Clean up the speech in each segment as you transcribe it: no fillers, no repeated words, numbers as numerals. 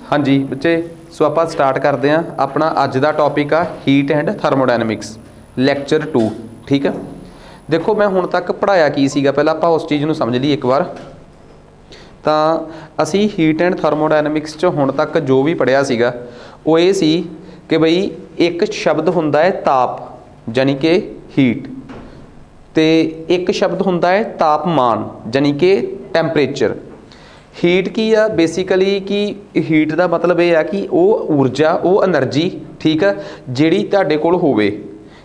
हाँ जी बच्चे, सो आप स्टार्ट करते हैं अपना अज का टॉपिक आ हीट एंड थर्मोडायनमिक्स लैक्चर 2। ठीक है, देखो मैं हुण तक पढ़ाया की सीगा, पहला आप उस चीज़ को समझ ली एक बार। तो असी हीट एंड थर्मोडायनमिक्स च हुण तक जो भी पढ़िया सीगा वो ये सी कि बई एक शब्द हुंदा है ताप, जानी कि हीट, तो एक शब्द हुंदा है तापमान, जानी कि टैंपरेचर। हीट की आ बेसिकली कि हीट का मतलब यह है कि वो ऊर्जा, वो एनर्जी, ठीक है, जिहड़ी तुहाडे कोल होवे।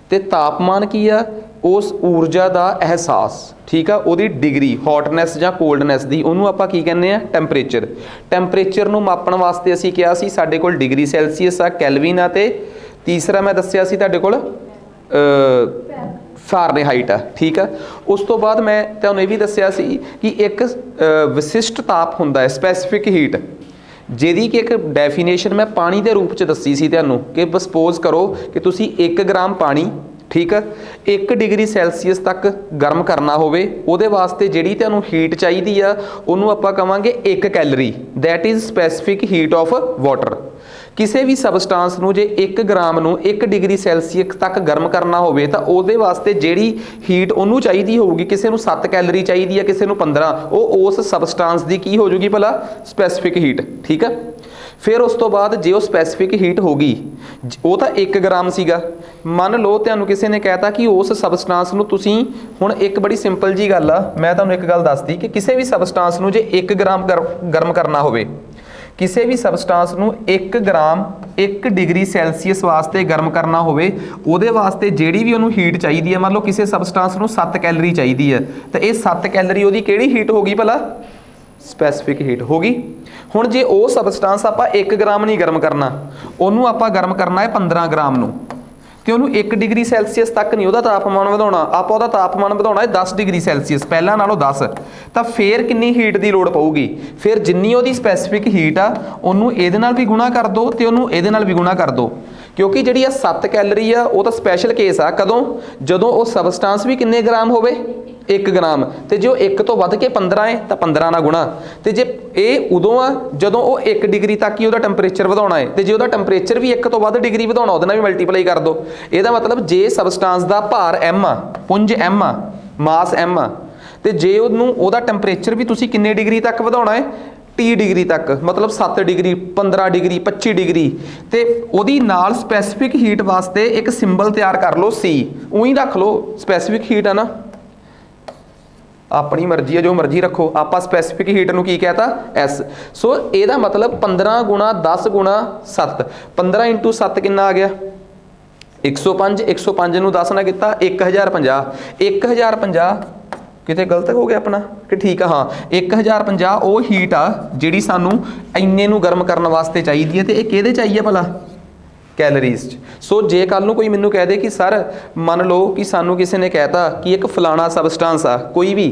ते तापमान की आ उस ऊर्जा का एहसास, ठीक है, उहदी डिग्री हॉटनैस या कोल्डनैस की, उन्होंने आपां की कहने आ टैंपरेचर। टैंपरेचर नूं मापण वास्ते असीं किहा सी साडे कोल डिग्री सैल्सीਅस आ, कैलविन आ, ते तीसरा मैं दस्सिया सी तुहाडे कोल फारनहाइट आ। ठीक है, उस तो बाद मैं तुहानूं ये भी दस्सिया सी कि एक विशिष्ट ताप हुंदा है, स्पैसीफिक हीट, जिहदी कि एक डेफिनेशन मैं पानी के रूप च दस्सी सी तुहानूं कि सपोज करो कि तुसीं 1 ग्राम पानी, ठीक है, 1 डिग्री सैल्सीਅस तक गर्म करना होवे, उहदे वास्ते जिहड़ी तुहानूं हीट चाहीदी आ उहनूं आपां कहांगे 1 calorie, that is specific heat of water. किसी भी सबसटांस नूं जे 1 ग्राम नूं 1 डिग्री सैल्सीਅस तक गर्म करना होवे तां उहदे वास्ते जिहड़ी हीट उहनूं चाहीदी होਊਗੀ, किसी नूं 7 कैलरी चाहिदी है, किसी नूं 15, वो उस सबसटांस की की हो जूगी भला स्पैसीफिक हीट। ठीक है, फिर उस तो बाद जे वो स्पैसीफिक हीट होगी, वो तो 1 ग्राम सीगा, मान लो तुहानूं किसी ने कहता कि उस सबसटांस नूं तुसीं हुण एक बड़ी सिंपल जी गल आ, मैं तुहानूं एक गल दसदी कि किसी भी सबसटांस नूं जे 1 ग्राम गर्म करना होवे, किसी भी सबसटांस नूं 1 ग्राम 1 डिग्री सैल्सीਅस वास्ते गर्म करना होवे, उहदे वास्ते जिहड़ी भी उहनूं हीट चाहिदी है, मान लो किसी सबसटांस नूं 7 कैलरी चाहिदी है, तो ये 7 कैलरी उहदी किहड़ी हीट होगी भला स्पैसीफिक हीट होगी। हुण जे वो सबसटांस आपां 1 ग्राम नहीं गर्म करना, उहनूं आपां गर्म करना है 15 ग्राम नूं, तो उन्होंने 1 डिग्री सैल्सीਅस तक नहीं वह तापमान बढ़ाना, आप वह तापमान बढ़ाना है 10 डिग्री सैल्सीਅस, पहला नालों 10, तो फिर कितनी हीट की लोड़ पऊगी, फिर जिन्नी वो स्पैसीफिक हीट आ उन्होंने ये भी गुणा कर दो, तो उन्होंने ये भी गुणा कर दो, क्योंकि जी 7 कैलरी आ वो तो स्पैशल केस आ, कदों जदों वो सबसटांस भी किन्ने ग्राम होवे 1 ग्राम, तो जो 1 तो वध के 15 है तो 15 ना गुणा, तो जे ये उदों आ जदों वो 1 डिग्री तक ही वह टैंपरेचर बढ़ाना है, तो जे वह टैंपरेचर भी 1 तो वध डिग्री बढ़ाना उहदे नाल भी मल्टीप्लाई कर दो। यदा मतलब जे सबसटांस का भार एम आ, पुंज एम आ, मास एम आ, तो जे उहदा टैंपरेचर भी तुसीं किन्ने डिग्री तक बढ़ाना है T डिग्री तक, मतलब 7 डिग्री 15 डिग्री 25 डिग्री, तो उहदी नाल स्पैसीफिक हीट वास्ते एक सिंबल तैयार कर लो C, उही रख लो, स्पैसीफिक हीट है ना, अपनी मर्जी है जो मर्जी रखो, आप स्पैसीफिक हीट नूं की कहता S। सो यदा मतलब 15 गुणा 10 गुणा 7, 15 इंटू 7 कितना आ गया 105, 105 नूं 10 ना किता 1050, 1050 किते गलत हो गया अपना कि ठीक है, हाँ 1050 वो हीट आ जिहड़ी सानू इन्ने नूं गर्म करने वास्ते चाहिए है, तो ये किहदे चाहिए भला कैलरीज। सो जे कल नूं कोई मैनूं कह दे कि सर मान लो कि सानू किसी ने कहता कि एक फलाना सबसटांस आ, कोई भी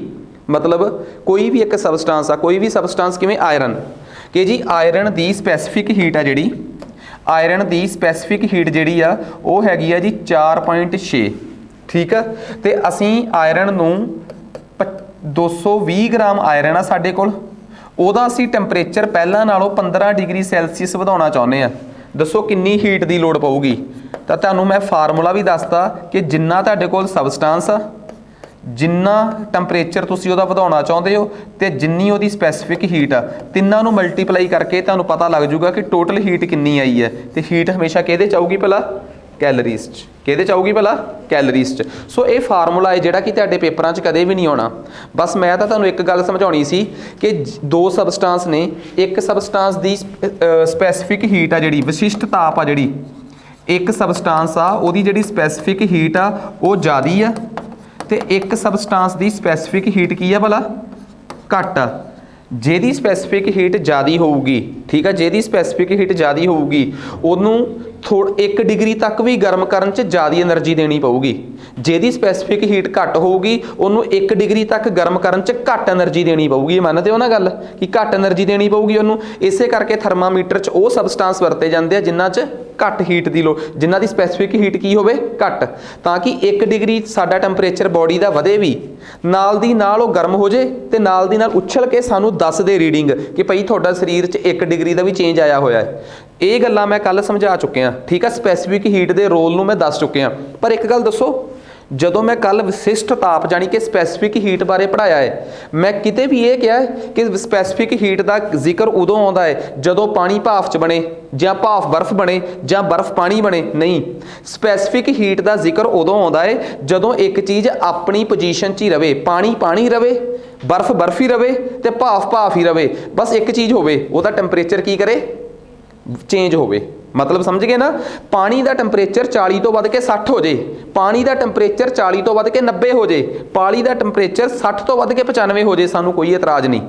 मतलब कोई भी एक सबसटांस आ, कोई भी सबसटांस किवें आयरन, कि जी आयरन की स्पैसीफिक हीट आ जिहड़ी, आयरन की स्पैसीफिक हीट जिहड़ी आ वो हैगी आ जी 4.6, ठीक है, तो असीं आयरन नूं 220 ग्राम आयरन आ साडे कोल, उहदा असीं टैंपरेचर पहलां नालों 15 डिग्री सैल्सीਅस वधाउणा चाहुंदे आ, दसो किन्नी हीट की लोड़ पऊगी, तो तुहानूं मैं फार्मूला भी दसता कि जिन्ना तुहाडे कोल सबसटांस आ, जिन्ना टैंपरेचर तुसीं उहदा वधाउणा चाहुंदे हो, ते जिन्नी उहदी स्पैसीफिक हीट आ, तिन्नां नूं मल्टीप्लाई करके तुहानूं पता लग जूगा कि टोटल हीट किन्नी आई है, तो हीट हमेशा किहदे च आऊगी भला कैलरीज च, किहदे च आऊगी भला कैलरीज च। सो ये फार्मूला है जिहड़ा कि तुहाडे पेपरां च कदे भी नहीं आउणा, बस मैं तां तुहानूं एक गल समझाउणी सी कि 2 सबसटांस ने, एक सबसटांस की स्पैसीफिक हीट आ जिहड़ी विशिष्ट ताप आ जिहड़ी, एक सबसटांस आ उहदी जिहड़ी स्पैसीफिक हीट आ वो ज़्यादा आ, तो एक सबसटांस की स्पैसीफिक हीट की है भला घट आ, जिहदी स्पैसीफिक हीट ज़्यादा होगी, ठीक है, जिहदी स्पैसीफिक हीट ज़्यादा होगी उहनूं 1 ਡਿਗਰੀ ਤੱਕ ਵੀ ਗਰਮ ਕਰਨ 'ਚ ਜ਼ਿਆਦਾ એનર્ਜੀ ਦੇਣੀ ਪਊਗੀ। ਜਿਹਦੀ ਸਪੈਸੀਫਿਕ ਹੀਟ ਘੱਟ ਹੋਊਗੀ ਉਹਨੂੰ 1 ਡਿਗਰੀ ਤੱਕ ਗਰਮ ਕਰਨ 'ਚ ਘੱਟ એનર્ਜੀ ਦੇਣੀ ਪਊਗੀ। ਮੰਨਦੇ ਹੋ ਨਾ ਗੱਲ ਕਿ ਘੱਟ એનર્ਜੀ ਦੇਣੀ ਪਊਗੀ ਉਹਨੂੰ। ਇਸੇ ਕਰਕੇ ਥਰਮਾਮੀਟਰ 'ਚ ਉਹ ਸਬਸਟੈਂਸ ਵਰਤੇ ਜਾਂਦੇ ਆ ਜਿਨ੍ਹਾਂ 'ਚ ਘੱਟ ਹੀਟ ਦੀ ਲੋੜ, ਜਿਨ੍ਹਾਂ ਦੀ ਸਪੈਸੀਫਿਕ ਹੀਟ ਕੀ ਹੋਵੇ ਘੱਟ, ਤਾਂ ਕਿ 1 ਡਿਗਰੀ ਸਾਡਾ ਟੈਂਪਰੇਚਰ ਬੋਡੀ ਦਾ ਵਧੇ ਵੀ, ਨਾਲ ਦੀ ਨਾਲ ਉਹ ਗਰਮ ਹੋ ਜੇ ਤੇ ਨਾਲ ਦੀ ਨਾਲ ਉਛਲ ਕੇ ਸਾਨੂੰ ਦੱਸ ਦੇ ਰੀਡਿੰਗ ਕਿ ਭਾਈ ਤੁਹਾਡਾ ਸਰੀਰ 'ਚ 1 ਡਿਗਰੀ ਦਾ ਵੀ ਚੇਂਜ ਆਇਆ ਹੋਇਆ ਹੈ। ਇਹ ਗੱਲਾਂ ਮੈਂ ਕੱਲ ਸਮਝਾ ਚੁੱਕਿਆ, ਠੀਕ ਆ। ਸਪੈਸੀਫਿਕ ਹੀਟ ਦੇ ਰੋਲ ਨੂੰ ਮੈਂ ਦੱਸ ਚੁੱਕਿਆ। ਪਰ ਇੱਕ ਗੱਲ ਦੱਸੋ, ਜਦੋਂ ਮੈਂ ਕੱਲ ਵਿਸ਼ਿਸ਼ਟ ਤਾਪ ਜਾਨੀ ਕਿ ਸਪੈਸੀਫਿਕ ਹੀਟ ਬਾਰੇ ਪੜ੍ਹਾਇਆ ਹੈ, ਮੈਂ ਕਿਤੇ ਵੀ ਇਹ ਕਿਹਾ ਹੈ ਕਿ ਸਪੈਸੀਫਿਕ ਹੀਟ ਦਾ ਜ਼ਿਕਰ ਉਦੋਂ ਆਉਂਦਾ ਹੈ ਜਦੋਂ ਪਾਣੀ ਭਾਫ 'ਚ ਬਣੇ ਜਾਂ ਭਾਫ ਬਰਫ਼ ਬਣੇ ਜਾਂ ਬਰਫ਼ ਪਾਣੀ ਬਣੇ। ਨਹੀਂ, ਸਪੈਸੀਫਿਕ ਹੀਟ ਦਾ ਜ਼ਿਕਰ ਉਦੋਂ ਆਉਂਦਾ ਹੈ ਜਦੋਂ ਇੱਕ ਚੀਜ਼ ਆਪਣੀ ਪੋਜੀਸ਼ਨ 'ਚ ਹੀ ਰਵੇ। ਪਾਣੀ ਪਾਣੀ ਰਵੇ, ਬਰਫ਼ ਬਰਫ਼ ਹੀ ਰਵੇ ਤੇ ਭਾਫ ਭਾਫ ਹੀ ਰਵੇ। ਬਸ ਇੱਕ ਚੀਜ਼ ਹੋਵੇ, ਉਹਦਾ ਟੈਂਪਰੇਚਰ ਕੀ ਕਰੇ, ਚੇਂਜ ਹੋਵੇ। मतलब समझ गए ना। पानी का टैंपरेचर 40 तो वध के 60 हो जाए, पानी का टैंपरेचर 40 तो वध के 90 हो जाए, पानी का टैंपरेचर 60 तो वध के 95 हो जाए, सानू कोई एतराज़ नहीं।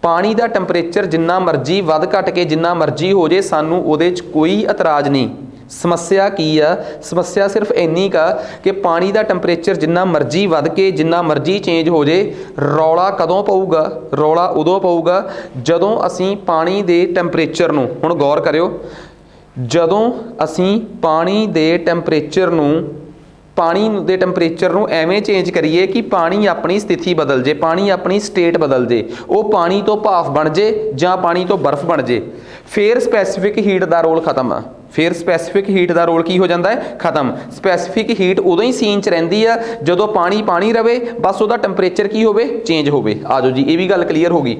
पानी का टैंपरेचर जिन्ना मर्जी वध घट के जिन्ना मर्जी हो जाए, सानू उहदे च कोई एतराज़ नहीं। समस्या की आ, समस्या सिर्फ इन्नी का कि पानी का टैंपरेचर जिन्ना मर्जी वध के जिन्ना मर्जी चेंज हो जाए, रौला कदों पऊगा, रौला उदों पऊगा जदों असीं पानी के टैंपरेचर नूं, हुण गौर करियो, ਜਦੋਂ ਅਸੀਂ ਪਾਣੀ ਦੇ ਟੈਂਪਰੇਚਰ ਨੂੰ ਐਵੇਂ ਚੇਂਜ ਕਰੀਏ ਕਿ ਪਾਣੀ ਆਪਣੀ ਸਥਿਤੀ ਬਦਲ ਜੇ, ਪਾਣੀ ਆਪਣੀ ਸਟੇਟ ਬਦਲ ਜੇ, ਉਹ ਪਾਣੀ ਤੋਂ ਭਾਫ ਬਣ ਜੇ ਜਾਂ ਪਾਣੀ ਤੋਂ ਬਰਫ਼ ਬਣ ਜੇ, ਫਿਰ ਸਪੈਸੀਫਿਕ ਹੀਟ ਦਾ ਰੋਲ ਖਤਮ ਆ। ਫਿਰ ਸਪੈਸੀਫਿਕ ਹੀਟ ਦਾ ਰੋਲ ਕੀ ਹੋ ਜਾਂਦਾ ਹੈ, ਖਤਮ। ਸਪੈਸੀਫਿਕ ਹੀਟ ਉਦੋਂ ਹੀ ਸੀਨ 'ਚ ਰਹਿੰਦੀ ਆ ਜਦੋਂ ਪਾਣੀ ਪਾਣੀ ਰਵੇ, ਬਸ ਉਹਦਾ ਟੈਂਪਰੇਚਰ ਕੀ ਹੋਵੇ, ਚੇਂਜ ਹੋਵੇ। ਆ ਜਾਓ ਜੀ, ਇਹ ਵੀ ਗੱਲ ਕਲੀਅਰ ਹੋ ਗਈ।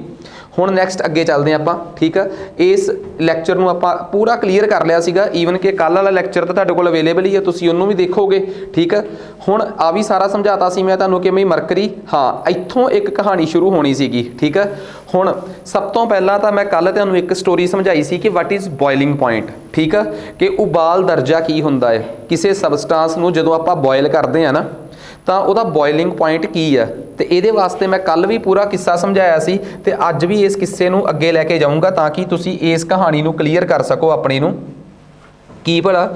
ਹੁਣ ਨੈਕਸਟ ਅੱਗੇ ਚੱਲਦੇ ਆਪਾਂ, ਠੀਕ ਆ। ਇਸ ਲੈਕਚਰ ਨੂੰ ਆਪਾਂ ਪੂਰਾ ਕਲੀਅਰ ਕਰ ਲਿਆ ਸੀਗਾ, ਈਵਨ ਕਿ ਕੱਲ੍ਹ ਵਾਲਾ ਲੈਕਚਰ ਤਾਂ ਤੁਹਾਡੇ ਕੋਲ ਅਵੇਲੇਬਲ ਹੀ ਹੈ, ਤੁਸੀਂ ਉਹਨੂੰ ਵੀ ਦੇਖੋਗੇ, ਠੀਕ ਆ। ਹੁਣ ਆ ਵੀ ਸਾਰਾ ਸਮਝਾਤਾ ਸੀ ਮੈਂ ਤੁਹਾਨੂੰ ਕਿ ਬਈ ਮਰਕਰੀ, ਹਾਂ ਇੱਥੋਂ ਇੱਕ ਕਹਾਣੀ ਸ਼ੁਰੂ ਹੋਣੀ ਸੀਗੀ, ਠੀਕ ਆ। ਹੁਣ ਸਭ ਤੋਂ ਪਹਿਲਾਂ ਤਾਂ ਮੈਂ ਕੱਲ੍ਹ ਤੁਹਾਨੂੰ ਇੱਕ ਸਟੋਰੀ ਸਮਝਾਈ ਸੀ ਕਿ ਵਾਟ ਇਜ਼ ਬੋਇਲਿੰਗ ਪੁਆਇੰਟ, ਠੀਕ ਆ, ਕਿ ਉਬਾਲ ਦਰਜਾ ਕੀ ਹੁੰਦਾ ਹੈ। ਕਿਸੇ ਸਬਸਟੈਂਸ ਨੂੰ ਜਦੋਂ ਆਪਾਂ ਬੋਇਲ ਕਰਦੇ ਹਾਂ ਨਾ, ਤਾਂ ਉਹਦਾ ਬੋਇਲਿੰਗ ਪੁਆਇੰਟ ਕੀ ਆ, ਤੇ ਇਹਦੇ ਵਾਸਤੇ ਮੈਂ ਕੱਲ ਵੀ ਪੂਰਾ ਕਿੱਸਾ ਸਮਝਾਇਆ ਸੀ ਤੇ ਅੱਜ ਵੀ ਇਸ ਕਿੱਸੇ ਨੂੰ ਅੱਗੇ ਲੈ ਕੇ ਜਾਊਂਗਾ ਤਾਂ ਕਿ ਤੁਸੀਂ ਇਸ ਕਹਾਣੀ ਨੂੰ ਕਲੀਅਰ ਕਰ ਸਕੋ ਆਪਣੀ ਨੂੰ। ਕੀ ਭਲਾ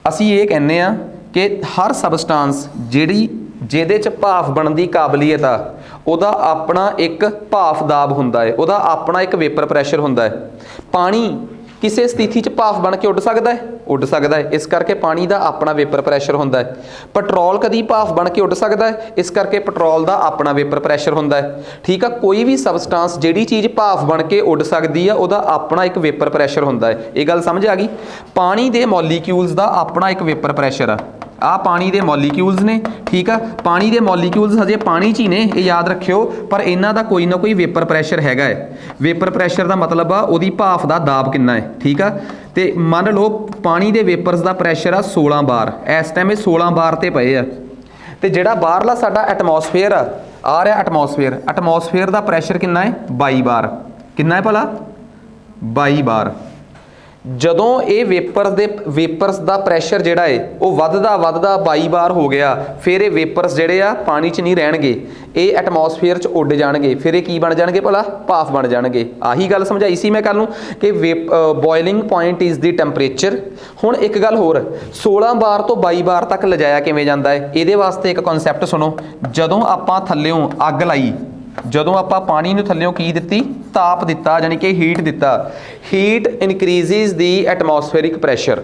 ਅਸੀਂ ਇਹ ਕਹਿੰਦੇ ਆ ਕਿ ਹਰ ਸਬਸਟੈਂਸ ਜਿਹਦੇ 'ਚ ਭਾਫ ਬਣਨ ਦੀ ਕਾਬਲੀਅਤ ਆ, ਉਹਦਾ ਆਪਣਾ ਇੱਕ ਭਾਫ ਦਾਬ ਹੁੰਦਾ ਹੈ, ਉਹਦਾ ਆਪਣਾ ਇੱਕ ਵੇਪਰ ਪ੍ਰੈਸ਼ਰ ਹੁੰਦਾ ਹੈ। ਪਾਣੀ ਕਿਸੇ ਸਥਿਤੀ 'ਚ ਭਾਫ ਬਣ ਕੇ ਉੱਡ ਸਕਦਾ ਹੈ, ਉੱਡ ਸਕਦਾ ਹੈ, ਇਸ ਕਰਕੇ ਪਾਣੀ ਦਾ ਆਪਣਾ ਵੇਪਰ ਪ੍ਰੈਸ਼ਰ ਹੁੰਦਾ ਹੈ। ਪੈਟਰੋਲ ਕਦੀ ਭਾਫ ਬਣ ਕੇ ਉੱਡ ਸਕਦਾ ਹੈ, ਇਸ ਕਰਕੇ ਪੈਟਰੋਲ ਦਾ ਆਪਣਾ ਵੇਪਰ ਪ੍ਰੈਸ਼ਰ ਹੁੰਦਾ ਹੈ, ਠੀਕ ਆ। ਕੋਈ ਵੀ ਸਬਸਟੈਂਸ ਜਿਹੜੀ ਚੀਜ਼ ਭਾਫ ਬਣ ਕੇ ਉੱਡ ਸਕਦੀ ਆ, ਉਹਦਾ ਆਪਣਾ ਇੱਕ ਵੇਪਰ ਪ੍ਰੈਸ਼ਰ ਹੁੰਦਾ ਹੈ। ਇਹ ਗੱਲ ਸਮਝ ਆ ਗਈ। ਪਾਣੀ ਦੇ ਮੋਲੀਕਿਊਲਸ ਦਾ ਆਪਣਾ ਇੱਕ ਵੇਪਰ ਪ੍ਰੈਸ਼ਰ ਆ। ਆ ਪਾਣੀ ਦੇ ਮੋਲੀਕਿਊਲਸ ਨੇ, ਠੀਕ ਆ। ਪਾਣੀ ਦੇ ਮੋਲੀਕਿਊਲਸ ਹਜੇ ਪਾਣੀ 'ਚ ਹੀ ਨੇ, ਇਹ ਯਾਦ ਰੱਖਿਓ, ਪਰ ਇਹਨਾਂ ਦਾ ਕੋਈ ਨਾ ਕੋਈ ਵੇਪਰ ਪ੍ਰੈਸ਼ਰ ਹੈਗਾ ਹੈ। ਵੇਪਰ ਪ੍ਰੈਸ਼ਰ ਦਾ ਮਤਲਬ ਆ ਉਹਦੀ ਭਾਫ ਦਾ ਦਾਬ ਕਿੰਨਾ ਹੈ, ਠੀਕ ਆ। ਤੇ ਮੰਨ ਲਓ ਪਾਣੀ ਦੇ ਵੇਪਰਸ ਦਾ ਪ੍ਰੈਸ਼ਰ ਆ 16 ਬਾਰ, ਇਸ ਟਾਈਮ ਇਹ 16 ਬਾਰ ਤੇ ਪਏ ਆ। ਤੇ ਜਿਹੜਾ ਬਾਹਰਲਾ ਸਾਡਾ ਐਟਮੋਸਫੇਅਰ ਆ ਰਿਹਾ ਐਟਮੋਸਫੇਅਰ ਦਾ ਪ੍ਰੈਸ਼ਰ ਕਿੰਨਾ ਹੈ, 22 ਬਾਰ। ਕਿੰਨਾ ਹੈ ਭਲਾ, 22 ਬਾਰ। ਜਦੋਂ ਇਹ ਵੇਪਰਸ ਦਾ ਪ੍ਰੈਸ਼ਰ ਜਿਹੜਾ ਹੈ ਉਹ ਵੱਧਦਾ 22 ਬਾਰ ਹੋ ਗਿਆ, ਫਿਰ ਇਹ ਵੇਪਰਸ ਜਿਹੜੇ ਆ ਪਾਣੀ 'ਚ ਨਹੀਂ ਰਹਿਣਗੇ, ਇਹ ਐਟਮੋਸਫੇਅਰ 'ਚ ਉੱਡ ਜਾਣਗੇ, ਫਿਰ ਇਹ ਕੀ ਬਣ ਜਾਣਗੇ ਭਲਾ, ਭਾਫ ਬਣ ਜਾਣਗੇ। ਆਹੀ ਗੱਲ ਸਮਝਾਈ ਸੀ ਮੈਂ ਕੱਲ ਨੂੰ ਕਿ boiling point is the temperature. ਹੁਣ ਇੱਕ ਗੱਲ ਹੋਰ, 16 ਬਾਰ ਤੋਂ 22 ਬਾਰ ਤੱਕ ਲਿਜਾਇਆ ਕਿਵੇਂ ਜਾਂਦਾ ਹੈ, ਇਹਦੇ ਵਾਸਤੇ ਇੱਕ ਕਨਸੈਪਟ ਸੁਣੋ। ਜਦੋਂ ਆਪਾਂ ਥੱਲਿਓਂ ਅੱਗ ਲਾਈ, ਜਦੋਂ ਆਪਾਂ ਪਾਣੀ ਨੂੰ ਥੱਲਿਓਂ ਕੀ ਦਿੱਤੀ, ਤਾਪ ਦਿੱਤਾ, ਯਾਨੀ ਕਿ ਹੀਟ ਦਿੱਤਾ, ਹੀਟ ਇਨਕਰੀਜ਼ਿਜ਼ ਦੀ ਐਟਮੋਸਫੇਰਿਕ ਪ੍ਰੈਸ਼ਰ।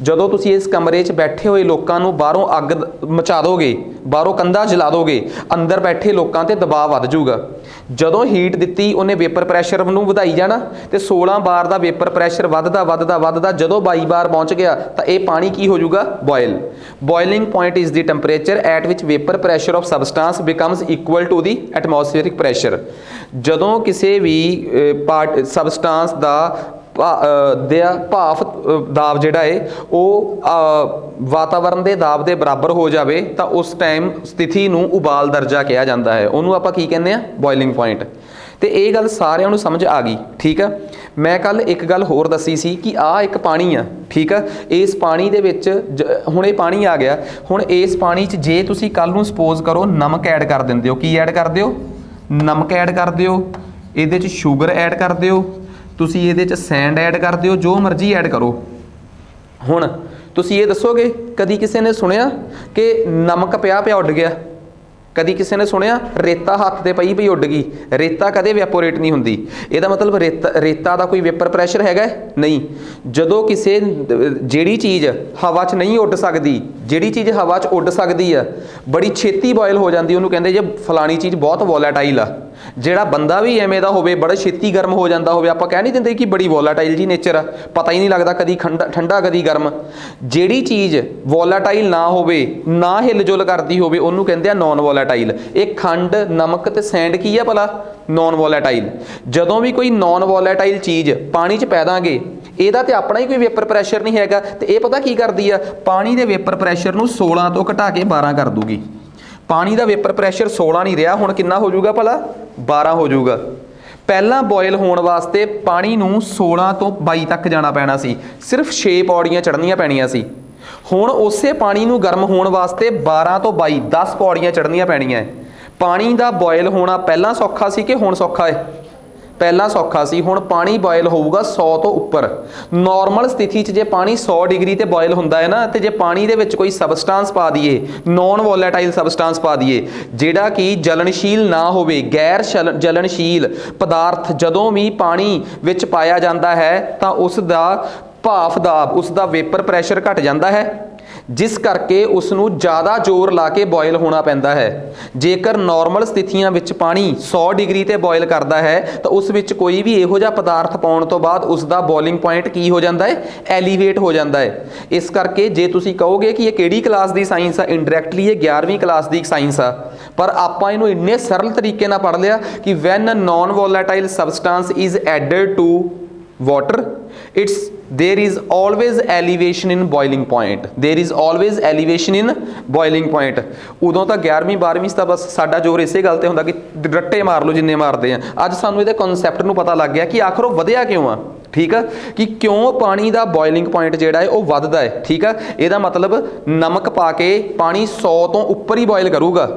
ਜਦੋਂ ਤੁਸੀਂ ਇਸ ਕਮਰੇ 'ਚ ਬੈਠੇ ਹੋਏ ਲੋਕਾਂ ਨੂੰ ਬਾਹਰੋਂ ਅੱਗ ਮਚਾ ਦੋਗੇ, ਬਾਹਰੋਂ ਕੰਧਾਂ ਜਲਾ ਦੋਗੇ, ਅੰਦਰ ਬੈਠੇ ਲੋਕਾਂ 'ਤੇ ਦਬਾਅ ਵੱਧ ਜਾਊਗਾ। ਜਦੋਂ ਹੀਟ ਦਿੱਤੀ ਉਹਨੇ ਵੇਪਰ ਪ੍ਰੈਸ਼ਰ ਨੂੰ ਵਧਾਈ ਜਾਣਾ, ਤੇ 16 ਬਾਰ ਦਾ ਵੇਪਰ ਪ੍ਰੈਸ਼ਰ ਵੱਧਦਾ ਜਦੋਂ 22 ਬਾਰ ਪਹੁੰਚ ਗਿਆ ਤਾਂ ਇਹ ਪਾਣੀ ਕੀ ਹੋ ਜਾਊਗਾ, boil. Boiling point is the temperature at which vapour pressure of substance becomes equal to the atmospheric pressure. ਜਦੋਂ ਕਿਸੇ ਵੀ ਸਬਸਟੈਂਸ ਦਾ ਭਾਫ ਦਾਬ ਜਿਹੜਾ ਹੈ ਉਹ ਵਾਤਾਵਰਨ ਦੇ ਦਾਬ ਦੇ ਬਰਾਬਰ ਹੋ ਜਾਵੇ ਤਾਂ ਉਸ ਟਾਈਮ ਸਥਿਤੀ ਨੂੰ ਉਬਾਲ ਦਰਜਾ ਕਿਹਾ ਜਾਂਦਾ ਹੈ, ਉਹਨੂੰ ਆਪਾਂ ਕੀ ਕਹਿੰਦੇ ਆ, ਬੋਇਲਿੰਗ ਪੁਆਇੰਟ। ਤੇ ਇਹ ਗੱਲ ਸਾਰਿਆਂ ਨੂੰ ਸਮਝ ਆ ਗਈ, ਠੀਕ ਆ। ਮੈਂ ਕੱਲ ਇੱਕ ਗੱਲ ਹੋਰ ਦੱਸੀ ਸੀ ਕਿ ਆਹ ਇੱਕ ਪਾਣੀ ਆ, ਠੀਕ ਆ। ਇਸ ਪਾਣੀ ਦੇ ਵਿੱਚ ਹੁਣ ਇਹ ਪਾਣੀ ਆ ਗਿਆ, ਹੁਣ ਇਸ ਪਾਣੀ 'ਚ ਜੇ ਤੁਸੀਂ ਕੱਲ ਨੂੰ ਸਪੋਜ਼ ਕਰੋ ਨਮਕ ਐਡ ਕਰ ਦਿੰਦੇ ਹੋ, ਕੀ ਐਡ ਕਰ ਦਿਓ, ਨਮਕ ਐਡ ਕਰ ਦਿਓ, ਇਹਦੇ 'ਚ ਸ਼ੂਗਰ ਐਡ ਕਰ ਦਿਓ, ਤੁਸੀਂ ਇਹਦੇ 'ਚ ਸੈਂਡ ਐਡ ਕਰ ਦਿਓ, ਜੋ ਮਰਜ਼ੀ ਐਡ ਕਰੋ, ਹੁਣ ਤੁਸੀਂ ਇਹ ਦੱਸੋਗੇ, ਕਦੀ ਕਿਸੇ ਨੇ ਸੁਣਿਆ ਕਿ ਨਮਕ ਪਿਆ ਪਿਆ ਉੱਡ ਗਿਆ? ਕਦੀ ਕਿਸੇ ਨੇ ਸੁਣਿਆ ਰੇਤਾ ਹੱਥ ਤੇ ਪਈ ਪਈ ਉੱਡ ਗਈ? ਰੇਤਾ ਕਦੇ ਵੈਪੋਰੇਟ ਨਹੀਂ ਹੁੰਦੀ। ਇਹਦਾ ਮਤਲਬ ਰੇਤਾ ਦਾ ਕੋਈ ਵੇਪਰ ਪ੍ਰੈਸ਼ਰ ਹੈਗਾ? ਨਹੀਂ। ਜਦੋਂ ਕਿਸੇ ਜਿਹੜੀ ਚੀਜ਼ ਹਵਾ 'ਚ ਨਹੀਂ ਉੱਡ ਸਕਦੀ, ਜਿਹੜੀ ਚੀਜ਼ ਹਵਾ 'ਚ ਉੱਡ ਸਕਦੀ ਆ, ਬੜੀ ਛੇਤੀ ਬੋਇਲ ਹੋ ਜਾਂਦੀ, ਉਹਨੂੰ ਕਹਿੰਦੇ ਜੇ ਫਲਾਣੀ ਚੀਜ਼ ਬਹੁਤ ਵੋਲਾਟਾਈਲ ਆ। ਜਿਹੜਾ ਬੰਦਾ ਵੀ ਐਵੇਂ ਦਾ ਹੋਵੇ, ਬੜਾ ਛੇਤੀ ਗਰਮ ਹੋ ਜਾਂਦਾ ਹੋਵੇ, ਆਪਾਂ ਕਹਿ ਨਹੀਂ ਦਿੰਦੇ ਕਿ ਬੜੀ ਵੋਲਾਟਾਈਲ ਜੀ ਨੇਚਰ ਆ, ਪਤਾ ਹੀ ਨਹੀਂ ਲੱਗਦਾ ਕਦੀ ਠੰਡਾ ਕਦੀ ਗਰਮ। ਜਿਹੜੀ ਚੀਜ਼ ਵੋਲਾਟਾਈਲ ਨਾ ਹੋਵੇ, ਨਾ ਹਿਲਜੁਲ ਕਰਦੀ ਹੋਵੇ, ਉਹਨੂੰ ਕਹਿੰਦੇ ਆ ਨੌਨ ਵੋਲਾਟਾਈਲ। ਇਹ ਖੰਡ, ਨਮਕ ਤੇ ਸੈਂਡ ਕੀ ਆ ਭਲਾ? ਨੌਨ ਵੋਲਾਟਾਈਲ। ਜਦੋਂ ਵੀ ਕੋਈ ਨੌਨ ਵੋਲਾਟਾਈਲ ਚੀਜ਼ ਪਾਣੀ 'ਚ ਪੈ ਦਾਂਗੇ, ਇਹਦਾ ਤੇ ਆਪਣਾ ਹੀ ਕੋਈ ਵੇਪਰ ਪ੍ਰੈਸ਼ਰ ਨਹੀਂ ਹੈਗਾ, ਤੇ ਇਹ ਪਤਾ ਕੀ ਕਰਦੀ ਆ? ਪਾਣੀ ਦੇ ਵੇਪਰ ਪ੍ਰੈਸ਼ਰ ਨੂੰ 16 ਤੋਂ ਘਟਾ ਕੇ 12 ਕਰ ਦੂਗੀ। ਪਾਣੀ ਦਾ ਵੇਪਰ ਪ੍ਰੈਸ਼ਰ 16 ਨਹੀਂ ਰਿਹਾ, ਹੁਣ ਕਿੰਨਾ ਹੋ ਜਾਊਗਾ ਭਲਾ? 12 ਹੋ ਜਾਊਗਾ। ਪਹਿਲਾਂ ਬੋਇਲ ਹੋਣ ਵਾਸਤੇ ਪਾਣੀ ਨੂੰ 16 ਤੋਂ 22 ਤੱਕ ਜਾਣਾ ਪੈਣਾ ਸੀ, ਸਿਰਫ 6 ਪੌੜੀਆਂ ਚੜ੍ਹਨੀਆਂ ਪੈਣੀਆਂ ਸੀ। ਹੁਣ ਉਸੇ ਪਾਣੀ ਨੂੰ ਗਰਮ ਹੋਣ ਵਾਸਤੇ 12 ਤੋਂ 22 10 ਪੌੜੀਆਂ ਚੜ੍ਹਨੀਆਂ ਪੈਣੀਆਂ। ਪਾਣੀ ਦਾ ਬੋਇਲ ਹੋਣਾ ਪਹਿਲਾਂ ਸੌਖਾ ਸੀ ਕਿ ਹੁਣ ਸੌਖਾ ਹੈ? ਪਹਿਲਾਂ ਸੌਖਾ ਸੀ। ਹੁਣ ਪਾਣੀ ਬੋਇਲ ਹੋਊਗਾ 100 ਤੋਂ ਉੱਪਰ। ਨਾਰਮਲ ਸਥਿਤੀ 'ਚ ਜੇ ਪਾਣੀ 100 ਡਿਗਰੀ ਤੇ ਬੋਇਲ ਹੁੰਦਾ ਹੈ ਨਾ, ਤੇ ਜੇ ਪਾਣੀ ਦੇ ਵਿੱਚ ਕੋਈ ਸਬਸਟੈਂਸ ਪਾ ਦਈਏ, ਨੌਨ ਵੋਲੇਟਾਈਲ ਸਬਸਟੈਂਸ ਪਾ ਦਈਏ, ਜਿਹੜਾ ਕਿ ਜਲਣਸ਼ੀਲ ਨਾ ਹੋਵੇ, ਗੈਰ ਜਲਣਸ਼ੀਲ ਪਦਾਰਥ ਜਦੋਂ ਵੀ ਪਾਣੀ ਵਿੱਚ ਪਾਇਆ ਜਾਂਦਾ ਹੈ ਤਾਂ ਉਸ ਦਾ ਭਾਫ ਦਾਬ, ਉਸ ਦਾ ਵੇਪਰ ਪ੍ਰੈਸ਼ਰ ਘਟ ਜਾਂਦਾ ਹੈ, ਜਿਸ ਕਰਕੇ ਉਸ ਨੂੰ ਜ਼ਿਆਦਾ ਜ਼ੋਰ ਲਾ ਕੇ ਬੋਇਲ ਹੋਣਾ ਪੈਂਦਾ ਹੈ। ਜੇਕਰ ਨਾਰਮਲ ਸਥਿਤੀਆਂ ਵਿੱਚ ਪਾਣੀ 100 ਡਿਗਰੀ ਤੇ ਬੋਇਲ ਕਰਦਾ ਹੈ ਤਾਂ ਉਸ ਵਿੱਚ ਕੋਈ ਵੀ ਇਹੋ ਜਿਹਾ ਪਦਾਰਥ ਪਾਉਣ ਤੋਂ ਬਾਅਦ ਉਸ ਦਾ ਬੋਇਲਿੰਗ ਪੁਆਇੰਟ ਕੀ ਹੋ ਜਾਂਦਾ ਹੈ? ਐਲੀਵੇਟ ਹੋ ਜਾਂਦਾ ਹੈ। ਇਸ ਕਰਕੇ ਜੇ ਤੁਸੀਂ ਕਹੋਗੇ ਕਿ ਇਹ ਕਿਹੜੀ ਕਲਾਸ ਦੀ ਸਾਇੰਸ ਆ, ਇਨਡਾਇਰੈਕਟਲੀ ਇਹ 11ਵੀਂ ਕਲਾਸ ਦੀ ਸਾਇੰਸ ਆ, ਪਰ ਆਪਾਂ ਇਹਨੂੰ ਇੰਨੇ ਸਰਲ ਤਰੀਕੇ ਨਾਲ ਪੜ੍ਹ ਲਿਆ ਕਿ when a non volatile substance is added to water, there is always elevation in boiling point, there is always elevation in boiling point। ਉਦੋਂ ਤਾਂ 11ਵੀਂ 12ਵੀਂ ਤਾਂ ਬਸ ਸਾਡਾ ਜ਼ੋਰ ਇਸੇ ਗੱਲ ਤੇ ਹੁੰਦਾ ਕਿ ਰੱਟੇ ਮਾਰ ਲਓ ਜਿੰਨੇ ਮਾਰਦੇ ਆ। ਅੱਜ ਸਾਨੂੰ ਇਹਦੇ ਕਨਸੈਪਟ ਨੂੰ ਪਤਾ ਲੱਗ ਗਿਆ ਕਿ ਆਖਰ ਉਹ ਵਧਿਆ ਕਿਉਂ ਆ। ਠੀਕ ਆ, ਕਿ ਕਿਉਂ ਪਾਣੀ ਦਾ ਬੋਇਲਿੰਗ ਪੁਆਇੰਟ ਜਿਹੜਾ ਹੈ ਉਹ ਵੱਧਦਾ ਹੈ। ਠੀਕ ਆ, ਇਹਦਾ ਮਤਲਬ ਨਮਕ ਪਾ ਕੇ ਪਾਣੀ 100 ਤੋਂ ਉੱਪਰ ਹੀ ਬੋਇਲ ਕਰੂਗਾ।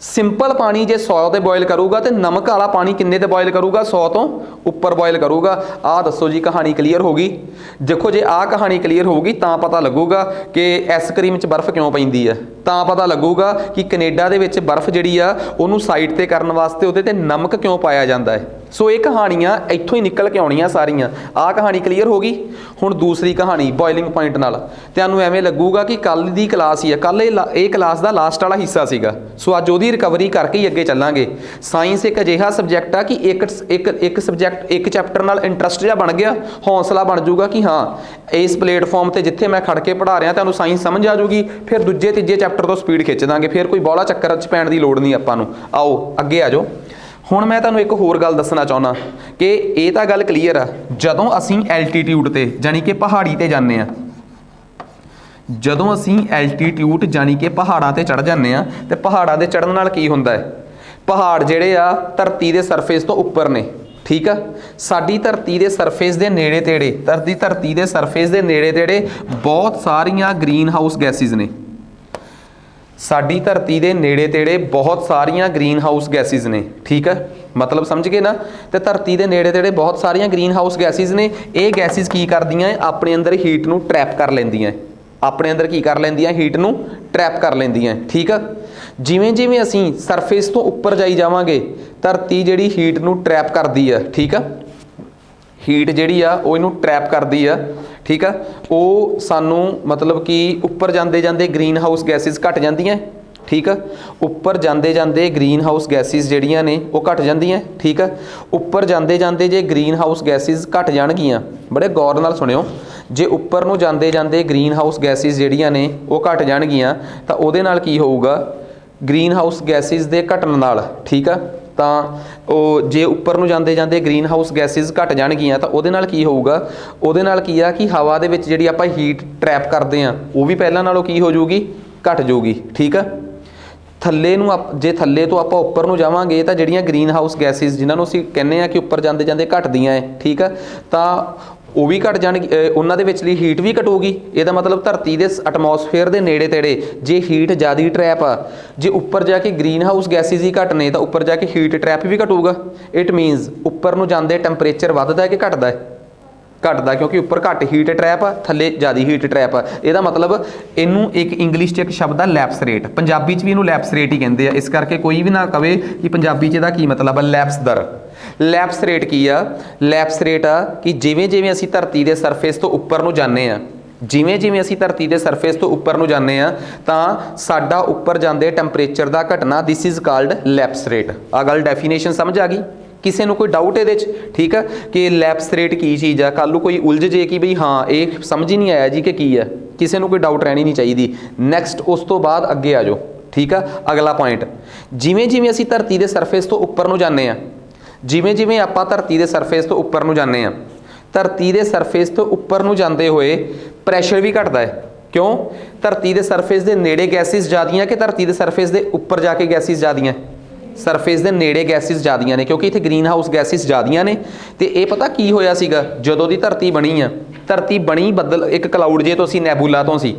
ਸਿੰਪਲ ਪਾਣੀ ਜੇ 100 ਤੇ ਬੋਇਲ ਕਰੂਗਾ ਤੇ ਨਮਕ ਵਾਲਾ ਪਾਣੀ ਕਿੰਨੇ ਤੇ ਬੋਇਲ ਕਰੂਗਾ? 100 ਤੋਂ ਉੱਪਰ ਬੋਇਲ ਕਰੂਗਾ। ਆਹ ਦੱਸੋ ਜੀ, ਕਹਾਣੀ ਕਲੀਅਰ ਹੋ ਗਈ? ਦੇਖੋ, ਜੇ ਆਹ ਕਹਾਣੀ ਕਲੀਅਰ ਹੋਊਗੀ ਤਾਂ ਪਤਾ ਲੱਗੂਗਾ ਕਿ ਆਈਸਕ੍ਰੀਮ 'ਚ ਬਰਫ਼ ਕਿਉਂ ਪੈਂਦੀ ਆ, ਤਾਂ ਪਤਾ ਲੱਗੂਗਾ ਕਿ ਕੈਨੇਡਾ ਦੇ ਵਿੱਚ ਬਰਫ਼ ਜਿਹੜੀ ਆ ਉਹਨੂੰ ਸਾਈਡ ਤੇ ਕਰਨ ਵਾਸਤੇ ਉਹਦੇ ਤੇ ਨਮਕ ਕਿਉਂ ਪਾਇਆ ਜਾਂਦਾ ਹੈ। ਸੋ ਇਹ ਕਹਾਣੀਆਂ ਇੱਥੋਂ ਹੀ ਨਿਕਲ ਕੇ ਆਉਣੀਆਂ ਸਾਰੀਆਂ। ਆਹ ਕਹਾਣੀ ਕਲੀਅਰ ਹੋ ਗਈ। ਹੁਣ ਦੂਸਰੀ ਕਹਾਣੀ ਬੋਇਲਿੰਗ ਪੁਆਇੰਟ ਨਾਲ। ਤੁਹਾਨੂੰ ਐਵੇਂ ਲੱਗੂਗਾ ਕਿ ਕੱਲ ਦੀ ਕਲਾਸ ਹੀ ਆ, ਕੱਲ ਇਹ ਕਲਾਸ ਦਾ ਲਾਸਟ ਵਾਲਾ ਹਿੱਸਾ ਸੀਗਾ। ਸੋ ਅੱਜ ਉਹਦੀ ਰਿਕਵਰੀ ਕਰਕੇ ਹੀ ਅੱਗੇ ਚੱਲਾਂਗੇ। ਸਾਇੰਸ ਇੱਕ ਅਜਿਹਾ ਸਬਜੈਕਟ ਆ ਕਿ ਇੱਕ ਸਬਜੈਕਟ, ਇੱਕ ਚੈਪਟਰ ਨਾਲ ਇੰਟਰਸਟ ਜਿਹਾ ਬਣ ਗਿਆ, ਹੌਸਲਾ ਬਣ ਜਾਊਗਾ ਕਿ ਹਾਂ ਇਸ ਪਲੇਟਫਾਰਮ ਤੇ ਜਿੱਥੇ ਮੈਂ ਖੜ ਕੇ ਪੜ੍ਹਾ ਰਿਹਾ ਤੁਹਾਨੂੰ ਸਾਇੰਸ ਸਮਝ ਆ ਜਾਊਗੀ। ਫਿਰ ਦੂਜੇ ਤੀਜੇ ਚੈਪਟਰ ਤੋਂ ਸਪੀਡ ਖਿੱਚ ਦਾਂਗੇ, ਫਿਰ ਕੋਈ ਬੋਲਾ ਚੱਕਰ 'ਚ ਪੈਣ ਦੀ ਲੋੜ ਨਹੀਂ ਆਪਾਂ ਨੂੰ। ਆਓ ਅੱਗੇ ਆ ਜਾਓ। ਹੁਣ ਮੈਂ ਤੁਹਾਨੂੰ ਇੱਕ ਹੋਰ ਗੱਲ ਦੱਸਣਾ ਚਾਹੁੰਦਾ ਕਿ ਇਹ ਤਾਂ ਗੱਲ ਕਲੀਅਰ ਆ, ਜਦੋਂ ਅਸੀਂ ਐਲਟੀਟਿਊਡ ਤੇ ਜਾਨੀ ਕਿ ਪਹਾੜੀ ਤੇ ਜਾਂਦੇ ਆ, ਜਦੋਂ ਅਸੀਂ ਐਲਟੀਟਿਊਡ ਜਾਨੀ ਕਿ ਪਹਾੜਾਂ ਤੇ ਚੜ੍ਹ ਜਾਂਦੇ ਆ, ਤੇ ਪਹਾੜਾਂ ਦੇ ਚੜ੍ਹਨ ਨਾਲ ਕੀ ਹੁੰਦਾ ਹੈ? ਪਹਾੜ ਜਿਹੜੇ ਆ ਧਰਤੀ ਦੇ ਸਰਫੇਸ ਤੋਂ ਉੱਪਰ ਨੇ। ਠੀਕ ਆ, ਸਾਡੀ ਧਰਤੀ ਦੇ ਸਰਫੇਸ ਦੇ ਨੇੜੇ ਤੇੜੇ, ਧਰਤੀ ਦੇ ਸਰਫੇਸ ਦੇ ਨੇੜੇ ਤੇੜੇ ਬਹੁਤ ਸਾਰੀਆਂ ਗ੍ਰੀਨ ਹਾਊਸ ਗੈਸਿਸ ਨੇ। ਸਾਡੀ ਧਰਤੀ ਦੇ ਨੇੜੇ ਤੇੜੇ ਬਹੁਤ ਸਾਰੀਆਂ ਗ੍ਰੀਨ ਹਾਊਸ ਗੈਸਿਸ ਨੇ। ਠੀਕ ਹੈ, ਮਤਲਬ ਸਮਝ ਗਏ ਨਾ? ਤੇ ਧਰਤੀ ਦੇ ਨੇੜੇ ਤੇੜੇ ਬਹੁਤ ਸਾਰੀਆਂ ਗ੍ਰੀਨ ਹਾਊਸ ਗੈਸਿਸ ਨੇ। ਇਹ ਗੈਸਿਸ ਕੀ ਕਰਦੀਆਂ? ਆਪਣੇ ਅੰਦਰ ਹੀਟ ਨੂੰ ਟਰੈਪ ਕਰ ਲੈਂਦੀਆਂ। ਆਪਣੇ ਅੰਦਰ ਕੀ ਕਰ ਲੈਂਦੀਆਂ? ਹੀਟ ਨੂੰ ਟਰੈਪ ਕਰ ਲੈਂਦੀਆਂ। ਠੀਕ ਆ, ਜਿਵੇਂ ਜਿਵੇਂ ਅਸੀਂ ਸਰਫੇਸ ਤੋਂ ਉੱਪਰ ਜਾਈ ਜਾਵਾਂਗੇ, ਧਰਤੀ ਜਿਹੜੀ ਹੀਟ ਨੂੰ ਟਰੈਪ ਕਰਦੀ ਆ। ਠੀਕ ਆ, ਹੀਟ ਜਿਹੜੀ ਆ ਉਹ ਇਹਨੂੰ ਟਰੈਪ ਕਰਦੀ ਆ। ਠੀਕ ਆ, ਉਹ ਸਾਨੂੰ ਮਤਲਬ ਕਿ ਉੱਪਰ ਜਾਂਦੇ ਜਾਂਦੇ ਗ੍ਰੀਨ ਹਾਊਸ ਗੈਸਿਸ ਘਟ ਜਾਂਦੀਆਂ। ਠੀਕ ਆ, ਉੱਪਰ ਜਾਂਦੇ ਜਾਂਦੇ ਗ੍ਰੀਨ ਹਾਊਸ ਗੈਸਿਸ ਜਿਹੜੀਆਂ ਨੇ ਉਹ ਘਟ ਜਾਂਦੀਆਂ। ਠੀਕ ਆ, ਉੱਪਰ ਜਾਂਦੇ ਜਾਂਦੇ ਜੇ ਗ੍ਰੀਨ ਹਾਊਸ ਗੈਸਿਸ ਘਟ ਜਾਣਗੀਆਂ, ਬੜੇ ਗੌਰ ਨਾਲ ਸੁਣਿਓ, ਜੇ ਉੱਪਰ ਨੂੰ ਜਾਂਦੇ ਜਾਂਦੇ ਗ੍ਰੀਨ ਹਾਊਸ ਗੈਸਿਸ ਜਿਹੜੀਆਂ ਨੇ ਉਹ ਘਟ ਜਾਣਗੀਆਂ ਤਾਂ ਉਹਦੇ ਨਾਲ ਕੀ ਹੋਊਗਾ? ਗ੍ਰੀਨ ਹਾਊਸ ਗੈਸਿਸ ਦੇ ਘਟਣ ਨਾਲ, ਠੀਕ ਆ, ਤਾਂ ਉਹ ਜੇ ਉੱਪਰ ਨੂੰ ਜਾਂਦੇ ਜਾਂਦੇ ਗ੍ਰੀਨ ਹਾਊਸ ਗੈਸਿਸ ਘਟ ਜਾਣਗੀਆਂ ਤਾਂ ਉਹਦੇ ਨਾਲ ਕੀ ਹੋਊਗਾ? ਉਹਦੇ ਨਾਲ ਕੀ ਆ ਕਿ ਹਵਾ ਦੇ ਵਿੱਚ ਜਿਹੜੀ ਆਪਾਂ ਹੀਟ ਟਰੈਪ ਕਰਦੇ ਆ ਉਹ ਵੀ ਪਹਿਲਾਂ ਨਾਲੋਂ ਕੀ ਹੋ ਜਾਊਗੀ? ਘਟ ਜਾਊਗੀ। ਠੀਕ ਆ, ਥੱਲੇ ਨੂੰ ਜੇ ਥੱਲੇ ਤੋਂ ਆਪਾਂ ਉੱਪਰ ਨੂੰ ਜਾਵਾਂਗੇ ਤਾਂ ਜਿਹੜੀਆਂ ਗ੍ਰੀਨ ਹਾਊਸ ਗੈਸਿਸ ਜਿਨ੍ਹਾਂ ਨੂੰ ਅਸੀਂ ਕਹਿੰਦੇ ਆ ਕਿ ਉੱਪਰ ਜਾਂਦੇ ਜਾਂਦੇ ਘਟਦੀਆਂ ਹੈ, ਠੀਕ ਆ, ਤਾਂ ਉਹ ਵੀ ਘਟ ਜਾਣਗੇ, ਉਹਨਾਂ ਦੇ ਵਿਚਲੀ ਹੀਟ ਵੀ ਘਟੂਗੀ। ਇਹਦਾ ਮਤਲਬ ਧਰਤੀ ਦੇ ਐਟਮੋਸਫੇਅਰ ਦੇ ਨੇੜੇ ਤੇੜੇ ਜੇ ਹੀਟ ਜ਼ਿਆਦਾ ਟਰੈਪ ਆ, ਜੇ ਉੱਪਰ ਜਾ ਕੇ ਗ੍ਰੀਨ ਹਾਊਸ ਗੈਸਿਸ ਹੀ ਘੱਟ ਨੇ ਤਾਂ ਉੱਪਰ ਜਾ ਕੇ ਹੀਟ ਟਰੈਪ ਵੀ ਘਟੂਗਾ। ਇਟ ਮੀਨਸ ਉੱਪਰ ਨੂੰ ਜਾਂਦੇ ਟੈਂਪਰੇਚਰ ਵੱਧਦਾ ਹੈ ਕਿ ਘਟਦਾ ਹੈ? घटदा क्योंकि उपर घट हीट ट्रैप आ, थले ज़्यादा हीट ट्रैप आ। इहदा मतलब इनू एक इंग्लिश च एक शब्द आ लैप्स रेट, पंजाबी च भी इनू लैप्स रेट ही कहते हैं। इस करके कोई भी ना कहे कि पंजाबी च इहदा की मतलब आ लैप्स दर। लैप्स रेट की आ? लैप्स रेट आ कि जिवें जिवें असीं धरती के सरफेस तो उपर नूं जाने आ, जिवें जिवें असीं धरती के सरफेस तो उपर नूं जाने आ तां साडा उपर जांदे टैंपरेचर का घटना, this is called lapse rate. आ गल डेफिनेशन समझ आ गई? किसी को कोई डाउट ये? ठीक है कि लैप्स रेट की चीज़ है, कल कोई उलझ जे कि बई हाँ ये समझ ही नहीं आया जी कि की है, किसी को कोई डाउट रहनी नहीं चाहिए। नैक्सट उस तो बाद अगे आ जाओ। ठीक है, अगला पॉइंट, जिमें जिमें असीं धरती के सरफेस तो उपर नूं जाने आ, जिमें जिमें आपां धरती के सरफेस तो उपर नूं जाने आ, धरती के सरफेस तो उपर नूं जांदे होए प्रैशर भी घटदा है। क्यों? धरती के सरफेस के नेड़े गैसिस ज़्यादा कि धरती के सरफेस के उपर जाके गैसिस ज़्यादा? सरफेस के नेड़े गैसिस ज़्यादा ने, क्योंकि इत्थे ग्रीन हाउस गैसिस ज़्यादा ने। तो ये पता की होया सीगा जदों दी धरती बनी आ, धरती बनी बदल एक क्लाउड जे तो सी, नैबूला तो सी।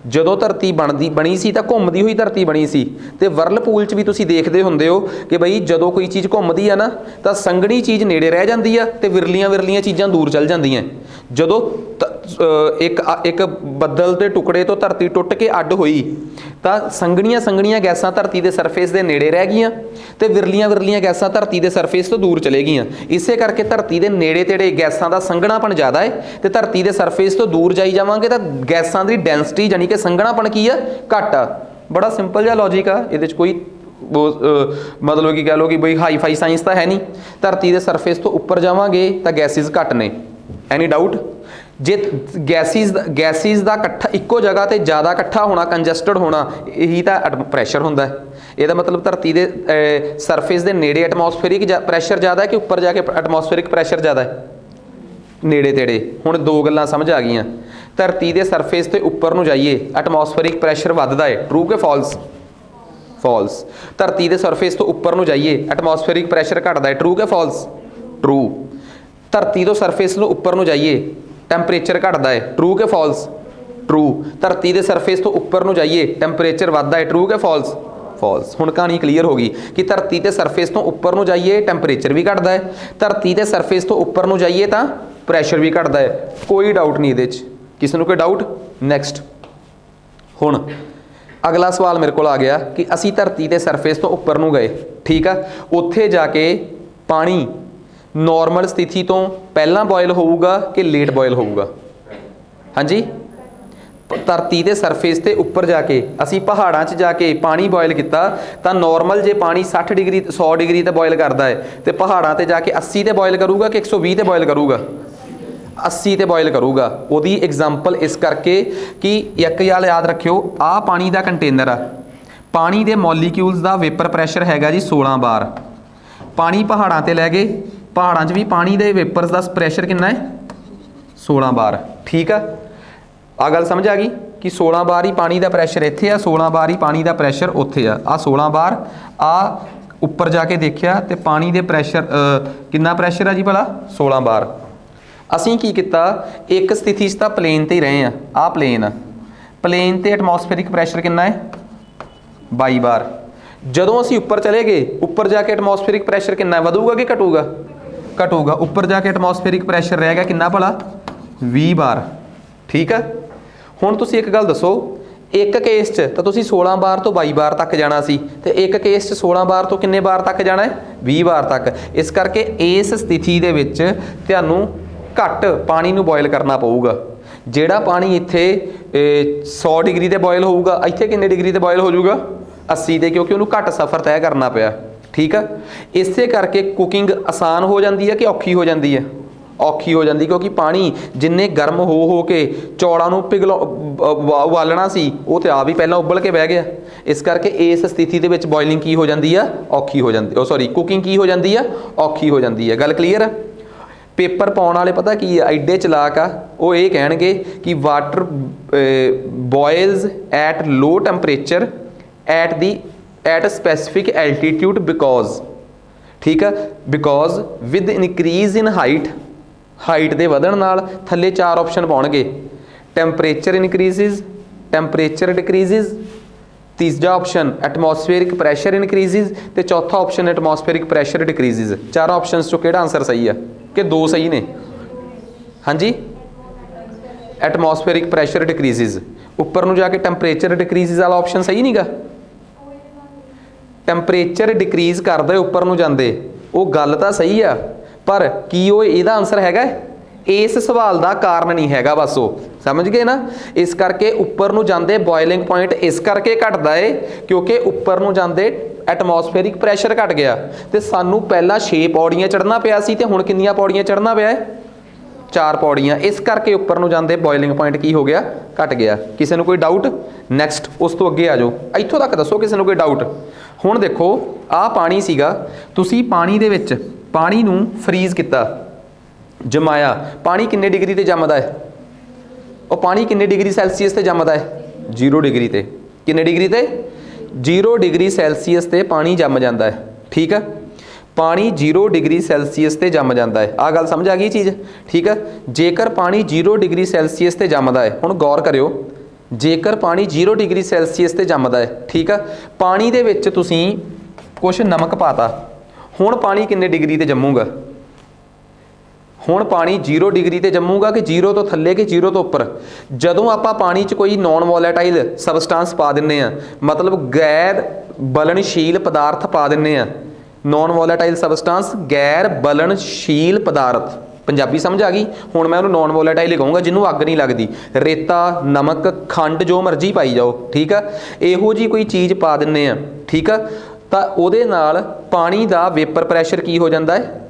जदों धरती बनी सी तां घुमदी हुई धरती बनी सी। ते वरलपूल च भी तुसीं देखदे हुंदे हो कि बई जदों कोई चीज़ घुमदी है ना तां संघनी चीज़ नेड़े रह जांदी आ ते विरलियां विरलियां चीज़ां दूर चल जांदियां। जदों एक बदल के टुकड़े तो धरती टुट के अड्ड हुई तां संघनियां संघनियां गैसां धरती के सरफेस के नेड़े रह गईयां ते विरलियां विरलियां गैसां धरती के सरफेस तो दूर चले गईयां। इसे करके धरती के नेड़े तेड़े गैसां का संघनापन ज़्यादा है तो धरती के सरफेस तो दूर जाई जावांगे तो गैसां की डेंसिटी जानी कि संघनापन की है घट आ। बड़ा सिंपल जिहा लॉजिक आ, इहदे च कोई मतलब कि कह लो कि बई हाई फाई साइंस तो है नहीं। धरती के सरफेस तो उपर जावांगे तो गैसिस घट ने, एनी डाउट? जे गैसिस का कट्ठा इक्को जगह पर ज़्यादा कट्ठा होना, कंजस्टड होना, यही तो प्रैशर होंदा है। ਇਹਦਾ मतलब धरती के सरफेस के नेड़े एटमोसफेरिक प्रैशर ज़्यादा है कि उपर जाके एटमोसफेरिक प्रैशर ज़्यादा है? नेड़े तेड़े। हुण दो गल्लां समझ आ गईयां। धरती के सरफेस ते उपर नूं जाइए एटमोसफेरिक प्रैशर वधदा है, ट्रू कि फॉल्स? फॉल्स। धरती के सरफेस तो उपर नूं जाइए एटमोसफेरिक प्रैशर घटदा है, ट्रू कि फॉल्स? ट्रू। धरती तो सरफेस तो उपर नूं जाइए टैंपरेचर घटदा है, ट्रू कि फॉल्स? ट्रू। धरती के सरफेस तो उपर नूं जाइए टैंपरेचर वधदा है, ट्रू कि फॉल्स? फॉल्स। हुण कहानी क्लीयर हो गई कि धरती के सरफेस तो उपर नूं जाइए टैंपरेचर भी घटदा है, धरती के सरफेस तो उपर नूं जाइए तो प्रैशर भी घटदा है। कोई डाउट नहीं इहदे च, किसी को कोई डाउट? नैक्सट हुण अगला सवाल मेरे को आ गया कि असी धरती के सरफेस तो उपर नूं गए, ठीक है, उत्थे जाके पानी नॉर्मल स्थिति तो पहला बॉयल होऊगा कि लेट बॉयल होऊगा? हाँ जी, धरती के सरफेस के उपर जाके असी पहाड़ों च जाके पानी बॉयल किया तो नॉर्मल जे पानी 60 डिग्री 100 डिग्री ते बॉयल करता है तो पहाड़ों ते जाके 80 ते बॉयल करूगा कि 120 ते बॉयल करूगा? 80 ते बॉयल करूगा। उहदी एग्जाम्पल इस करके कि एक गल याद रखियो, आ पानी का कंटेनर आ, पानी के मॉलीक्यूल्स का वेपर प्रैशर हैगा जी 16 बार। पानी पहाड़ों ते लै गए, पहाड़ों च भी पानी के वेपर्स का प्रैशर कितना है? 16 बार। ठीक है, आ गल समझ आ गई कि 16 बार ही पानी का प्रैशर इत्थे आ, 16 बार ही पानी का प्रैशर उत्थे आ 16 बार। आ उपर जाके देखिया तो पानी के प्रैशर कितना प्रैशर है जी भला? 16 बार। असीं की किता, एक स्थिति तो प्लेन ते ही रहे हैं, आ प्लेन, प्लेन ते एटमोसफेरिक प्रैशर कितना है? 22 बार। जदों असीं उपर चले गए, उपर जाके एटमोसफेरिक प्रैशर कितना है? वधूगा कि घटूगा? घटूगा। उपर जाके एटमोसफेरिक प्रैशर रह गया कितना भला? 20 बार। ठीक है, हुण तुसीं एक गल दसो, एक केस च तो तुसीं 16 बार तो 22 बार तक जाना सी ते एक केस च 16 बार तो किन्ने बार तक जाना है? 20 बार तक। इस करके इस स्थिति दे विच तुहानूं घट पानी नूं बॉयल करना पऊगा। जिहड़ा पानी इत्थे 100 डिग्री ते बॉयल होऊगा, इत्थे किन्ने डिग्री ते बॉयल हो जाऊगा? 80 ते, क्योंकि उन्होंने घट सफ़र तय करना पाया। ठीक है, इसे करके कुकिंग आसान हो जाती है कि औखी हो जाती है? औखी हो जाती, क्योंकि पानी जिन्ने गर्म हो के चौड़ां नूं पिघला उबालना सी वो तो आ भी पहला उबल के बह गया। इस करके इस स्थिति दे विच बॉयलिंग की हो जाती है? औखी हो जाती, सॉरी कुकिंग की हो जाती है? औखी हो जाती है। गल क्लीयर है? पेपर पाने वाले पता की एडे चलाक आ, वो ये कहणगे कि water boils at low temperature at specific altitude because, ठीक है, because with increase in height के वधण नाल थले 4 ऑप्शन पाउणगे, टैंपरेचर इनक्रीजिज, टैंपरेचर डिक्रीजिज, तीसरा ऑप्शन एटमोसफेरिक प्रैशर इनक्रीजिज तो चौथा option atmospheric pressure decreases. 4 option चो किहड़ा आंसर सही है कि 2 सही ने? हाँ जी, एटमॉस्फेरिक प्रैशर डिक्रीजिज, उपर नूं जाके टैंपरेचर डिक्रीजिज वाला ऑप्शन सही नहीं गा। टैंपरेचर डिक्रीज करदे उपर नूं जांदे, वो गल तां सही आ, पर की वो इहदा आंसर हैगा? इस सवाल का कारण नहीं हैगा, बस वो समझ गए ना। इस करके उपर नूं जांदे बॉयलिंग पॉइंट इस करके घटदा है क्योंकि उपर नूं जांदे एटमॉस्फेरिक प्रैशर घट गया, तो सानू पहला 6 पौड़ियां चढ़ना पिया सी ते हुण कितनियां पौड़ियां चढ़ना पिया है? 4 पौड़ियां। इस करके उपर नूं जांदे बॉयलिंग पॉइंट की हो गया? घट गया। किसी नूं कोई डाउट? नैक्सट उस तो अगे आ जाओ, इत्थों तक दसो किसी नूं कोई डाउट। हुण देखो आ पानी सीगा, तुसी पानी दे विच पानी नूं फ्रीज किता, जमाया, पानी किन्ने डिग्री ते जमदा है? और पानी किन्ने डिग्री सैल्सीयस ते जमदा है? 0 डिग्री ते। किन्ने डिग्री ते? 0 डिग्री सैल्सीयस ते पानी जम जाता है, ठीक है। पानी 0 डिग्री सैल्सीयस ते जम जाता है, आ गल समझ आ गई चीज़, ठीक है। जेकर पानी 0 डिग्री सैल्सीयस ते जमदा है, हुण गौर करियो, जेकर पानी 0 डिग्री सैल्सीयस ते जमदा है, ठीक है, पानी दे विच तुसीं कुछ नमक पाता, हुण पानी किन्ने डिग्री ते जम्मूगा? हुण पानी 0 डिग्री ते जम्मूगा कि 0 तो थल्ले कि 0 तो उपर? जदों आपां पानी च कोई नॉन वोलेटाइल सबसटेंस पा दिंने आ, मतलब गैर बलनशील पदार्थ पा दिंने आ, नॉन वोलेटाइल सबसटेंस गैर बलनशील पदार्थ, पंजाबी समझ आ गई। हुण मैं उन्होंने नॉन वोलेटाइल ही कहूँगा, जिन्होंने अग नहीं लगती, रेता, नमक, खंड जो मर्जी पाई जाओ, ठीक है, इहो जी कोई चीज़ पा दिंने आ, ठीक है, तो उहदे नाल पानी का वेपर प्रैशर की हो जाता है?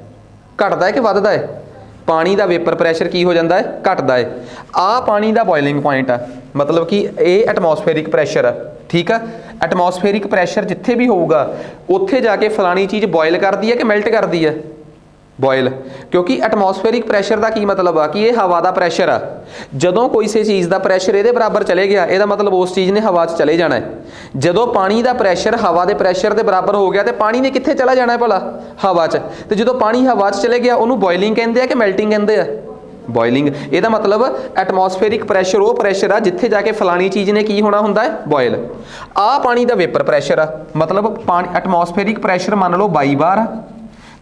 घटदा है कि वधदा है? पानी का वेपर प्रैशर की हो जाता है? घटदा है। आ पानी का बॉयलिंग पॉइंट है, मतलब कि ये एटमॉस्फेरिक प्रैशर है, ठीक है। एटमॉस्फेरिक प्रैशर जिथे भी होगा उत्थे जाके फलानी चीज़ बॉयल करती है कि मैल्ट करती है? बॉयल, क्योंकि एटमॉस्फेरिक प्रैशर का की मतलब आ कि ये हवा का प्रैशर आ, जदों कोई से चीज़ का प्रैशर ये बराबर चले गया, यदा मतलब उस चीज़ ने हवा च चले जाना है। जदों पानी का प्रैशर हवा के प्रैशर के बराबर हो गया तो पानी ने कित्थे चला जाना है भला? हवा च। तो जदों पानी हवा च चले गया उन्होंने बॉयलिंग कहते हैं कि मैल्टिंग कहते हैं? बॉयलिंग। यदा मतलब एटमॉस्फेरिक प्रैशर वो प्रैशर आ जिथे जाके फलानी चीज़ ने की होना होंदा है? बॉयल। आ पानी का वेपर प्रैशर आ, मतलब पानी एटमॉस्फेरिक प्रैशर मान लो 22 बार आ,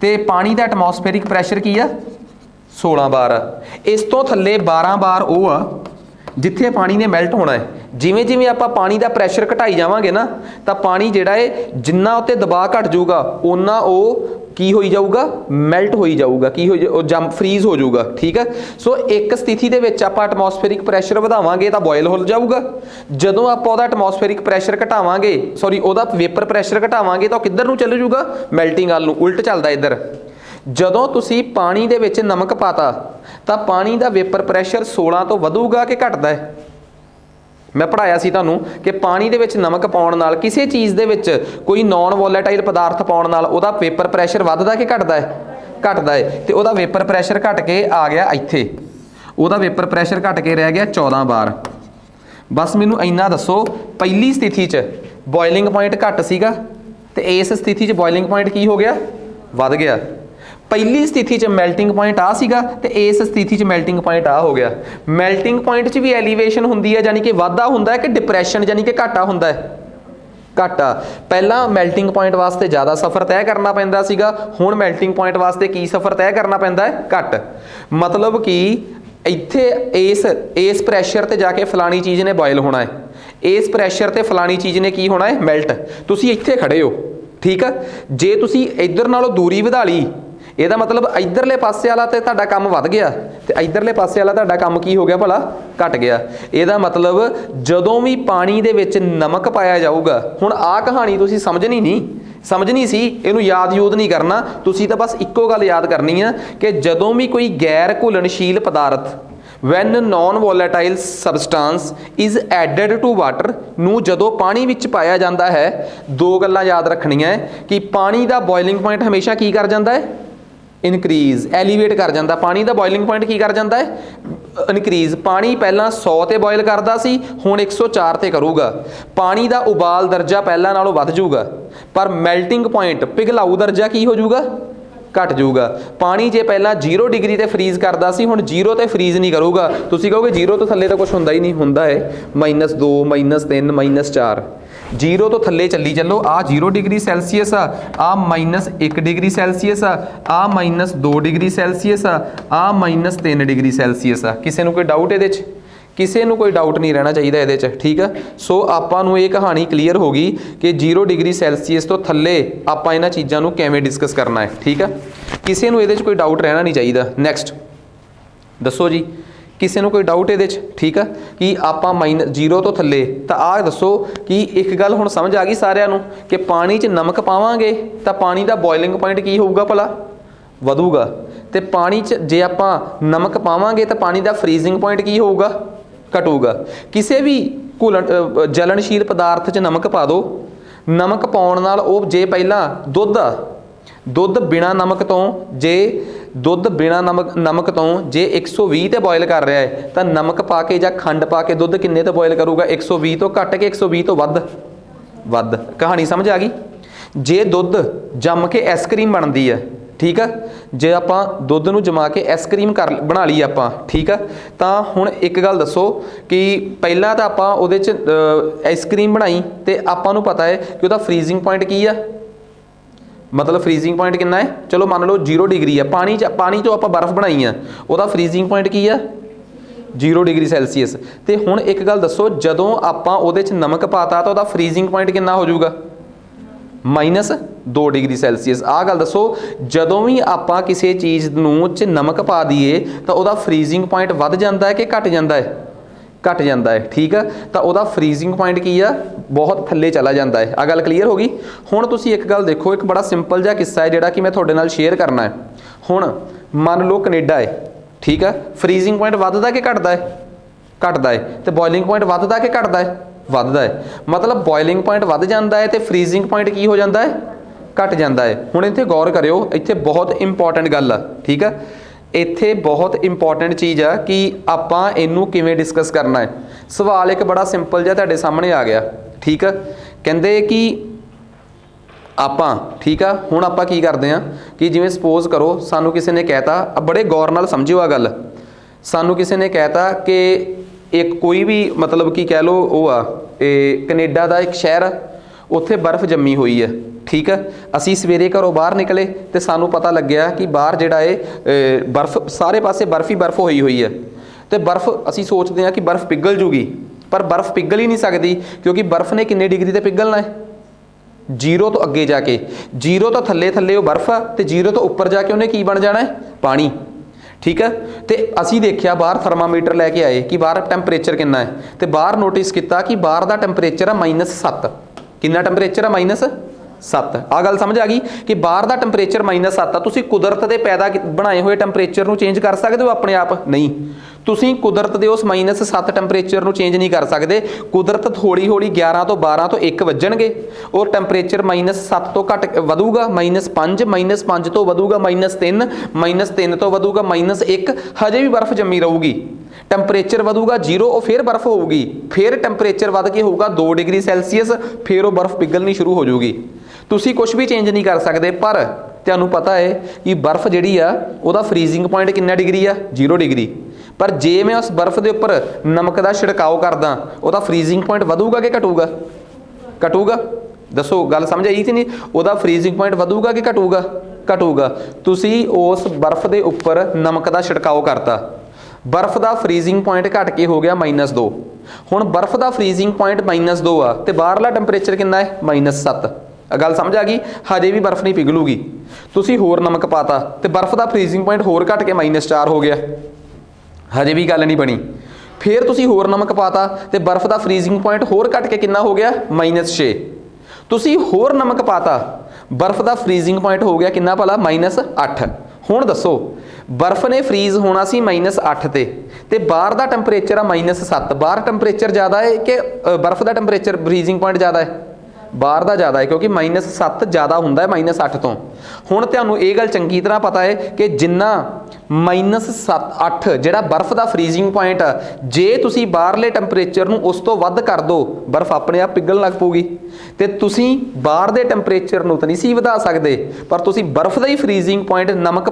तो पानी का एटमॉस्फेरिक प्रैशर की आ 16 बार आ। इस तो थल्ले 12 बार वो आ जिथे पानी ने मैल्ट होना है। जिमें जिमें आप पानी का प्रैशर घटाई जावांगे ना, तो पानी जिहड़ा है जिन्ना उत्ते दबाव घट जाऊगा उन्ना वो की हो जाऊगा? मैल्ट हो जाऊगा, की हो जम फ्रीज हो जाऊगा, ठीक है। सो एक स्थिति दे विच आपां एटमॉस्फेरिक प्रैशर वधावांगे तो बॉयल हो जाऊगा, जदों आपां उहदा एटमॉस्फेरिक प्रैशर घटावांगे, सॉरी उहदा वेपर प्रैशर घटावांगे तो किधर नूं चल जाऊगा? मैल्टिंग वाल नूं, उल्ट चलदा इधर। जदों तुसी पानी दे विच नमक पाता तो पानी का वेपर प्रैशर 16 तो वधूगा कि घटदा है? मैं पढ़ाया सी तुहानूं कि पानी दे विच नमक पाउण नाल किसी चीज़ दे विच कोई नॉन वोलेटाइल पदार्थ पाउण नाल उहदा वेपर प्रैशर वधदा कि घटदा है? घटदा है। तो उहदा वेपर प्रैशर घट के आ गया इत्थे, उहदा वेपर प्रैशर घट के रह गया 14 बार। बस मैनूं इन्ना दसो, पहली स्थिति च बॉयलिंग पॉइंट घट सीगा ते इस स्थिति च बॉयलिंग पॉइंट की हो गया? वध गया। पहली स्थिति च मैल्टिंग पॉइंट आ सीगा ते इस स्थिति च मैल्टिंग पॉइंट आ हो गया। मैल्टिंग पॉइंट च भी एलीवेशन हुंदी है, यानी कि वाधा हुंदा है कि डिप्रैशन यानी कि घाटा हुंदा है? घाटा। पहला मैल्टिंग पॉइंट वास्ते ज़्यादा सफ़र तय करना पैंदा सीगा, हुण मैल्टिंग पॉइंट वास्ते की सफ़र तय करना पैंदा है? घट। मतलब कि इत्थे इस प्रैशर ते जाके फलानी चीज़ ने बॉयल होना है, इस प्रैशर ते फलानी चीज़ ने की होना है? मैल्ट। तुसी इत्थे खड़े हो, ठीक है, जे तुसी इधर नालों दूरी वधा ली, ਇਹਦਾ मतलब इधरले पासे वाला तो तुहाडा काम वध गया तो इधरले पासे वाला तुहाडा काम की हो गया भला? घट गया। ਇਹਦਾ मतलब जदों भी पानी दे विच नमक पाया जाऊगा, हुण आ कहानी तुसीं समझनी सी, इहनूं याद यूद नहीं करना, तुसीं तां बस इक्को गल याद करनी है कि जदों भी कोई गैर घुलनशील पदार्थ when non volatile substance is added to water नूं जदों पानी विच पाया जाता है, दो गल्लां याद रखनियां कि पानी का बॉयलिंग पॉइंट हमेशा की कर जाता है? इनक्रीज़, एलीवेट कर जाता। पानी का बॉयलिंग पॉइंट की कर जाता है? इनक्रीज़। पानी पहला 100 ते बॉयल करता सी, हुण 104 ते करूगा। पानी का उबाल दर्जा पहला नालों वध जाऊगा, पर मैल्टिंग पॉइंट पिघलाऊ दर्जा की हो जाऊगा? घट जाऊगा। पानी जे पहला 0 डिग्री ते फ्रीज करता सी, हुण 0 ते फ्रीज नहीं करूगा। तुसीं कहोगे 0 तो थल्ले तो कुछ हुंदा ही नहीं, हुंदा है -2 -3 -4। जीरो तो थले चली चलो, आ 0 डिग्री सैल्सीयस आ -1 डिग्री सैल्सीयस आ -2 डिग्री सैल्सीयस आ -3 डिग्री सैल्सीयस आ। किसी को कोई डाउट ये किसी को कोई डाउट नहीं रहना चाहिए ये, ठीक है। सो आपां नूं ये कहानी क्लीयर हो गई कि 0 डिग्री सैल्सीयस तो थले आपां इन्हां चीज़ां नूं किवें डिस्कस करना है, ठीक है। किसी को ये कोई डाउट रहना नहीं चाहिए। नैक्सट दसो जी, किसी को कोई डाउट ये, ठीक है, कि आपां -0 तो थले तो आ दसो कि एक गल हुण समझ आ गई सारिਆਂ ਨੂੰ कि पानी 'ਚ नमक पावांगे तो पानी का बॉयलिंग पॉइंट की होऊगा भला, ਵਧੂਗਾ। तो पानी 'ਚ जे आपां नमक पावांगे तो पानी का फ्रीजिंग पॉइंट की होऊगा, घटूगा। किसी भी घुलण जलनशील पदार्थ 'ਚ नमक पा दो, नमक पाउण नाल ਉਹ जे ਪਹਿਲਾਂ दुध बिना नमक तो जे दुध बिना नमक तो जे 120 ते बॉयल कर रहा है तो नमक पा के या खंड पा के दुध किन्ने ते बॉयल करूगा, 120 तो घट के 120 तो वध। कहानी समझ आ गई। जे दुध जम के आइसक्रीम बनती है, ठीक है, जे आपां दुध नूं जमा के आइसक्रीम बना ली आपां, ठीक है, तो हुण एक गल दसो कि पहला तो आपां उहदे च आइसक्रीम बनाई तो आपां नूं पता है कि उहदा फ्रीजिंग पॉइंट की है, मतलब फ्रीजिंग पॉइंट कितना है, चलो मान लो 0 डिग्री है। पानी चो आपां बर्फ बनाई है, उहदा फ्रीजिंग पॉइंट की है 0 डिग्री सैल्सीयस। तो हुण एक गल दसो, जदों आपां उहदे च नमक पाता तो उहदा फ्रीजिंग पॉइंट कितना हो जाऊगा, -2 डिग्री सैल्सीयस। आ गल दसो, जदों भी आपां किसी चीज़ नूं च नमक पा दईए तो उहदा फ्रीजिंग पॉइंट वध जांदा है कि घट जांदा है, घट जाता है, ठीक है। तो उहदा फ्रीजिंग पॉइंट की है, बहुत थल्ले चला जाता है। आ गल क्लीयर हो गई। हुण तुसीं एक गल देखो, एक बड़ा सिंपल जिहा किस्सा है जिहड़ा कि मैं तुहाडे नाल शेयर करना है। हुण मान लो कनेडा है, ठीक है, फ्रीजिंग पॉइंट वधदा कि घटदा है, घटदा है। तो बॉयलिंग पॉइंट वधदा कि घटदा है, वधदा है। मतलब बॉयलिंग पॉइंट वध जाता है तो फ्रीजिंग पॉइंट की हो जाता है, घट जाता है। हुण इत्थे गौर करियो, इत्थे बहुत इंपॉर्टेंट गल आ, ठीक है, इत्थे बहुत इंपॉर्टेंट चीज़ आ कि आपां इनू किवें डिस्कस करना है। सवाल एक बड़ा सिंपल जिहा तुहाडे सामने आ गया, ठीक है, कहंदे कि आपां, ठीक है, हुण आपां की करदे हां कि जिवें सपोज करो सानू किसी ने कहता, बड़े गौर नाल समझिओ आ गल, सानू किसी ने कहता कि एक कोई भी मतलब कि कह लो वो आ कनेडा का एक शहर, उत्थे बर्फ जमी हुई है, ठीक है। असी सवेरे घरों बाहर निकले तो सानू पता लग्या कि बाहर जिहड़ा है बर्फ, सारे पासे बर्फ ही बर्फ हुई है। तो बर्फ असी सोचते हैं कि बर्फ पिघल जूगी, पर बर्फ पिघल ही नहीं सकती, क्योंकि बर्फ ने किन्ने डिग्री ते पिघलना है, 0 तो अगे जाके, 0 तो थले थले वो बर्फ आ, तो 0 तो उपर जाके उन्हें की बन जाना है, पानी, ठीक है। तो असी देखिया बाहर थर्मामीटर लैके आए कि बाहर टैंपरेचर कितना है, तो बाहर नोटिस किया कि बाहर का टैंपरेचर है -7। कितना टैंपरेचर है, -7। आ गल समझ आ गई कि बाहर का टैंपरेचर -7 आ। तुसीं कुदरत के पैदा बनाए हुए टैंपरेचर नूं चेंज कर सकते हो अपने आप, नहीं। तुसीं कुदरत के उस -7 टैंपरेचर नूं चेंज नहीं कर सकते। कुदरत हौली हौली 11 तो 12 तो 1 वजणगे और टैंपरेचर -7 तो घट वधूगा, -5, -5 तो वधूगा -3, -3 तो वधूगा -1, हजे भी बर्फ जमी रहूगी। टैंपरेचर वधूगा 0 और फिर बर्फ होगी, फिर टैंपरेचर वध के होगा 2 डिग्री सैल्सीयस, फिर वो बर्फ पिघलनी शुरू हो जाऊगी। तुसीं कुछ भी चेंज नहीं कर सकते, पर तुहानूं पता है कि बर्फ जिहड़ी आ उहदा फ्रीजिंग पॉइंट कितना डिग्री आ, 0 डिग्री। पर जे मैं उस बर्फ के उपर नमक का छिड़काव करदा, उहदा फ्रीजिंग पॉइंट वधूगा कि घटूगा, घटूगा। दसो गल समझ आई कि नहीं, उहदा फ्रीजिंग पॉइंट वधूगा कि घटूगा, घटूगा। तुसीं उस बर्फ के उपर नमक का छिड़काव करता, बर्फ का फ्रीजिंग पॉइंट घट के हो गया -2। हुण बर्फ का फ्रीजिंग पॉइंट -2 आ ते बाहरला टैंपरेचर कितना है, -7। गल समझ आ गई। हजे भी बर्फ नहीं पिघलूगी। तुसीं होर नमक पाता तो बर्फ का फ्रीजिंग पॉइंट होर घट के -4 हो गया, हजे भी गल नहीं बनी। फिर तुसीं होर नमक पाता तो बर्फ का फ्रीजिंग पॉइंट होर घट के कितना हो गया, -6। तुसीं होर नमक पाता, बर्फ का फ्रीजिंग पॉइंट हो गया कितना भला, -8। हुण दसो बर्फ ने फ्रीज होना सी -8 ते बाहर का टैंपरेचर आ -7। बाहर टैंपरेचर ज़्यादा है कि बर्फ का टैंपरेचर फ्रीजिंग पॉइंट ज़्यादा है, ਬਾਹਰ ਦਾ ਜ਼ਿਆਦਾ ਹੈ, ਕਿਉਂਕਿ -7 ਜ਼ਿਆਦਾ ਹੁੰਦਾ ਹੈ -8 ਤੋਂ। ਹੁਣ ਤੁਹਾਨੂੰ ਇਹ ਗੱਲ ਚੰਗੀ ਤਰ੍ਹਾਂ ਪਤਾ ਹੈ ਕਿ ਜਿੰਨਾ -8 ਜਿਹੜਾ ਬਰਫ਼ ਦਾ ਫਰੀਜ਼ਿੰਗ ਪੁਆਇੰਟ ਆ, ਜੇ ਤੁਸੀਂ ਬਾਹਰਲੇ ਟੈਂਪਰੇਚਰ ਨੂੰ ਉਸ ਤੋਂ ਵੱਧ ਕਰ ਦਿਓ, ਬਰਫ਼ ਆਪਣੇ ਆਪ ਪਿਘਲਣ ਲੱਗ ਪਊਗੀ। ਤੇ ਤੁਸੀਂ ਬਾਹਰ ਦੇ ਟੈਂਪਰੇਚਰ ਨੂੰ ਤਾਂ ਨਹੀਂ ਸੀ ਵਧਾ ਸਕਦੇ, ਪਰ ਤੁਸੀਂ ਬਰਫ਼ ਦਾ ਹੀ ਫਰੀਜ਼ਿੰਗ ਪੁਆਇੰਟ ਨਮਕ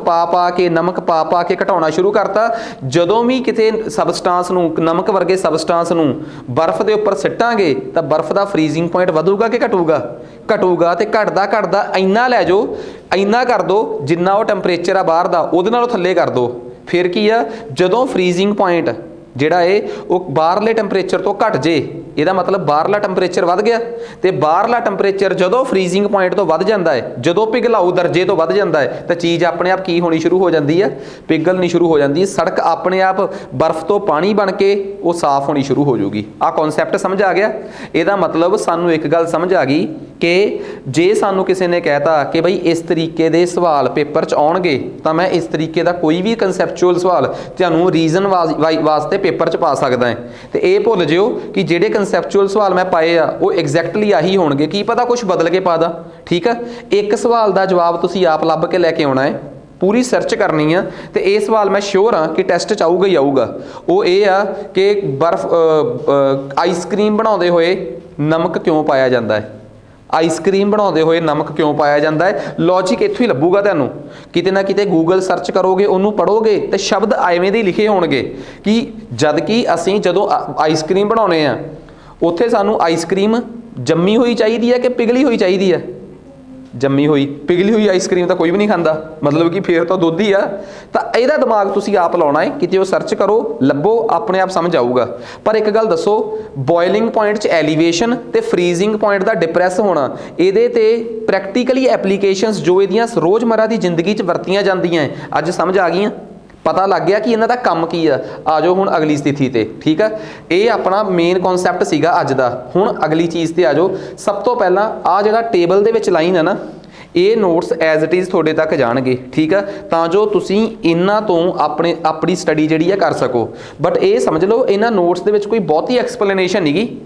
ਪਾ ਕੇ ਘਟਾਉਣਾ ਸ਼ੁਰੂ ਕਰਤਾ। ਜਦੋਂ ਵੀ ਕਿਤੇ ਸਬਸਟੈਂਸ ਨੂੰ, ਨਮਕ ਵਰਗੇ ਸਬਸਟੈਂਸ ਨੂੰ ਬਰਫ਼ ਦੇ ਉੱਪਰ ਸਿੱਟਾਂਗੇ ਤਾਂ ਬਰਫ਼ ਦਾ ਫਰੀਜ਼ਿੰਗ ਪੁਆਇੰਟ ਵਧੂਗਾ ਕਿ ਘਟੂਗਾ? ਘਟੂਗਾ। ਤੇ ਘਟਦਾ ਇੰਨਾ ਲੈ ਜਾਓ, ਇੰਨਾ ਕਰ ਦਿਓ ਜਿੰਨਾ ਉਹ ਟੈਂਪਰੇਚਰ ਆ ਬਾਹਰ ਦਾ, ਉਹਦੇ ਨਾਲੋਂ ਥੱਲੇ ਕਰ ਦਿਓ। ਫਿਰ ਕੀ ਆ, ਜਦੋਂ ਫਰੀਜ਼ਿੰਗ ਪੁਆਇੰਟ ਜਿਹੜਾ ਏ ਉਹ ਬਾਹਰਲੇ ਟੈਂਪਰੇਚਰ ਤੋਂ ਘਟ ਜੇ, ਇਹਦਾ ਮਤਲਬ ਬਾਹਰਲਾ ਟੈਂਪਰੇਚਰ ਵੱਧ ਗਿਆ। ਤੇ ਬਾਹਰਲਾ ਟੈਂਪਰੇਚਰ ਜਦੋਂ ਫਰੀਜ਼ਿੰਗ ਪੁਆਇੰਟ ਤੋਂ ਵੱਧ ਜਾਂਦਾ ਹੈ, ਜਦੋਂ ਪਿਘਲਾਊ ਦਰਜੇ ਤੋਂ ਵੱਧ ਜਾਂਦਾ ਹੈ, ਤਾਂ ਚੀਜ਼ ਆਪਣੇ ਆਪ ਕੀ ਹੋਣੀ ਸ਼ੁਰੂ ਹੋ ਜਾਂਦੀ ਹੈ? ਪਿਘਲਣੀ ਸ਼ੁਰੂ ਹੋ ਜਾਂਦੀ ਹੈ। ਸੜਕ ਆਪਣੇ ਆਪ ਬਰਫ਼ ਤੋਂ ਪਾਣੀ ਬਣ ਕੇ ਉਹ ਸਾਫ਼ ਹੋਣੀ ਸ਼ੁਰੂ ਹੋ ਜਾਊਗੀ। ਆਹ ਕਨਸੈਪਟ ਸਮਝ ਆ ਗਿਆ? ਇਹਦਾ ਮਤਲਬ ਸਾਨੂੰ ਇੱਕ ਗੱਲ ਸਮਝ ਆ ਗਈ ਕਿ ਜੇ ਸਾਨੂੰ ਕਿਸੇ ਨੇ ਕਹਿਤਾ ਕਿ ਬਈ ਇਸ ਤਰੀਕੇ ਦੇ ਸਵਾਲ ਪੇਪਰ 'ਚ ਆਉਣਗੇ, ਤਾਂ ਮੈਂ ਇਸ ਤਰੀਕੇ ਦਾ ਕੋਈ ਵੀ ਕਨਸੈਪਚੁਅਲ ਸਵਾਲ ਤੁਹਾਨੂੰ ਰੀਜ਼ਨ ਵਾਸਤੇ ਪੇਪਰ 'ਚ ਪਾ ਸਕਦਾ ਹੈ। ਤੇ ਇਹ ਭੁੱਲ ਜਿਓ ਕਿ ਜਿਹੜੇ ਕਨਸੈਪਚੁਅਲ ਸਵਾਲ ਮੈਂ ਪਾਏ ਆ ਉਹ ਐਗਜ਼ੈਕਟਲੀ ਆਹੀ ਹੋਣਗੇ, ਕੀ ਪਤਾ ਕੁਝ ਬਦਲ ਕੇ ਪਾ ਦਾਂ। ਠੀਕ ਆ, ਇੱਕ ਸਵਾਲ ਦਾ ਜਵਾਬ ਤੁਸੀਂ ਆਪ ਲੱਭ ਕੇ ਲੈ ਕੇ ਆਉਣਾ ਹੈ, ਪੂਰੀ ਸਰਚ ਕਰਨੀ ਆ। ਤੇ ਇਹ ਸਵਾਲ ਮੈਂ ਸ਼ੋਰ ਹਾਂ ਕਿ ਟੈਸਟ 'ਚ ਆਊਗਾ ਹੀ ਆਊਗਾ। ਉਹ ਇਹ ਆ ਕਿ ਬਰਫ਼ ਆਈਸਕ੍ਰੀਮ ਬਣਾਉਂਦੇ ਹੋਏ ਨਮਕ ਕਿਉਂ ਪਾਇਆ ਜਾਂਦਾ ਹੈ? ਆਈਸਕ੍ਰੀਮ ਬਣਾਉਂਦੇ ਹੋਏ ਨਮਕ ਕਿਉਂ ਪਾਇਆ ਜਾਂਦਾ ਹੈ? ਲੌਜਿਕ ਇੱਥੋਂ ਹੀ ਲੱਭੂਗਾ ਤੁਹਾਨੂੰ। ਕਿਤੇ ਨਾ ਕਿਤੇ ਗੂਗਲ ਸਰਚ ਕਰੋਗੇ, ਉਹਨੂੰ ਪੜ੍ਹੋਗੇ ਤੇ ਸ਼ਬਦ ਐਵੇਂ ਦੇ ਲਿਖੇ ਹੋਣਗੇ ਕਿ ਜਦ ਕਿ ਅਸੀਂ ਜਦੋਂ ਆਈਸਕ੍ਰੀਮ ਬਣਾਉਂਦੇ ਆ, ਉੱਥੇ ਸਾਨੂੰ ਆਈਸਕ੍ਰੀਮ ਜੰਮੀ ਹੋਈ ਚਾਹੀਦੀ ਹੈ ਕਿ ਪਿਘਲੀ ਹੋਈ ਚਾਹੀਦੀ ਹੈ? ਜੰਮੀ ਹੋਈ। ਪਿਘਲੀ ਹੋਈ ਆਈਸਕ੍ਰੀਮ ਤਾਂ ਕੋਈ ਵੀ ਨਹੀਂ ਖਾਂਦਾ, ਮਤਲਬ ਕਿ ਫੇਰ ਤਾਂ ਦੁੱਧ ਹੀ ਆ। ਤਾਂ ਇਹਦਾ ਦਿਮਾਗ ਤੁਸੀਂ ਆਪ ਲਾਉਣਾ ਹੈ, ਕਿਤੇ ਉਹ ਸਰਚ ਕਰੋ, ਲੱਭੋ, ਆਪਣੇ ਆਪ ਸਮਝ ਆਊਗਾ। ਪਰ ਇੱਕ ਗੱਲ ਦੱਸੋ, ਬੋਇਲਿੰਗ ਪੁਆਇੰਟ 'ਚ ਐਲੀਵੇਸ਼ਨ ਤੇ ਫਰੀਜ਼ਿੰਗ ਪੁਆਇੰਟ ਦਾ ਡਿਪਰੈਸ ਹੋਣਾ, ਇਹਦੇ ਤੇ ਪ੍ਰੈਕਟੀਕਲੀ ਐਪਲੀਕੇਸ਼ਨਸ ਜੋ ਇਹਦੀਆਂ ਰੋਜ਼ਮर्रा ਦੀ ਜ਼ਿੰਦਗੀ 'ਚ ਵਰਤੀਆਂ ਜਾਂਦੀਆਂ, ਅੱਜ ਸਮਝ ਆ ਗਈਆਂ? ਪਤਾ ਲੱਗ ਗਿਆ ਕਿ ਇਹਨਾਂ ਦਾ ਕੰਮ ਕੀ ਆ। ਆ ਜਾਓ ਹੁਣ ਅਗਲੀ ਸਥਿਤੀ ਤੇ। ਠੀਕ ਆ, ਇਹ ਆਪਣਾ ਮੇਨ ਕਨਸੈਪਟ ਸੀਗਾ ਅੱਜ ਦਾ। ਹੁਣ ਅਗਲੀ ਚੀਜ਼ ਤੇ ਆ ਜਾਓ। ਸਭ ਤੋਂ ਪਹਿਲਾਂ ਆ ਜਿਹੜਾ ਟੇਬਲ ਦੇ ਵਿੱਚ ਲਾਈਨ ਹੈ ਨਾ, ਇਹ ਨੋਟਸ ਐਜ਼ ਇਟ ਇਜ਼ ਤੁਹਾਡੇ ਤੱਕ ਜਾਣਗੇ। ਠੀਕ ਆ, ਤਾਂ ਜੋ ਤੁਸੀਂ ਇਹਨਾਂ ਤੋਂ ਆਪਣੀ ਸਟੱਡੀ ਜਿਹੜੀ ਆ ਕਰ ਸਕੋ। ਬਟ ਇਹ ਸਮਝ ਲਓ, ਇਹਨਾਂ ਨੋਟਸ ਦੇ ਵਿੱਚ ਕੋਈ ਬਹੁਤੀ ਐਕਸਪਲੇਨੇਸ਼ਨ ਨਹੀਂ ਗੀ।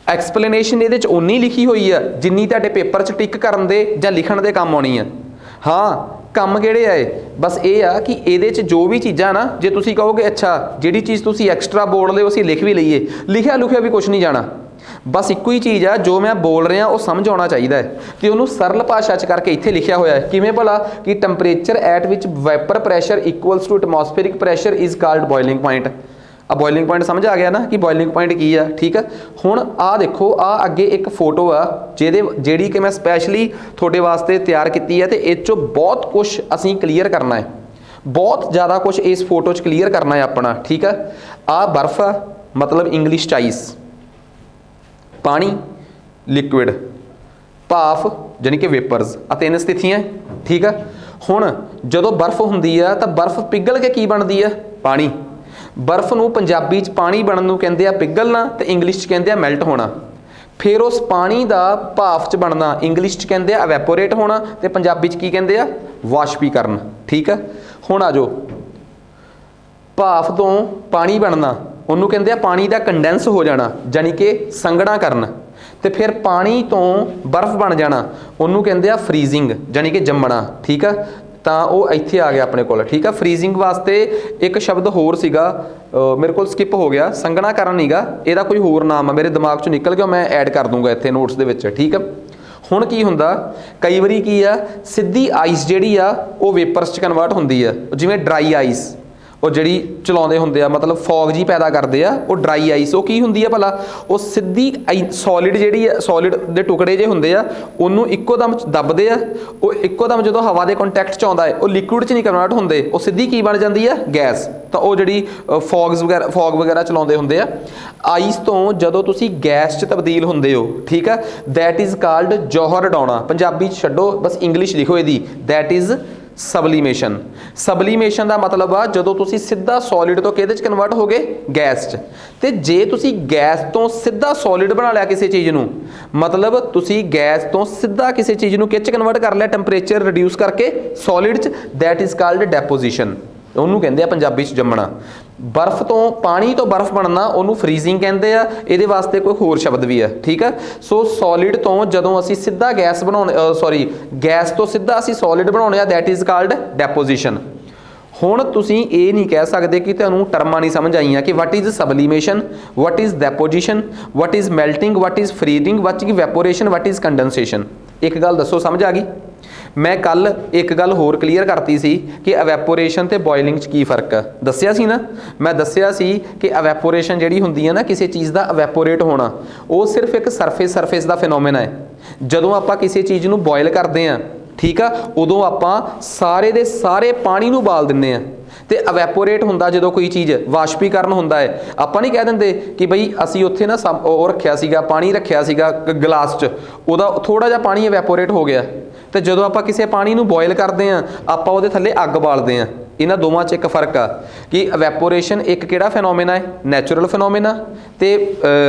ਐਕਸਪਲੇਨੇਸ਼ਨ ਇਹਦੇ 'ਚ ਓਨੀ ਲਿਖੀ ਹੋਈ ਆ ਜਿੰਨੀ ਤੁਹਾਡੇ ਪੇਪਰ 'ਚ ਟਿਕ ਕਰਨ ਦੇ ਜਾਂ ਲਿਖਣ ਦੇ ਕੰਮ ਆਉਣੀ ਆ। ਹਾਂ, ਕੰਮ ਕਿਹੜੇ ਆਏ? ਬਸ ਇਹ ਆ ਕਿ ਇਹਦੇ 'ਚ ਜੋ ਵੀ ਚੀਜ਼ਾਂ ਨਾ, ਜੇ ਤੁਸੀਂ ਕਹੋਗੇ ਅੱਛਾ ਜਿਹੜੀ ਚੀਜ਼ ਤੁਸੀਂ ਐਕਸਟਰਾ ਬੋਲ ਲਿਓ ਅਸੀਂ ਲਿਖ ਵੀ ਲਈਏ, ਲਿਖਿਆ ਲੁਖਿਆ ਵੀ ਕੁਛ ਨਹੀਂ ਜਾਣਾ। ਬਸ ਇੱਕੋ ਹੀ ਚੀਜ਼ ਆ, ਜੋ ਮੈਂ ਬੋਲ ਰਿਹਾ ਉਹ ਸਮਝ ਆਉਣਾ ਚਾਹੀਦਾ ਹੈ। ਤੇ ਉਹਨੂੰ ਸਰਲ ਭਾਸ਼ਾ 'ਚ ਕਰਕੇ ਇੱਥੇ ਲਿਖਿਆ ਹੋਇਆ ਹੈ। ਕਿਵੇਂ ਭਲਾ? ਕਿ temperature at which vapour pressure equals to atmospheric pressure is called boiling point. ਆ ਬੋਇਲਿੰਗ ਪੁਆਇੰਟ ਸਮਝ ਆ ਗਿਆ ਨਾ ਕਿ ਬੋਇਲਿੰਗ ਪੁਆਇੰਟ ਕੀ ਆ? ਠੀਕ ਆ, ਹੁਣ ਆਹ ਦੇਖੋ, ਆਹ ਅੱਗੇ ਇੱਕ ਫੋਟੋ ਆ ਜਿਹੜੀ ਕਿ ਮੈਂ ਸਪੈਸ਼ਲੀ ਤੁਹਾਡੇ ਵਾਸਤੇ ਤਿਆਰ ਕੀਤੀ ਹੈ। ਤੇ ਇਹ 'ਚੋਂ ਬਹੁਤ ਕੁਛ ਅਸੀਂ ਕਲੀਅਰ ਕਰਨਾ ਹੈ, ਬਹੁਤ ਜ਼ਿਆਦਾ ਕੁਛ ਇਸ ਫੋਟੋ 'ਚ ਕਲੀਅਰ ਕਰਨਾ ਹੈ ਆਪਣਾ। ਠੀਕ ਆ, ਆਹ ਬਰਫ਼ ਆ, ਮਤਲਬ ਇੰਗਲਿਸ਼ 'ਚ ਆਈਸ, ਪਾਣੀ ਲਿਕੁਇਡ, ਭਾਫ ਜਾਨੀ ਕਿ ਵੇਪਰਸ, ਆ ਤਿੰਨ ਸਥਿਤੀਆਂ। ਠੀਕ ਆ, ਹੁਣ ਜਦੋਂ ਬਰਫ਼ ਹੁੰਦੀ ਆ ਤਾਂ ਬਰਫ਼ ਪਿਘਲ ਕੇ ਕੀ ਬਣਦੀ ਆ? ਪਾਣੀ। ਬਰਫ਼ ਨੂੰ ਪੰਜਾਬੀ 'ਚ ਪਾਣੀ ਬਣਨ ਨੂੰ ਕਹਿੰਦੇ ਆ ਪਿਘਲਣਾ, ਤੇ ਇੰਗਲਿਸ਼ 'ਚ ਕਹਿੰਦੇ ਆ ਮੈਲਟ ਹੋਣਾ। ਫਿਰ ਉਸ ਪਾਣੀ ਦਾ ਭਾਫ 'ਚ ਬਣਨਾ ਇੰਗਲਿਸ਼ 'ਚ ਕਹਿੰਦੇ ਆ ਐਵੈਪੋਰੇਟ ਹੋਣਾ, ਤੇ ਪੰਜਾਬੀ 'ਚ ਕੀ ਕਹਿੰਦੇ ਆ? ਵਾਸ਼ਪੀਕਰਨ। ਠੀਕ ਆ, ਹੁਣ ਆ ਜਾਓ, ਭਾਫ ਤੋਂ ਪਾਣੀ ਬਣਨਾ ਉਹਨੂੰ ਕਹਿੰਦੇ ਆ ਪਾਣੀ ਦਾ ਕੰਡੈਂਸ ਹੋ ਜਾਣਾ, ਜਾਨੀ ਕਿ ਸੰਘਣਾ ਕਰਨ। ਤੇ ਫਿਰ ਪਾਣੀ ਤੋਂ ਬਰਫ਼ ਬਣ ਜਾਣਾ ਉਹਨੂੰ ਕਹਿੰਦੇ ਆ ਫਰੀਜ਼ਿੰਗ, ਜਾਨੀ ਕਿ ਜੰਮਣਾ। ਠੀਕ ਆ, ਤਾਂ ਉਹ ਇੱਥੇ ਆ ਗਿਆ ਆਪਣੇ ਕੋਲ। ਠੀਕ ਆ, ਫਰੀਜ਼ਿੰਗ ਵਾਸਤੇ ਇੱਕ ਸ਼ਬਦ ਹੋਰ ਸੀਗਾ, ਮੇਰੇ ਕੋਲ ਸਕਿਪ ਹੋ ਗਿਆ, ਸੰਘਣਾ ਕਰਨ ਨੀਗਾ, ਇਹਦਾ ਕੋਈ ਹੋਰ ਨਾਮ ਆ, ਮੇਰੇ ਦਿਮਾਗ 'ਚੋਂ ਨਿਕਲ ਗਿਆ, ਮੈਂ ਐਡ ਕਰ ਦੂੰਗਾ ਇੱਥੇ ਨੋਟਸ ਦੇ ਵਿੱਚ। ਠੀਕ ਆ, ਹੁਣ ਕੀ ਹੁੰਦਾ, ਕਈ ਵਾਰੀ ਕੀ ਆ, ਸਿੱਧੀ ਆਈਸ ਜਿਹੜੀ ਆ ਉਹ ਵੇਪਰਸ 'ਚ ਕਨਵਰਟ ਹੁੰਦੀ ਆ। ਜਿਵੇਂ ਡਰਾਈ ਆਈਸ, ਉਹ ਜਿਹੜੀ ਚਲਾਉਂਦੇ ਹੁੰਦੇ ਆ, ਮਤਲਬ ਫੌਗ ਜੀ ਪੈਦਾ ਕਰਦੇ ਆ, ਉਹ ਡਰਾਈ ਆਈਸ। ਉਹ ਕੀ ਹੁੰਦੀ ਆ ਭਲਾ? ਉਹ ਸਿੱਧੀ ਸੋਲਿਡ ਜਿਹੜੀ ਆ, ਸੋਲਿਡ ਦੇ ਟੁਕੜੇ ਜੇ ਹੁੰਦੇ ਆ, ਉਹਨੂੰ ਇੱਕੋ ਦਮ ਦੱਬਦੇ ਆ, ਉਹ ਇੱਕੋ ਦਮ ਜਦੋਂ ਹਵਾ ਦੇ ਕੰਟੈਕਟ 'ਚ ਆਉਂਦਾ ਹੈ ਉਹ ਲਿਕੁਇਡ 'ਚ ਨਹੀਂ ਕਨਵਰਟ ਹੁੰਦੇ, ਉਹ ਸਿੱਧੀ ਕੀ ਬਣ ਜਾਂਦੀ ਆ? ਗੈਸ। ਤਾਂ ਉਹ ਜਿਹੜੀ ਫੌਗ ਵਗੈਰਾ ਚਲਾਉਂਦੇ ਹੁੰਦੇ ਆ, ਆਈਸ ਤੋਂ ਜਦੋਂ ਤੁਸੀਂ ਗੈਸ 'ਚ ਤਬਦੀਲ ਹੁੰਦੇ ਹੋ, ਠੀਕ ਆ, ਦੈਟ ਇਜ਼ ਕਾਲਡ ਜੌਹਰ ਉਡਾਉਣਾ। ਪੰਜਾਬੀ 'ਚ ਛੱਡੋ, ਬਸ ਇੰਗਲਿਸ਼ ਲਿਖੋ ਇਹਦੀ, ਦੈਟ ਇਜ਼ ਸਬਲੀਮੇਸ਼ਨ। ਸਬਲੀਮੇਸ਼ਨ ਦਾ ਮਤਲਬ ਆ ਜਦੋਂ ਤੁਸੀਂ ਸਿੱਧਾ ਸੋਲਿਡ ਤੋਂ ਕਿਹਦੇ 'ਚ ਕਨਵਰਟ ਹੋ ਗਏ? ਗੈਸ 'ਚ। ਤੇ ਜੇ ਤੁਸੀਂ ਗੈਸ ਤੋਂ ਸਿੱਧਾ ਸੋਲਿਡ ਬਣਾ ਲਿਆ ਕਿਸੇ ਚੀਜ਼ ਨੂੰ, ਮਤਲਬ ਤੁਸੀਂ ਗੈਸ ਤੋਂ ਸਿੱਧਾ ਕਿਸੇ ਚੀਜ਼ ਨੂੰ ਕਿਹ 'ਚ ਕਨਵਰਟ ਕਰ ਲਿਆ, ਟੈਂਪਰੇਚਰ ਰਿਡਿਊਸ ਕਰਕੇ ਸੋਲਿਡ 'ਚ, ਦੈਟ ਇਜ਼ ਕਾਲਡ ਡੈਪੋਜੀਸ਼ਨ। ਉਹਨੂੰ ਕਹਿੰਦੇ ਆ ਪੰਜਾਬੀ 'ਚ ਜੰਮਣਾ। ਬਰਫ਼ ਤੋਂ ਪਾਣੀ ਤੋਂ ਬਰਫ਼ ਬਣਨਾ ਉਹਨੂੰ ਫਰੀਜ਼ਿੰਗ ਕਹਿੰਦੇ ਆ। ਇਹਦੇ ਵਾਸਤੇ ਕੋਈ ਹੋਰ ਸ਼ਬਦ ਵੀ ਆ, ਠੀਕ ਆ। ਸੋ ਸੋਲਿਡ ਤੋਂ ਜਦੋਂ ਅਸੀਂ ਸਿੱਧਾ ਗੈਸ ਬਣਾਉਣੇ ਗੈਸ ਤੋਂ ਸਿੱਧਾ ਅਸੀਂ ਸੋਲਿਡ ਬਣਾਉਣੇ ਆ, ਦੈਟ ਇਜ਼ ਕਾਲਡ ਡੈਪੋਜੀਸ਼ਨ। ਹੁਣ ਤੁਸੀਂ ਇਹ ਨਹੀਂ ਕਹਿ ਸਕਦੇ ਕਿ ਤੁਹਾਨੂੰ ਟਰਮਾਂ ਨਹੀਂ ਸਮਝ ਆਈਆਂ ਕਿ what is sublimation, what is deposition, what is melting, what is freezing, what is vaporation, what is condensation. ਇੱਕ ਗੱਲ ਦੱਸੋ, ਸਮਝ ਆ ਗਈ? ਮੈਂ ਕੱਲ ਇੱਕ ਗੱਲ ਹੋਰ ਕਲੀਅਰ ਕਰਤੀ ਸੀ ਕਿ ਅਵੈਪੋਰੇਸ਼ਨ ਤੇ ਬੋਇਲਿੰਗ 'ਚ ਕੀ ਫਰਕ ਆ। ਦੱਸਿਆ ਸੀ ਨਾ, ਮੈਂ ਦੱਸਿਆ ਸੀ ਕਿ ਅਵੈਪੋਰੇਸ਼ਨ ਜਿਹੜੀ ਹੁੰਦੀ ਹੈ ਨਾ, ਕਿਸੇ ਚੀਜ਼ ਦਾ ਅਵੈਪੋਰੇਟ ਹੋਣਾ, ਉਹ ਸਿਰਫ ਇੱਕ ਸਰਫੇਸ ਦਾ ਫਿਨੋਮੇਨਾ ਹੈ। ਜਦੋਂ ਆਪਾਂ ਕਿਸੇ ਚੀਜ਼ ਨੂੰ ਬੋਇਲ ਕਰਦੇ ਹਾਂ, ਠੀਕ ਆ, ਉਦੋਂ ਆਪਾਂ ਸਾਰੇ ਦੇ ਸਾਰੇ ਪਾਣੀ ਨੂੰ ਉਬਾਲ ਦਿੰਦੇ ਹਾਂ। ਤੇ ਅਵੈਪੋਰੇਟ ਹੁੰਦਾ ਜਦੋਂ ਕੋਈ ਚੀਜ਼, ਵਾਸ਼ਪੀਕਰਨ ਹੁੰਦਾ ਹੈ। ਆਪਾਂ ਨਹੀਂ ਕਹਿ ਦਿੰਦੇ ਕਿ ਬਈ ਅਸੀਂ ਉੱਥੇ ਨਾ ਉਹ ਰੱਖਿਆ ਸੀਗਾ, ਪਾਣੀ ਰੱਖਿਆ ਸੀਗਾ ਗਲਾਸ 'ਚ, ਉਹਦਾ ਥੋੜ੍ਹਾ ਜਿਹਾ ਪਾਣੀ ਅਵੈਪੋਰੇਟ ਹੋ ਗਿਆ। ਤੇ ਜਦੋਂ ਆਪਾਂ ਕਿਸੇ ਪਾਣੀ ਨੂੰ ਬੋਇਲ ਕਰਦੇ ਹਾਂ, ਆਪਾਂ ਉਹਦੇ ਥੱਲੇ ਅੱਗ ਬਾਲਦੇ ਹਾਂ। ਇਹਨਾਂ ਦੋਵਾਂ 'ਚ ਇੱਕ ਫਰਕ ਆ ਕਿ ਅਵੈਪੋਰੇਸ਼ਨ ਇੱਕ ਕਿਹੜਾ ਫਿਨੋਮੇਨਾ ਹੈ, ਨੈਚੁਰਲ ਫਿਨੋਮੇਨਾ, ਤੇ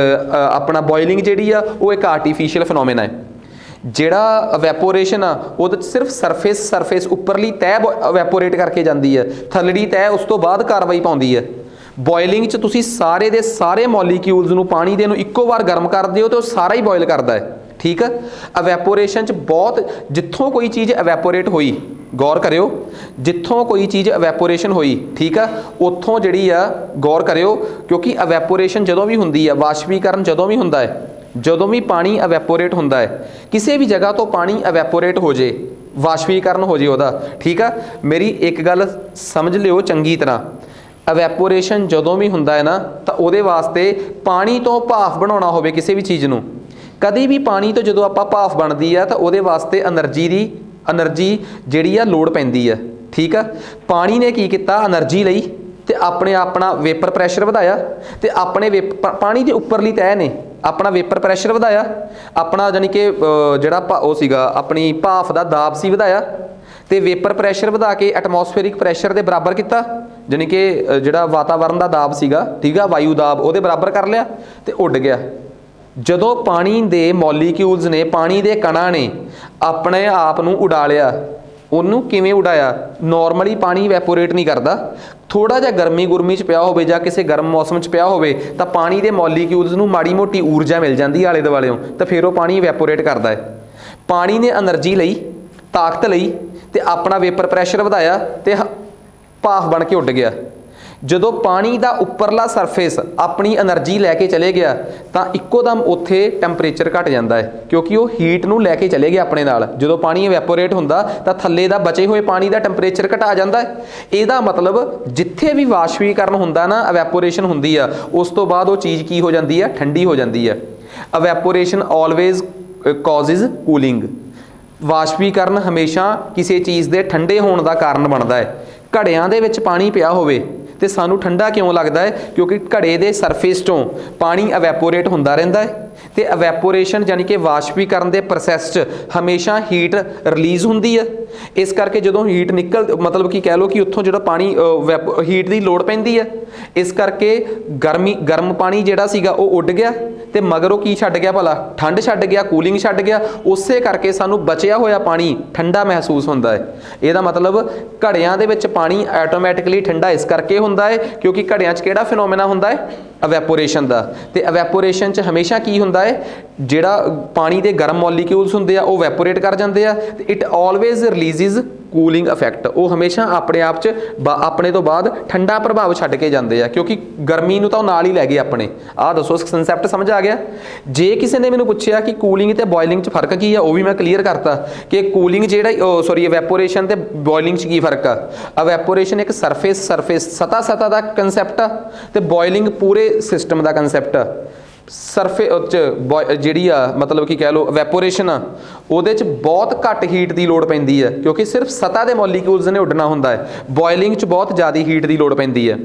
ਆਪਣਾ ਬੋਇਲਿੰਗ ਜਿਹੜੀ ਆ ਉਹ ਇੱਕ ਆਰਟੀਫਿਸ਼ੀਅਲ ਫਿਨੋਮੇਨਾ ਹੈ। ਜਿਹੜਾ ਅਵੈਪੋਰੇਸ਼ਨ ਆ ਉਹਦੇ 'ਚ ਸਿਰਫ ਸਰਫੇਸ ਉੱਪਰਲੀ ਤਹਿ ਅਵੈਪੋਰੇਟ ਕਰਕੇ ਜਾਂਦੀ ਹੈ, ਥੱਲੜੀ ਤਹਿ ਉਸ ਤੋਂ ਬਾਅਦ ਕਾਰਵਾਈ ਪਾਉਂਦੀ ਹੈ। ਬੋਇਲਿੰਗ 'ਚ ਤੁਸੀਂ ਸਾਰੇ ਦੇ ਸਾਰੇ ਮੋਲੀਕਿਊਲਸ ਨੂੰ, ਪਾਣੀ ਦੇ ਨੂੰ ਇੱਕੋ ਵਾਰ ਗਰਮ ਕਰਦੇ ਹੋ ਤੇ ਉਹ ਸਾਰਾ ਹੀ ਬੋਇਲ ਕਰਦਾ ਹੈ, ਠੀਕ ਆ। ਅਵੈਪੋਰੇਸ਼ਨ 'ਚ ਬਹੁਤ, ਜਿੱਥੋਂ ਕੋਈ ਚੀਜ਼ ਅਵੈਪੋਰੇਟ ਹੋਈ, ਗੌਰ ਕਰਿਓ, ਜਿੱਥੋਂ ਕੋਈ ਚੀਜ਼ ਅਵੈਪੋਰੇਸ਼ਨ ਹੋਈ, ਠੀਕ ਆ, ਉੱਥੋਂ ਜਿਹੜੀ ਆ ਗੌਰ ਕਰਿਓ, ਕਿਉਂਕਿ ਅਵੈਪੋਰੇਸ਼ਨ ਜਦੋਂ ਵੀ ਹੁੰਦੀ ਆ, ਵਾਸ਼ਪੀਕਰਨ ਜਦੋਂ ਵੀ ਹੁੰਦਾ ਹੈ, ਜਦੋਂ ਵੀ ਪਾਣੀ ਅਵੈਪੋਰੇਟ ਹੁੰਦਾ ਹੈ, ਕਿਸੇ ਵੀ ਜਗ੍ਹਾ ਤੋਂ ਪਾਣੀ ਅਵੈਪੋਰੇਟ ਹੋ ਜੇ, ਵਾਸ਼ਪੀਕਰਨ ਹੋ ਜੇ ਉਹਦਾ, ਠੀਕ ਆ। ਮੇਰੀ ਇੱਕ ਗੱਲ ਸਮਝ ਲਿਓ ਚੰਗੀ ਤਰ੍ਹਾਂ, ਅਵੈਪੋਰੇਸ਼ਨ ਜਦੋਂ ਵੀ ਹੁੰਦਾ ਹੈ ਨਾ, ਤਾਂ ਉਹਦੇ ਵਾਸਤੇ ਪਾਣੀ ਤੋਂ ਭਾਫ਼ ਬਣਾਉਣਾ ਹੋਵੇ ਕਿਸੇ ਵੀ ਚੀਜ਼ ਨੂੰ, ਕਦੇ ਵੀ ਪਾਣੀ ਤੋਂ ਜਦੋਂ ਆਪਾਂ ਭਾਫ਼ ਬਣਦੀ ਆ ਤਾਂ ਉਹਦੇ ਵਾਸਤੇ એનર્ਜੀ ਜਿਹੜੀ ਆ ਲੋੜ ਪੈਂਦੀ ਆ, ਠੀਕ ਆ। ਪਾਣੀ ਨੇ ਕੀ ਕੀਤਾ, એનર્ਜੀ ਲਈ ਤੇ ਆਪਣਾ ਵੇਪਰ ਪ੍ਰੈਸ਼ਰ ਵਧਾਇਆ, ਤੇ ਆਪਣੇ ਪਾਣੀ ਦੇ ਉੱਪਰਲੀ ਤਹਿ ਨੇ ਆਪਣਾ ਵੇਪਰ ਪ੍ਰੈਸ਼ਰ ਵਧਾਇਆ, ਆਪਣਾ ਜਾਨੀ ਕਿ ਜਿਹੜਾ ਉਹ ਸੀਗਾ ਆਪਣੀ ਭਾਫ਼ ਦਾ ਦਾਬ ਸੀ ਵਧਾਇਆ, ਤੇ ਵੇਪਰ ਪ੍ਰੈਸ਼ਰ ਵਧਾ ਕੇ ਐਟਮੋਸਫੇਰਿਕ ਪ੍ਰੈਸ਼ਰ ਦੇ ਬਰਾਬਰ ਕੀਤਾ, ਜਾਨੀ ਕਿ ਜਿਹੜਾ ਵਾਤਾਵਰਨ ਦਾ ਦਾਬ ਸੀਗਾ, ਠੀਕ ਆ, ਵਾਯੂ ਦਾਬ, ਉਹਦੇ ਬਰਾਬਰ ਕਰ ਲਿਆ ਤੇ ਉੱਡ ਗਿਆ। ਜਦੋਂ ਪਾਣੀ ਦੇ ਮੋਲੀਕਿਊਲਸ ਨੇ, ਪਾਣੀ ਦੇ ਕਣਾਂ ਨੇ ਆਪਣੇ ਆਪ ਨੂੰ ਉਡਾ ਲਿਆ, ਉਹਨੂੰ ਕਿਵੇਂ ਉਡਾਇਆ? ਨੋਰਮਲੀ ਪਾਣੀ ਵੈਪੋਰੇਟ ਨਹੀਂ ਕਰਦਾ, ਥੋੜਾ ਜਿਹਾ ਗਰਮੀ ਗੁਰਮੀ 'ਚ ਪਿਆ ਹੋਵੇ ਜਾਂ ਕਿਸੇ ਗਰਮ ਮੌਸਮ 'ਚ ਪਿਆ ਹੋਵੇ ਤਾਂ ਪਾਣੀ ਦੇ ਮੋਲੀਕਿਊਲਸ ਨੂੰ ਮਾੜੀ ਮੋਟੀ ਊਰਜਾ ਮਿਲ ਜਾਂਦੀ ਆਲੇ ਦੁਆਲਿਓਂ, ਤਾਂ ਫਿਰ ਉਹ ਪਾਣੀ ਵੈਪੋਰੇਟ ਕਰਦਾ ਹੈ। ਪਾਣੀ ਨੇ એનર્ਜੀ ਲਈ, ਤਾਕਤ ਲਈ ਤੇ ਆਪਣਾ ਵੇਪਰ ਪ੍ਰੈਸ਼ਰ ਵਧਾਇਆ ਤੇ ਭਾਫ਼ ਬਣ ਕੇ ਉੱਡ ਗਿਆ। ਜਦੋਂ ਪਾਣੀ ਦਾ ਉੱਪਰਲਾ ਸਰਫੇਸ ਆਪਣੀ એનર્ਜੀ ਲੈ ਕੇ ਚਲੇ ਗਿਆ ਤਾਂ ਇੱਕੋ ਦਮ ਉੱਥੇ ਟੈਂਪਰੇਚਰ ਘਟ ਜਾਂਦਾ ਹੈ, ਕਿਉਂਕਿ ਉਹ ਹੀਟ ਨੂੰ ਲੈ ਕੇ ਚਲੇ ਗਿਆ ਆਪਣੇ ਨਾਲ। ਜਦੋਂ ਪਾਣੀ ਇਵੈਪੋਰੇਟ ਹੁੰਦਾ ਤਾਂ ਥੱਲੇ ਦਾ ਬਚੇ ਹੋਏ ਪਾਣੀ ਦਾ ਟੈਂਪਰੇਚਰ ਘਟਾ ਜਾਂਦਾ ਹੈ। ਇਹਦਾ ਮਤਲਬ ਜਿੱਥੇ ਵੀ ਵਾਸ਼ਵੀਕਰਨ ਹੁੰਦਾ ਨਾ, ਇਵੈਪੋਰੇਸ਼ਨ ਹੁੰਦੀ ਆ, ਉਸ ਤੋਂ ਬਾਅਦ ਉਹ ਚੀਜ਼ ਕੀ ਹੋ ਜਾਂਦੀ ਹੈ? ਠੰਡੀ ਹੋ ਜਾਂਦੀ ਹੈ। Evaporation always ਕਾਜ਼ਿਜ਼ cooling. ਵਾਸ਼ਵੀਕਰਨ ਹਮੇਸ਼ਾ ਕਿਸੇ ਚੀਜ਼ ਦੇ ਠੰਡੇ ਹੋਣ ਦਾ ਕਾਰਨ ਬਣਦਾ ਹੈ। ਘੜਿਆਂ ਦੇ ਵਿੱਚ ਪਾਣੀ ਪਿਆ ਹੋਵੇ ਤੇ ਸਾਨੂੰ ਠੰਡਾ ਕਿਉਂ ਲੱਗਦਾ ਹੈ? ਕਿਉਂਕਿ ਘੜੇ ਦੇ ਸਰਫੇਸ ਤੋਂ ਪਾਣੀ ਇਵੈਪੋਰੇਟ ਹੁੰਦਾ ਰਹਿੰਦਾ ਹੈ ਤੇ ਇਵੈਪੋਰੇਸ਼ਨ ਯਾਨੀ ਕਿ ਵਾਸ਼ਪੀਕਰਨ ਦੇ ਪ੍ਰੋਸੈਸ 'ਚ ਹਮੇਸ਼ਾ ਹੀਟ ਰਿਲੀਜ਼ ਹੁੰਦੀ ਹੈ। ਇਸ ਕਰਕੇ ਜਦੋਂ ਹੀਟ ਮਤਲਬ ਕਿ ਕਹਿ ਲਓ ਕਿ ਉੱਥੋਂ ਜਿਹੜਾ ਪਾਣੀ ਹੀਟ ਦੀ ਲੋੜ ਪੈਂਦੀ ਹੈ, ਇਸ ਕਰਕੇ ਗਰਮ ਪਾਣੀ ਜਿਹੜਾ ਸੀਗਾ ਉਹ ਉੱਡ ਗਿਆ ਤੇ ਮਗਰ ਉਹ ਕੀ ਛੱਡ ਗਿਆ ਭਲਾ? ਠੰਡ ਛੱਡ ਗਿਆ, ਕੂਲਿੰਗ ਛੱਡ ਗਿਆ। ਉਸੇ ਕਰਕੇ ਸਾਨੂੰ ਬਚਿਆ ਹੋਇਆ ਪਾਣੀ ਠੰਡਾ ਮਹਿਸੂਸ ਹੁੰਦਾ ਹੈ। ਇਹਦਾ ਮਤਲਬ ਘੜਿਆਂ ਦੇ ਵਿੱਚ ਪਾਣੀ ਆਟੋਮੈਟਿਕਲੀ ਠੰਡਾ ਇਸ ਕਰਕੇ ਹੁੰਦਾ ਹੈ ਕਿਉਂਕਿ ਘੜਿਆਂ 'ਚ ਕਿਹੜਾ ਫਿਨੋਮੇਨਾ ਹੁੰਦਾ ਹੈ? ਇਵੈਪੋਰੇਸ਼ਨ ਦਾ। ਤੇ ਇਵੈਪੋਰੇਸ਼ਨ 'ਚ ਹਮੇਸ਼ਾ ਕੀ ਹੁੰਦਾ ਹੈ? ਜਿਹੜਾ ਪਾਣੀ ਦੇ ਗਰਮ ਮੋਲੀਕਿਊਲਸ ਹੁੰਦੇ ਆ ਉਹ ਵੈਪੋਰੇਟ ਕਰ ਜਾਂਦੇ ਆ ਤੇ ਇਟ ਆਲਵੇਜ਼ ਰਿਲੀਜ਼ਿਜ਼ ਕੂਲਿੰਗ ਇਫੈਕਟ। ਉਹ ਹਮੇਸ਼ਾ ਆਪਣੇ ਆਪ 'ਚ ਆਪਣੇ ਤੋਂ ਬਾਅਦ ਠੰਡਾ ਪ੍ਰਭਾਵ ਛੱਡ ਕੇ ਜਾਂਦੇ ਆ ਕਿਉਂਕਿ ਗਰਮੀ ਨੂੰ ਤਾਂ ਉਹ ਨਾਲ ਹੀ ਲੈ ਗਏ ਆਪਣੇ। ਆਹ ਦੱਸੋ ਕਨਸੈਪਟ ਸਮਝ ਆ ਗਿਆ? ਜੇ ਕਿਸੇ ਨੇ ਮੈਨੂੰ ਪੁੱਛਿਆ ਕਿ ਕੂਲਿੰਗ ਤੇ ਬੋਇਲਿੰਗ 'ਚ ਫਰਕ ਕੀ ਆ, ਉਹ ਵੀ ਮੈਂ ਕਲੀਅਰ ਕਰਤਾ ਕਿ ਕੂਲਿੰਗ ਇਵੈਪੋਰੇਸ਼ਨ ਤੇ ਬੋਇਲਿੰਗ 'ਚ ਕੀ ਫਰਕ ਆ। ਇਵੈਪੋਰੇਸ਼ਨ ਇੱਕ ਸਰਫੇਸ ਸਤਾ ਦਾ ਕੰਸੈਪਟ ਆ ਤੇ ਬੋਇਲਿੰਗ ਪੂਰੇ ਸਿਸਟਮ ਦਾ ਕੰਸੈਪਟ ਆ। ਜਿਹੜੀ ਆ ਮਤਲਬ ਕਿ ਕਹਿ ਲਓ ਇਵੈਪੋਰੇਸ਼ਨ ਆ, ਉਹਦੇ 'ਚ ਬਹੁਤ ਘੱਟ ਹੀਟ ਦੀ ਲੋੜ ਪੈਂਦੀ ਹੈ ਕਿਉਂਕਿ ਸਿਰਫ ਸਤਾ ਦੇ ਮੋਲੀਕਿਊਲਸ ਨੇ ਉੱਡਣਾ ਹੁੰਦਾ ਹੈ। ਬੋਇਲਿੰਗ 'ਚ ਬਹੁਤ ਜ਼ਿਆਦਾ ਹੀਟ ਦੀ ਲੋੜ ਪੈਂਦੀ ਹੈ।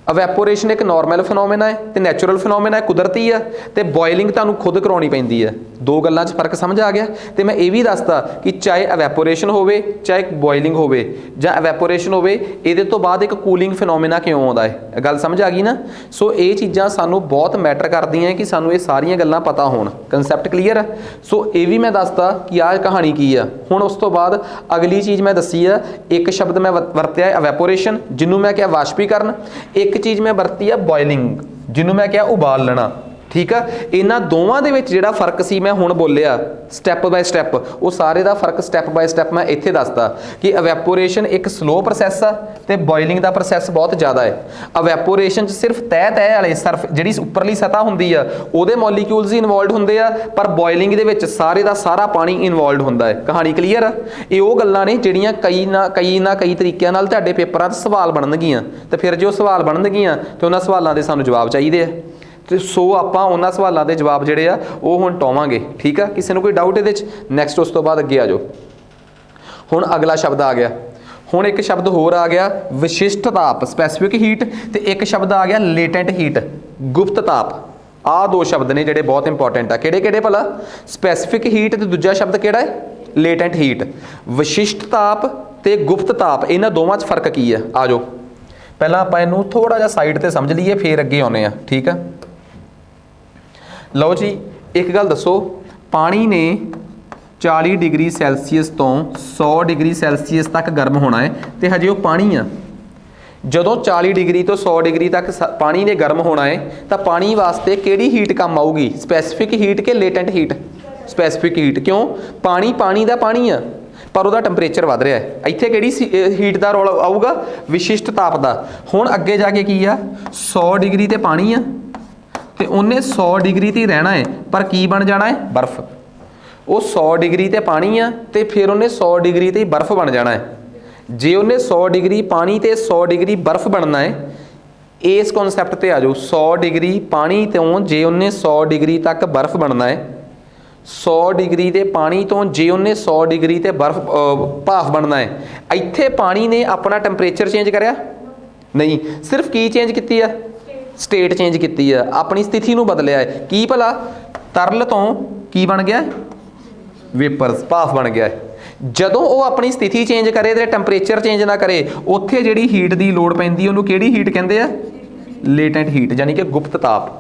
ਅਵੈਪੋਰੇਸ਼ਨ ਇੱਕ ਨਾਰਮਲ ਫਿਨੋਮੇਨਾ ਹੈ ਤੇ ਨੈਚੁਰਲ ਫਿਨੋਮੇਨਾ ਹੈ, ਕੁਦਰਤੀ ਆ, ਤੇ ਬੋਇਲਿੰਗ ਤੁਹਾਨੂੰ ਖੁਦ ਕਰਾਉਣੀ ਪੈਂਦੀ ਹੈ। ਦੋ ਗੱਲਾਂ 'ਚ ਫਰਕ ਸਮਝ ਆ ਗਿਆ। ਤੇ ਮੈਂ ਇਹ ਵੀ ਦੱਸਦਾ ਕਿ ਚਾਹੇ ਅਵੈਪੋਰੇਸ਼ਨ ਹੋਵੇ ਚਾਹੇ ਬੋਇਲਿੰਗ ਹੋਵੇ ਜਾਂ ਅਵੈਪੋਰੇਸ਼ਨ ਹੋਵੇ, ਇਹਦੇ ਤੋਂ ਬਾਅਦ ਇੱਕ ਕੂਲਿੰਗ ਫਿਨੋਮੇਨਾ ਕਿਉਂ ਆਉਂਦਾ ਹੈ, ਗੱਲ ਸਮਝ ਆ ਗਈ ਨਾ। ਸੋ ਇਹ ਚੀਜ਼ਾਂ ਸਾਨੂੰ ਬਹੁਤ ਮੈਟਰ ਕਰਦੀਆਂ ਕਿ ਸਾਨੂੰ ਇਹ ਸਾਰੀਆਂ ਗੱਲਾਂ ਪਤਾ ਹੋਣ। ਕੰਸੈਪਟ ਕਲੀਅਰ ਹੈ। ਸੋ ਇਹ ਵੀ ਮੈਂ ਦੱਸਦਾ ਕਿ ਆਹ ਕਹਾਣੀ ਕੀ ਆ। ਹੁਣ ਉਸ ਤੋਂ ਬਾਅਦ ਅਗਲੀ ਚੀਜ਼ ਮੈਂ ਦੱਸੀ ਆ, ਇੱਕ ਸ਼ਬਦ ਮੈਂ ਵਰਤਿਆ ਅਵੈਪੋਰੇਸ਼ਨ, ਜਿਹਨੂੰ ਮੈਂ ਕਿਹਾ ਵਾਸ਼ਪੀਕਰਨ। ਇੱਕ ਚੀਜ਼ ਮੈਂ ਵਰਤੀ ਆ ਬੋਇਲਿੰਗ, ਜਿਹਨੂੰ ਮੈਂ ਕਿਹਾ ਉਬਾਲਣਾ। ਠੀਕ ਆ, ਇਹਨਾਂ ਦੋਵਾਂ ਦੇ ਵਿੱਚ ਜਿਹੜਾ ਫਰਕ ਸੀ ਮੈਂ ਹੁਣ ਬੋਲਿਆ ਸਟੈਪ ਬਾਏ ਸਟੈਪ, ਉਹ ਸਾਰੇ ਦਾ ਫਰਕ ਸਟੈਪ ਬਾਏ ਸਟੈਪ ਮੈਂ ਇੱਥੇ ਦੱਸਦਾ ਕਿ ਅਵੈਪੋਰੇਸ਼ਨ ਇੱਕ ਸਲੋ ਪ੍ਰੋਸੈਸ ਆ ਤੇ ਬੋਇਲਿੰਗ ਦਾ ਪ੍ਰੋਸੈਸ ਬਹੁਤ ਜ਼ਿਆਦਾ ਹੈ। ਅਵੈਪੋਰੇਸ਼ਨ 'ਚ ਸਿਰਫ ਤਹਿ ਵਾਲੇ ਸਰਫ ਜਿਹੜੀ ਉੱਪਰਲੀ ਸਤ੍ਹਾ ਹੁੰਦੀ ਆ ਉਹਦੇ ਮੋਲੀਕਿਊਲਸ ਹੀ ਇਨਵੋਲਵਡ ਹੁੰਦੇ ਆ, ਪਰ ਬੋਇਲਿੰਗ ਦੇ ਵਿੱਚ ਸਾਰੇ ਦਾ ਸਾਰਾ ਪਾਣੀ ਇਨਵੋਲਵਡ ਹੁੰਦਾ ਹੈ। ਕਹਾਣੀ ਕਲੀਅਰ ਆ। ਇਹ ਉਹ ਗੱਲਾਂ ਨੇ ਜਿਹੜੀਆਂ ਕਈ ਨਾ ਕਈ ਤਰੀਕਿਆਂ ਨਾਲ ਤੁਹਾਡੇ ਪੇਪਰਾਂ 'ਚ ਸਵਾਲ ਬਣਨਗੀਆਂ, ਤੇ ਫਿਰ ਜੇ ਉਹ ਸਵਾਲ ਬਣਨਗੀਆਂ ਤੇ ਉਹਨਾਂ ਸਵਾਲਾਂ ਦੇ ਸਾਨੂੰ ਜਵਾਬ ਚਾਹੀਦੇ ਆ। ਤੇ ਸੋ ਆਪਾਂ ਉਹਨਾਂ ਸਵਾਲਾਂ ਦੇ ਜਵਾਬ ਜਿਹੜੇ ਆ ਉਹ ਹੁਣ ਟੋਵਾਂਗੇ। ਠੀਕ ਆ, ਕਿਸੇ ਨੂੰ ਕੋਈ ਡਾਊਟ ਇਹਦੇ 'ਚ? ਨੈਕਸਟ ਉਸ ਤੋਂ ਬਾਅਦ ਅੱਗੇ ਆ ਜਾਓ। ਹੁਣ ਅਗਲਾ ਸ਼ਬਦ ਆ ਗਿਆ। ਹੁਣ ਇੱਕ ਸ਼ਬਦ ਹੋਰ ਆ ਗਿਆ ਵਿਸ਼ਿਸ਼ਟ ਤਾਪ, ਸਪੈਸੀਫਿਕ ਹੀਟ, ਤੇ ਇੱਕ ਸ਼ਬਦ ਆ ਗਿਆ ਲੇਟੈਂਟ ਹੀਟ, ਗੁਪਤ ਤਾਪ। ਆਹ ਦੋ ਸ਼ਬਦ ਨੇ ਜਿਹੜੇ ਬਹੁਤ ਇੰਪੋਰਟੈਂਟ ਆ। ਕਿਹੜੇ ਕਿਹੜੇ ਭਲਾ? ਸਪੈਸੀਫਿਕ ਹੀਟ ਤੇ ਦੂਜਾ ਸ਼ਬਦ ਕਿਹੜਾ ਹੈ? Latent heat. ਵਿਸ਼ਿਸ਼ਟ ਤਾਪ ਤੇ ਗੁਪਤ ਤਾਪ, ਇਹਨਾਂ ਦੋਵਾਂ 'ਚ ਫਰਕ ਕੀ ਆ? ਆ ਜਾਓ ਪਹਿਲਾਂ ਆਪਾਂ ਇਹਨੂੰ ਥੋੜਾ ਜਿਹਾ ਸਾਈਡ ਤੇ ਸਮਝ ਲਈਏ, ਫੇਰ ਅੱਗੇ ਆਉਨੇ ਆ। ਠੀਕ ਆ, ਲਓ ਜੀ ਇੱਕ ਗੱਲ ਦੱਸੋ, ਪਾਣੀ ਨੇ 40 ਡਿਗਰੀ ਸੈਲਸੀਅਸ ਤੋਂ 100 ਡਿਗਰੀ ਸੈਲਸੀਅਸ ਤੱਕ ਗਰਮ ਹੋਣਾ ਹੈ, ਤੇ ਹਜੇ ਉਹ ਪਾਣੀ ਆ। ਜਦੋਂ 40 ਡਿਗਰੀ ਤੋਂ 100 ਡਿਗਰੀ ਤੱਕ ਪਾਣੀ ਨੇ ਗਰਮ ਹੋਣਾ ਹੈ ਤਾਂ ਪਾਣੀ ਵਾਸਤੇ ਕਿਹੜੀ ਹੀਟ ਕੰਮ ਆਊਗੀ? ਸਪੈਸੀਫਿਕ ਹੀਟ ਕਿ ਲੇਟੈਂਟ ਹੀਟ? Specific heat. ਕਿਉਂ? ਪਾਣੀ ਦਾ ਪਾਣੀ ਆ, ਪਰ ਉਹਦਾ ਟੈਂਪਰੇਚਰ ਵੱਧ ਰਿਹਾ ਹੈ। ਇੱਥੇ ਕਿਹੜੀ ਹੀਟ ਦਾ ਰੋਲ ਆਊਗਾ? ਵਿਸ਼ਿਸ਼ਟ ਤਾਪ ਦਾ। ਹੁਣ ਅੱਗੇ ਜਾ ਕੇ ਕੀ ਆ? 100 ਡਿਗਰੀ ਤੇ ਪਾਣੀ ਆ ਤੇ ਉਹਨੇ 100 ਡਿਗਰੀ ਤੇ ਹੀ ਰਹਿਣਾ ਹੈ, ਪਰ ਕੀ ਬਣ ਜਾਣਾ ਹੈ? ਬਰਫ਼। ਉਹ 100 ਡਿਗਰੀ ਤੇ ਪਾਣੀ ਆ ਤੇ ਫਿਰ ਉਹਨੇ 100 ਡਿਗਰੀ ਤੇ ਹੀ ਬਰਫ਼ ਬਣ ਜਾਣਾ ਹੈ। ਜੇ ਉਹਨੇ 100 ਡਿਗਰੀ ਪਾਣੀ ਤੇ 100 ਡਿਗਰੀ ਬਰਫ਼ ਬਣਨਾ ਹੈ, ਇਸ ਕਨਸੈਪਟ ਤੇ ਆ ਜਾਓ। 100 ਡਿਗਰੀ ਪਾਣੀ ਤੋਂ ਜੇ ਉਹਨੇ 100 ਡਿਗਰੀ ਤੱਕ ਬਰਫ਼ ਬਣਨਾ ਹੈ, 100 ਡਿਗਰੀ ਦੇ ਪਾਣੀ ਤੋਂ ਜੇ ਉਹਨੇ 100 ਡਿਗਰੀ ਤੇ ਬਰਫ਼ ਭਾਫ਼ ਬਣਨਾ ਹੈ, ਇੱਥੇ ਪਾਣੀ ਨੇ ਆਪਣਾ ਟੈਂਪਰੇਚਰ ਚੇਂਜ ਕਰਿਆ? ਨਹੀਂ, ਸਿਰਫ ਕੀ ਚੇਂਜ ਕੀਤੀ ਆ? ਸਟੇਟ ਚੇਂਜ ਕੀਤੀ ਆ, ਆਪਣੀ ਸਥਿਤੀ ਨੂੰ ਬਦਲਿਆ ਹੈ। ਕੀ ਭਲਾ? ਤਰਲ ਤੋਂ ਕੀ ਬਣ ਗਿਆ? ਵੇਪਰਸ, ਭਾਫ਼ ਬਣ ਗਿਆ ਹੈ। ਜਦੋਂ ਉਹ ਆਪਣੀ ਸਥਿਤੀ ਚੇਂਜ ਕਰੇ ਤੇ ਟੈਂਪਰੇਚਰ ਚੇਂਜ ਨਾ ਕਰੇ, ਉੱਥੇ ਜਿਹੜੀ ਹੀਟ ਦੀ ਲੋੜ ਪੈਂਦੀ ਉਹਨੂੰ ਕਿਹੜੀ ਹੀਟ ਕਹਿੰਦੇ ਆ? ਲੇਟੈਂਟ ਹੀਟ, ਯਾਨੀ ਕਿ ਗੁਪਤ ਤਾਪ।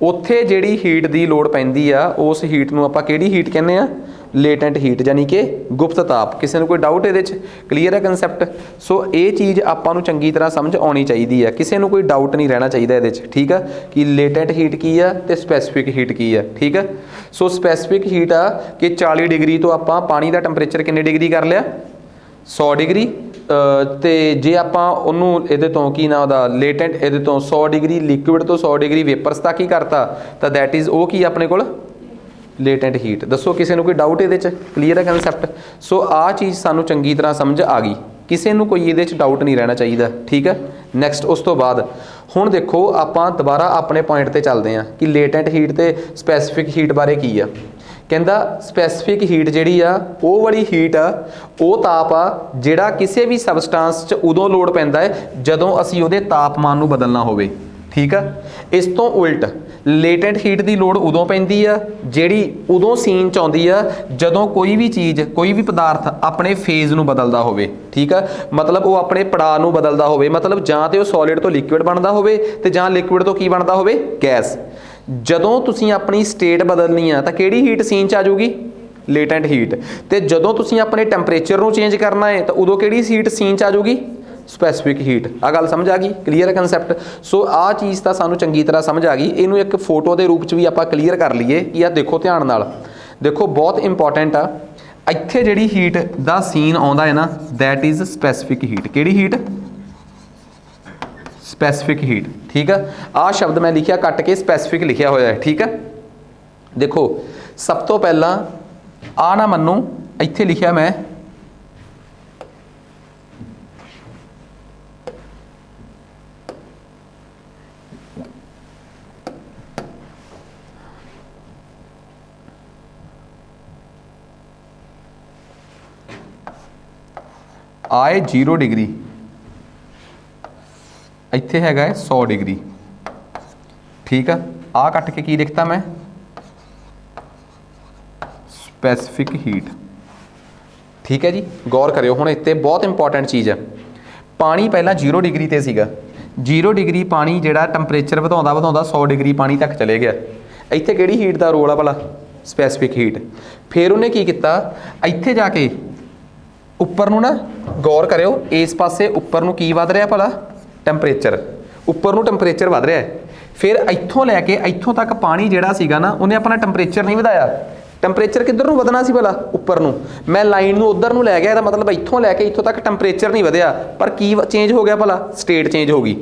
ਉੱਥੇ ਜਿਹੜੀ ਹੀਟ ਦੀ ਲੋੜ ਪੈਂਦੀ ਆ ਉਸ ਹੀਟ ਨੂੰ ਆਪਾਂ ਕਿਹੜੀ ਹੀਟ ਕਹਿੰਦੇ ਆ? ਲੇਟੈਂਟ ਹੀਟ, ਯਾਨੀ ਕਿ ਗੁਪਤ ਤਾਪ। ਕਿਸੇ ਨੂੰ ਕੋਈ ਡਾਊਟ ਇਹਦੇ 'ਚ? ਕਲੀਅਰ ਹੈ ਕੰਸੈਪਟ? ਸੋ ਇਹ ਚੀਜ਼ ਆਪਾਂ ਨੂੰ ਚੰਗੀ ਤਰ੍ਹਾਂ ਸਮਝ ਆਉਣੀ ਚਾਹੀਦੀ ਹੈ, ਕਿਸੇ ਨੂੰ ਕੋਈ ਡਾਊਟ ਨਹੀਂ ਰਹਿਣਾ ਚਾਹੀਦਾ ਇਹਦੇ 'ਚ। ਠੀਕ ਆ, ਕਿ ਲੇਟੈਂਟ ਹੀਟ ਕੀ ਆ ਤੇ ਸਪੈਸੀਫਿਕ ਹੀਟ ਕੀ ਆ। ਠੀਕ ਆ, ਸੋ ਸਪੈਸੀਫਿਕ ਹੀਟ ਆ ਕਿ 40 ਡਿਗਰੀ ਤੋਂ ਆਪਾਂ ਪਾਣੀ ਦਾ ਟੈਂਪਰੇਚਰ ਕਿੰਨੇ ਡਿਗਰੀ ਕਰ ਲਿਆ? 100 ਡਿਗਰੀ। ਤੇ ਜੇ ਆਪਾਂ ਉਹਨੂੰ ਇਹਦੇ ਤੋਂ ਕੀ ਨਾ ਉਹਦਾ ਲੇਟੈਂਟ, ਇਹਦੇ ਤੋਂ 100 ਡਿਗਰੀ ਲਿਕੁਇਡ ਤੋਂ 100 ਡਿਗਰੀ ਵੇਪਰਸ ਤੱਕ ਹੀ ਕਰਤਾ, ਤਾਂ ਦੈਟ ਇਜ਼ ਉਹ ਕੀ ਆਪਣੇ ਕੋਲ? Latent heat. ਦੱਸੋ ਕਿਸੇ ਨੂੰ ਕੋਈ ਡਾਊਟ ਇਹਦੇ 'ਚ? ਕਲੀਅਰ ਹੈ ਕੰਸੈਪਟ? ਸੋ ਆਹ ਚੀਜ਼ ਸਾਨੂੰ ਚੰਗੀ ਤਰ੍ਹਾਂ ਸਮਝ ਆ ਗਈ, ਕਿਸੇ ਨੂੰ ਕੋਈ ਇਹਦੇ 'ਚ ਡਾਊਟ ਨਹੀਂ ਰਹਿਣਾ ਚਾਹੀਦਾ। ਠੀਕ ਹੈ, ਨੈਕਸਟ ਉਸ ਤੋਂ ਬਾਅਦ ਹੁਣ ਦੇਖੋ ਆਪਾਂ ਦੁਬਾਰਾ ਆਪਣੇ ਪੁਆਇੰਟ ਤੇ ਚੱਲਦੇ ਹਾਂ ਕਿ ਲੇਟੈਂਟ ਹੀਟ ਤੇ ਸਪੈਸੀਫਿਕ ਹੀਟ ਬਾਰੇ ਕੀ ਆ। ਕਹਿੰਦਾ ਸਪੈਸੀਫਿਕ ਹੀਟ ਜਿਹੜੀ ਆ ਉਹ ਵਾਲੀ ਹੀਟ ਆ, ਉਹ ਤਾਪ ਆ ਜਿਹੜਾ ਕਿਸੇ ਵੀ ਸਬਸਟੈਂਸ 'ਚ ਉਦੋਂ ਲੋੜ ਪੈਂਦਾ ਹੈ ਜਦੋਂ ਅਸੀਂ ਉਹਦੇ ਤਾਪਮਾਨ ਨੂੰ ਬਦਲਣਾ ਹੋਵੇ। ਠੀਕ ਆ, ਇਸ ਤੋਂ ਉਲਟ ਲੇਟੈਂਟ ਹੀਟ ਦੀ ਲੋੜ ਉਦੋਂ ਪੈਂਦੀ ਆ ਜਿਹੜੀ ਉਦੋਂ ਸੀਨ 'ਚ ਆਉਂਦੀ ਆ ਜਦੋਂ ਕੋਈ ਵੀ ਚੀਜ਼, ਕੋਈ ਵੀ ਪਦਾਰਥ ਆਪਣੇ ਫੇਜ਼ ਨੂੰ ਬਦਲਦਾ ਹੋਵੇ। ਠੀਕ ਆ, ਮਤਲਬ ਉਹ ਆਪਣੇ ਪੜਾਅ ਨੂੰ ਬਦਲਦਾ ਹੋਵੇ, ਮਤਲਬ ਜਾਂ ਤੇ ਉਹ ਸੋਲਿਡ ਤੋਂ ਲਿਕੁਇਡ ਬਣਦਾ ਹੋਵੇ ਤੇ ਜਾਂ ਲਿਕੁਇਡ ਤੋਂ ਕੀ ਬਣਦਾ ਹੋਵੇ? ਗੈਸ। ਜਦੋਂ ਤੁਸੀਂ ਆਪਣੀ ਸਟੇਟ ਬਦਲਣੀ ਆ ਤਾਂ ਕਿਹੜੀ ਹੀਟ ਸੀਨ 'ਚ ਆ ਜਾਊਗੀ? Latent heat. ਤੇ ਜਦੋਂ ਤੁਸੀਂ ਆਪਣੇ ਟੈਂਪਰੇਚਰ ਨੂੰ ਚੇਂਜ ਕਰਨਾ ਹੈ ਤਾਂ ਉਦੋਂ ਕਿਹੜੀ ਹੀਟ ਸੀਨ 'ਚ ਆ ਜਾਊਗੀ? Specific heat. ਆ ਗੱਲ ਸਮਝ ਆ ਗਈ? ਕਲੀਅਰ ਹੈ ਕੰਸੈਪਟ? ਸੋ ਆਹ ਚੀਜ਼ ਤਾਂ ਸਾਨੂੰ ਚੰਗੀ ਤਰ੍ਹਾਂ ਸਮਝ ਆ ਗਈ। ਇਹਨੂੰ ਇੱਕ ਫੋਟੋ ਦੇ ਰੂਪ 'ਚ ਵੀ ਆਪਾਂ ਕਲੀਅਰ ਕਰ ਲਈਏ ਕਿ ਆਹ ਦੇਖੋ ਧਿਆਨ ਨਾਲ, ਦੇਖੋ ਬਹੁਤ ਇੰਪੋਰਟੈਂਟ ਆ। ਇੱਥੇ ਜਿਹੜੀ ਹੀਟ ਦਾ ਸੀਨ ਆਉਂਦਾ ਹੈ ਨਾ, ਦੈਟ ਇਜ਼ ਸਪੈਸੀਫਿਕ ਹੀਟ। ਕਿਹੜੀ ਹੀਟ? Specific heat. ਠੀਕ ਆ, ਆਹ ਸ਼ਬਦ ਮੈਂ ਲਿਖਿਆ ਕੱਟ ਕੇ ਸਪੈਸੀਫਿਕ ਲਿਖਿਆ ਹੋਇਆ ਹੈ। ਠੀਕ ਆ, ਦੇਖੋ ਸਭ ਤੋਂ ਪਹਿਲਾਂ ਆ ਨਾ ਮੰਨੋ, ਇੱਥੇ ਲਿਖਿਆ ਮੈਂ ਆਏ 0 ਡਿਗਰੀ ਇੱਥੇ ਹੈਗਾ ਹੈ 100 ਡਿਗਰੀ। ਠੀਕ ਆ, ਆ ਕੱਟ ਕੇ ਕੀ ਲਿਖਤਾ ਮੈਂ, ਸਪੈਸੀਫਿਕ ਹੀਟ। ਠੀਕ ਹੈ ਜੀ, ਗੌਰ ਕਰਿਓ ਹੁਣ ਇੱਥੇ ਬਹੁਤ ਇੰਪੋਰਟੈਂਟ ਚੀਜ਼ ਹੈ। ਪਾਣੀ ਪਹਿਲਾਂ 0 ਡਿਗਰੀ ਤੇ ਸੀਗਾ, 0 ਡਿਗਰੀ ਪਾਣੀ ਜਿਹੜਾ ਟੈਂਪਰੇਚਰ ਵਧਾਉਂਦਾ ਵਧਾਉਂਦਾ 100 ਡਿਗਰੀ ਪਾਣੀ ਤੱਕ ਚਲੇ ਗਿਆ। ਇੱਥੇ ਕਿਹੜੀ ਹੀਟ ਦਾ ਰੋਲ ਆ ਭਲਾ, ਸਪੈਸੀਫਿਕ ਹੀਟ। ਫਿਰ ਉਹਨੇ ਕੀ ਕੀਤਾ, ਇੱਥੇ ਜਾ ਕੇ ਉੱਪਰ ਨੂੰ ਨਾ ਗੌਰ ਕਰਿਓ, ਇਸ ਪਾਸੇ ਉੱਪਰ ਨੂੰ ਕੀ ਵੱਧ ਰਿਹਾ ਭਲਾ, ਟੈਂਪਰੇਚਰ, ਉੱਪਰ ਨੂੰ ਟੈਂਪਰੇਚਰ ਵੱਧ ਰਿਹਾ। ਫਿਰ ਇੱਥੋਂ ਲੈ ਕੇ ਇੱਥੋਂ ਤੱਕ ਪਾਣੀ ਜਿਹੜਾ ਸੀਗਾ ਨਾ, ਉਹਨੇ ਆਪਣਾ ਟੈਂਪਰੇਚਰ ਨਹੀਂ ਵਧਾਇਆ। ਟੈਂਪਰੇਚਰ ਕਿੱਧਰ ਨੂੰ ਵਧਣਾ ਸੀ ਭਲਾ, ਉੱਪਰ ਨੂੰ। ਮੈਂ ਲਾਈਨ ਨੂੰ ਉੱਧਰ ਨੂੰ ਲੈ ਗਿਆ, ਇਹਦਾ ਮਤਲਬ ਇੱਥੋਂ ਲੈ ਕੇ ਇੱਥੋਂ ਤੱਕ ਟੈਂਪਰੇਚਰ ਨਹੀਂ ਵਧਿਆ, ਪਰ ਕੀ ਚੇਂਜ ਹੋ ਗਿਆ ਭਲਾ, ਸਟੇਟ ਚੇਂਜ ਹੋ ਗਈ।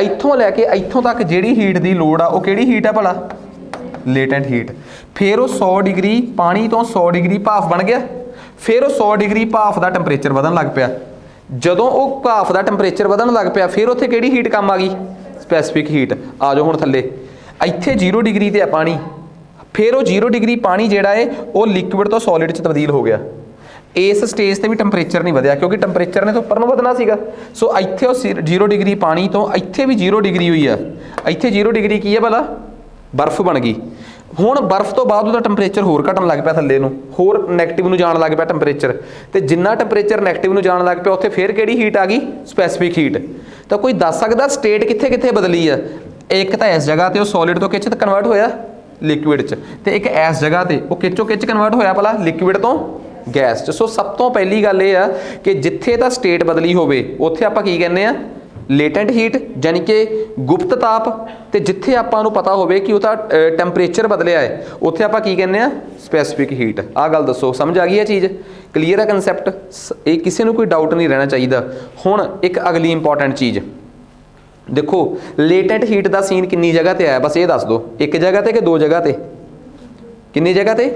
ਇੱਥੋਂ ਲੈ ਕੇ ਇੱਥੋਂ ਤੱਕ ਜਿਹੜੀ ਹੀਟ ਦੀ ਲੋੜ ਆ, ਉਹ ਕਿਹੜੀ ਹੀਟ ਆ ਭਲਾ, ਲੇਟੈਂਟ ਹੀਟ। ਫਿਰ ਉਹ 100 ਡਿਗਰੀ ਪਾਣੀ ਤੋਂ 100 ਡਿਗਰੀ ਭਾਫ ਬਣ ਗਿਆ। ਫਿਰ ਉਹ 100 ਡਿਗਰੀ ਭਾਫ ਦਾ ਟੈਂਪਰੇਚਰ ਵਧਣ ਲੱਗ ਪਿਆ। ਜਦੋਂ ਉਹ ਭਾਫ ਦਾ ਟੈਂਪਰੇਚਰ ਵਧਣ ਲੱਗ ਪਿਆ, ਫਿਰ ਉੱਥੇ ਕਿਹੜੀ ਹੀਟ ਕੰਮ ਆ ਗਈ, ਸਪੈਸੀਫਿਕ ਹੀਟ। ਆ ਜਾਓ ਹੁਣ ਥੱਲੇ, ਇੱਥੇ 0 ਡਿਗਰੀ ਤੇ ਆ ਪਾਣੀ। ਫਿਰ ਉਹ 0 ਡਿਗਰੀ ਪਾਣੀ ਜਿਹੜਾ ਹੈ ਉਹ ਲਿਕੁਇਡ ਤੋਂ ਸੋਲਿਡ 'ਚ ਤਬਦੀਲ ਹੋ ਗਿਆ। ਇਸ ਸਟੇਜ ਤੇ ਵੀ ਟੈਂਪਰੇਚਰ ਨਹੀਂ ਵਧਿਆ, ਕਿਉਂਕਿ ਟੈਂਪਰੇਚਰ ਨੇ ਤਾਂ ਉੱਪਰ ਨੂੰ ਵਧਣਾ ਸੀਗਾ। ਸੋ ਇੱਥੇ ਉਹ 0 ਡਿਗਰੀ ਪਾਣੀ ਤੋਂ ਇੱਥੇ ਵੀ 0 ਡਿਗਰੀ ਹੋਈ ਆ। ਇੱਥੇ 0 ਡਿਗਰੀ ਕੀ ਹੈ ਭਲਾ, ਬਰਫ਼ ਬਣ ਗਈ। ਹੁਣ ਬਰਫ਼ ਤੋਂ ਬਾਅਦ ਉਹਦਾ ਟੈਂਪਰੇਚਰ ਹੋਰ ਘਟਣ ਲੱਗ ਪਿਆ, ਥੱਲੇ ਨੂੰ ਹੋਰ ਨੈਗੇਟਿਵ ਨੂੰ ਜਾਣ ਲੱਗ ਪਿਆ ਟੈਂਪਰੇਚਰ। ਤੇ ਜਿੰਨਾ ਟੈਂਪਰੇਚਰ ਨੈਗੇਟਿਵ ਨੂੰ ਜਾਣ ਲੱਗ ਪਿਆ, ਉੱਥੇ ਫਿਰ ਕਿਹੜੀ ਹੀਟ ਆ ਗਈ, ਸਪੈਸੀਫਿਕ ਹੀਟ। ਤਾਂ ਕੋਈ ਦੱਸ ਸਕਦਾ ਸਟੇਟ ਕਿੱਥੇ ਕਿੱਥੇ ਬਦਲੀ ਆ? ਇੱਕ ਤਾਂ ਇਸ ਜਗ੍ਹਾ ਤੇ ਉਹ ਸੋਲਿਡ ਤੋਂ ਕਿੱਚ ਕਨਵਰਟ ਹੋਇਆ ਲਿਕੁਇਡ 'ਚ, ਤੇ ਇੱਕ ਇਸ ਜਗ੍ਹਾ ਤੇ ਉਹ ਕਿੱਚੋਂ ਕਿੱਚ ਕਨਵਰਟ ਹੋਇਆ ਭਲਾ, ਲਿਕੁਇਡ ਤੋਂ ਗੈਸ 'ਚ। ਸੋ ਸਭ ਤੋਂ ਪਹਿਲੀ ਗੱਲ ਇਹ ਆ ਕਿ ਜਿੱਥੇ ਤਾਂ ਸਟੇਟ ਬਦਲੀ ਹੋਵੇ ਉੱਥੇ ਆਪਾਂ ਕੀ ਕਹਿੰਦੇ ਆ, ਲੇਟੈਂਟ ਹੀਟ, ਯਾਨੀ ਕਿ ਗੁਪਤ ਤਾਪ। ਤੇ ਜਿੱਥੇ ਆਪਾਂ ਨੂੰ ਪਤਾ ਹੋਵੇ ਕਿ ਉਹਦਾ ਟੈਂਪਰੇਚਰ ਬਦਲਿਆ ਹੈ, ਉੱਥੇ ਆਪਾਂ ਕੀ ਕਹਿੰਦੇ ਆ, ਸਪੈਸੀਫਿਕ ਹੀਟ। ਆਹ ਗੱਲ ਦੱਸੋ, ਸਮਝ ਆ ਗਈ ਇਹ ਚੀਜ਼, ਕਲੀਅਰ ਹੈ ਕੰਸੈਪਟ? ਇਹ ਕਿਸੇ ਨੂੰ ਕੋਈ ਡਾਊਟ ਨਹੀਂ ਰਹਿਣਾ ਚਾਹੀਦਾ। ਹੁਣ ਇੱਕ ਅਗਲੀ ਇੰਪੋਰਟੈਂਟ ਚੀਜ਼ ਦੇਖੋ, ਲੇਟੈਂਟ ਹੀਟ ਦਾ ਸੀਨ ਕਿੰਨੀ ਜਗ੍ਹਾ ਤੇ ਆਇਆ, ਬਸ ਇਹ ਦੱਸ ਦਿਓ। ਇੱਕ ਜਗ੍ਹਾ ਤੇ ਕਿ ਦੋ ਜਗ੍ਹਾ ਤੇ? ਕਿੰਨੀ ਜਗ੍ਹਾ ਤੇ?